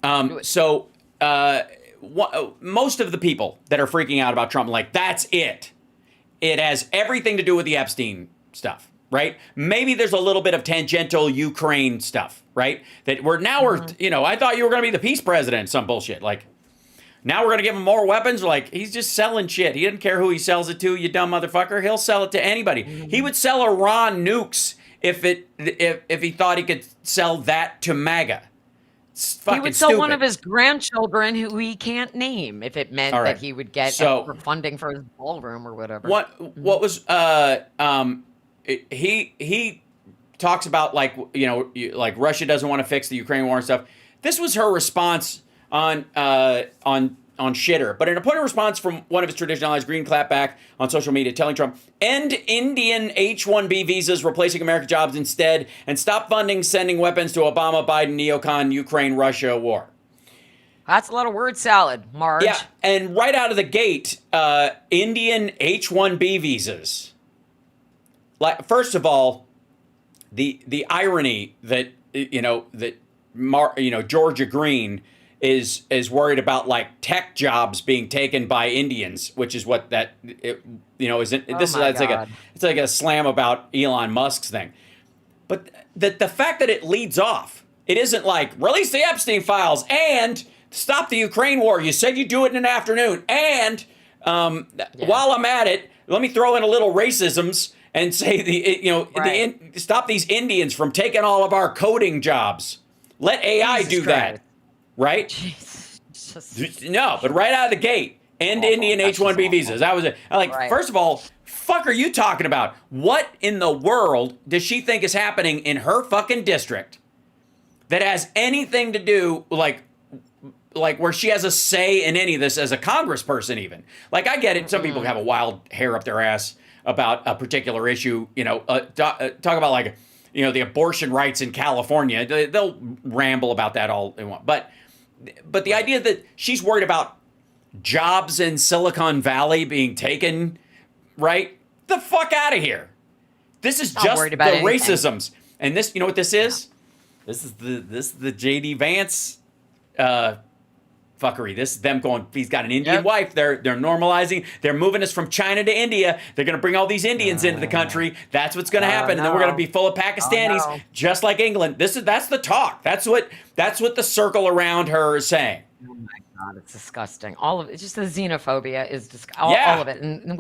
Most of the people that are freaking out about Trump, like, that's it. It has everything to do with the Epstein stuff, right? Maybe there's a little bit of tangential Ukraine stuff, right? That we're I thought you were going to be the peace president, some bullshit. Like, now we're going to give him more weapons? Like, he's just selling shit. He doesn't care who he sells it to, you dumb motherfucker. He'll sell it to anybody. He would sell Iran nukes if he thought he could sell that to MAGA. He would sell one of his grandchildren who he can't name if it meant that he would get funding for his ballroom or whatever. What was he talks about, like, like Russia doesn't want to fix the Ukraine war and stuff. This was her response on Shitter, but in a point of response from one of his traditional allies, Green clapped back on social media, telling Trump, end Indian H-1B visas, replacing American jobs instead, and stop funding sending weapons to Obama, Biden, neocon, Ukraine, Russia war. That's a lot of word salad, Marge. Yeah, and right out of the gate, Indian H-1B visas. Like, first of all, the irony that Georgia Green is worried about, like, tech jobs being taken by Indians, which is what it's like a slam about Elon Musk's thing. But the fact that it leads off, it isn't like, release the Epstein files and stop the Ukraine war. You said you'd do it in an afternoon. And while I'm at it, let me throw in a little racisms and say Right. stop these Indians from taking all of our coding jobs. Let AI Jesus do Christ. that, right? Jesus. No, but right out of the gate, end Awful. Indian That's just H-1B awful. visas. That was it. Like, Right. first of all, fuck are you talking about? What in the world does she think is happening in her fucking district that has anything to do like where she has a say in any of this as a congressperson even? Like, I get it. Some people have a wild hair up their ass about a particular issue. Talk about like, the abortion rights in California. They'll ramble about that all they want. But the idea that she's worried about jobs in Silicon Valley being taken, right? The fuck out of here. This is Not just worried the about anything. racisms. And this, you know what this is? This is the JD Vance fuckery. This is them going, he's got an Indian wife. They're normalizing. They're moving us from China to India. They're going to bring all these Indians into the country. That's what's going to happen. And then we're going to be full of Pakistanis, just like England. That's the talk. That's what the circle around her is saying. Oh my God, it's disgusting. All of it, just the xenophobia is all of it. And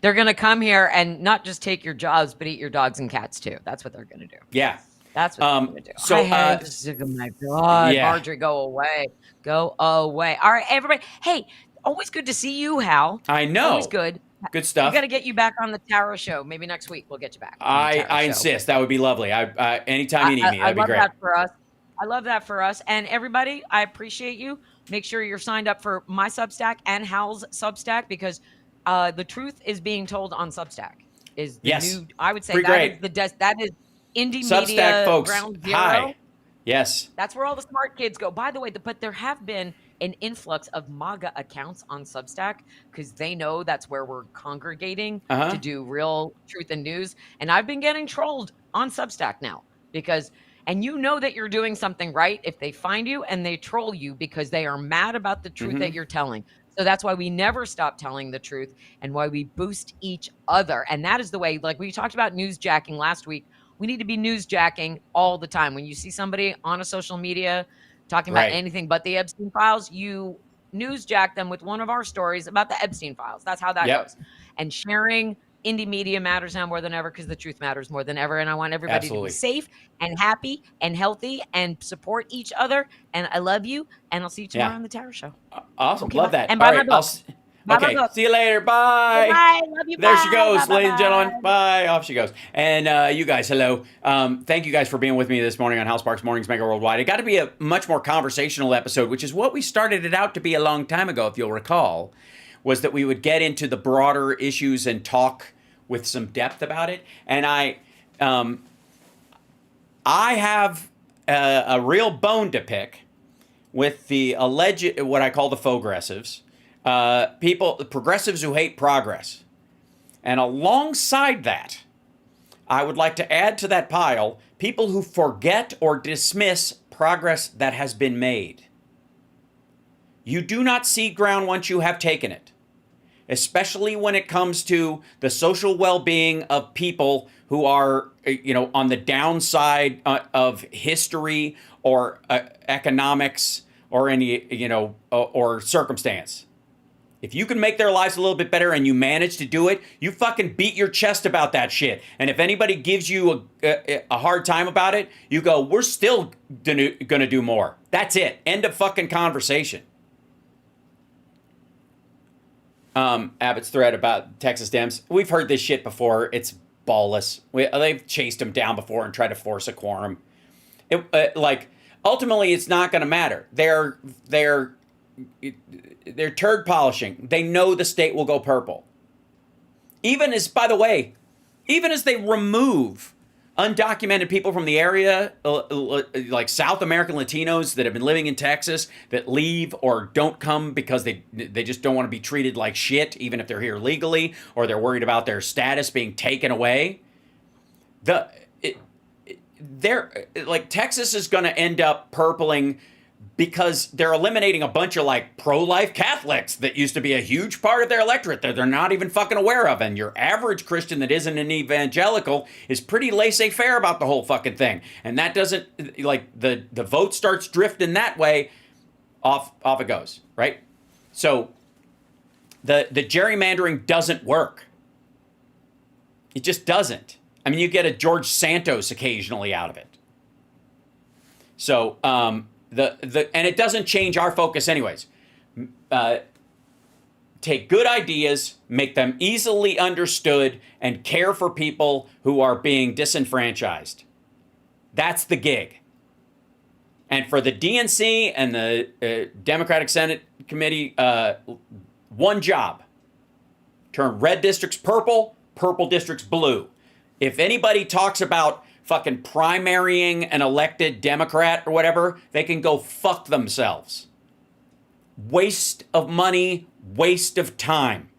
they're going to come here and not just take your jobs, but eat your dogs and cats too. That's what they're going to do. Yeah. That's what they're going to do. So, oh my God, yeah. Marjorie, go away. Go away. All right, everybody. Hey, always good to see you, Hal. I know. Always good. Good stuff. We got to get you back on the Tarot Show. Maybe next week we'll get you back. I insist. That would be lovely. Anytime you need me, that'd be great. I love that for us. I love that for us. And everybody, I appreciate you. Make sure you're signed up for my Substack and Hal's Substack, because the truth is being told on Substack. Is the new, I would say that is indie Substack media folks. ground zero. Hi. Yes. That's where all the smart kids go. By the way, but there have been an influx of MAGA accounts on Substack because they know that's where we're congregating to do real truth and news. And I've been getting trolled on Substack now and you know that you're doing something right if they find you and they troll you because they are mad about the truth that you're telling. So that's why we never stop telling the truth and why we boost each other. And that is the way, like we talked about newsjacking last week. We need to be newsjacking all the time. When you see somebody on a social media talking about anything but the Epstein files, you newsjack them with one of our stories about the Epstein files. That's how that goes. And sharing indie media matters now more than ever because the truth matters more than ever. And I want everybody to be safe and happy and healthy and support each other. And I love you. And I'll see you tomorrow on the Tarot Show. Awesome. Okay, Love that. And buy my book. Okay, see you later. Bye. Bye. Love you. There she goes, bye, ladies and gentlemen. bye. Bye. Off she goes. And you guys, hello. Thank you guys for being with me this morning on Hal Sparks Mornings Mega Worldwide. It got to be a much more conversational episode, which is what we started it out to be a long time ago, if you'll recall, was that we would get into the broader issues and talk with some depth about it. And I have a real bone to pick with the alleged, what I call the faux-gressives. Progressives who hate progress. And alongside that, I would like to add to that pile people who forget or dismiss progress that has been made. You do not cede ground once you have taken it, especially when it comes to the social well-being of people who are, on the downside of history or economics or any, or circumstance. If you can make their lives a little bit better and you manage to do it, you fucking beat your chest about that shit. And if anybody gives you a hard time about it, you go, we're still gonna do more. That's it. End of fucking conversation. Abbott's thread about Texas Dems. We've heard this shit before. It's ballless. They've chased them down before and tried to force a quorum. Ultimately, it's not going to matter. They're turd polishing. They know the state will go purple. By the way, even as they remove undocumented people from the area, like South American Latinos that have been living in Texas that leave or don't come because they just don't want to be treated like shit, even if they're here legally, or they're worried about their status being taken away. Texas is going to end up purpling because they're eliminating a bunch of pro-life Catholics that used to be a huge part of their electorate that they're not even fucking aware of. And your average Christian that isn't an evangelical is pretty laissez-faire about the whole fucking thing. And that doesn't, the vote starts drifting that way, off it goes, right? So the gerrymandering doesn't work. It just doesn't. I mean, you get a George Santos occasionally out of it. So, and it doesn't change our focus anyways. Take good ideas, make them easily understood, and care for people who are being disenfranchised. That's the gig. And for the DNC and the Democratic Senate Committee, one job. Turn red districts purple, purple districts blue. If anybody talks about fucking primarying an elected Democrat or whatever, they can go fuck themselves. Waste of money, waste of time.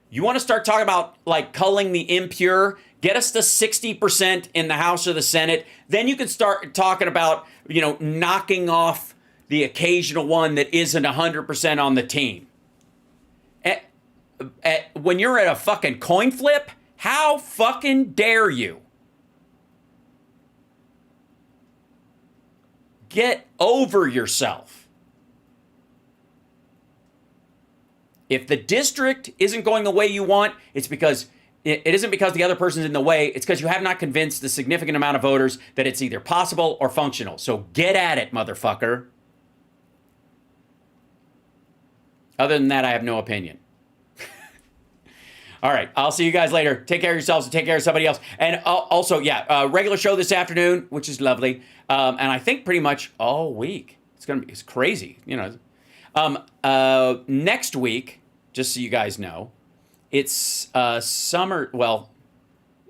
You want to start talking about like culling the impure? Get us to 60% in the House or the Senate. Then you can start talking about, knocking off the occasional one that isn't 100% on the team. When you're at a fucking coin flip, how fucking dare you? Get over yourself. If the district isn't going the way you want, it's because it isn't because the other person's in the way. It's because you have not convinced the significant amount of voters that it's either possible or functional. So get at it, motherfucker. Other than that, I have no opinion. All right, I'll see you guys later. Take care of yourselves and take care of somebody else. And also, regular show this afternoon, which is lovely. And I think pretty much all week. It's crazy, Next week, just so you guys know, it's summer,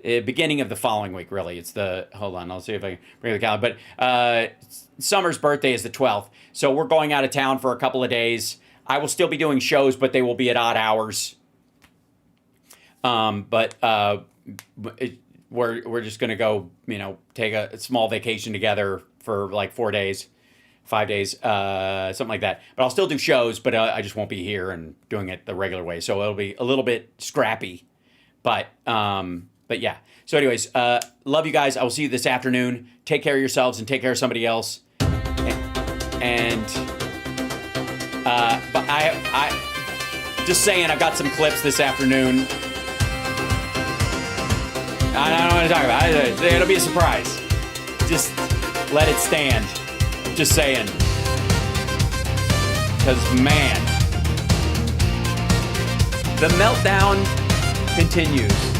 beginning of the following week, really. It's hold on, I'll see if I can bring the calendar. But Summer's birthday is the 12th. So we're going out of town for a couple of days. I will still be doing shows, but they will be at odd hours. But we're just going to go, take a small vacation together for like 4 days. 5 days, something like that. But I'll still do shows, but I just won't be here and doing it the regular way. So it'll be a little bit scrappy. But yeah. So anyways, love you guys. I will see you this afternoon. Take care of yourselves and take care of somebody else. And but I just saying, I've got some clips this afternoon. I don't want to talk about it. It'll be a surprise. Just let it stand. Just saying. Because, man, the meltdown continues.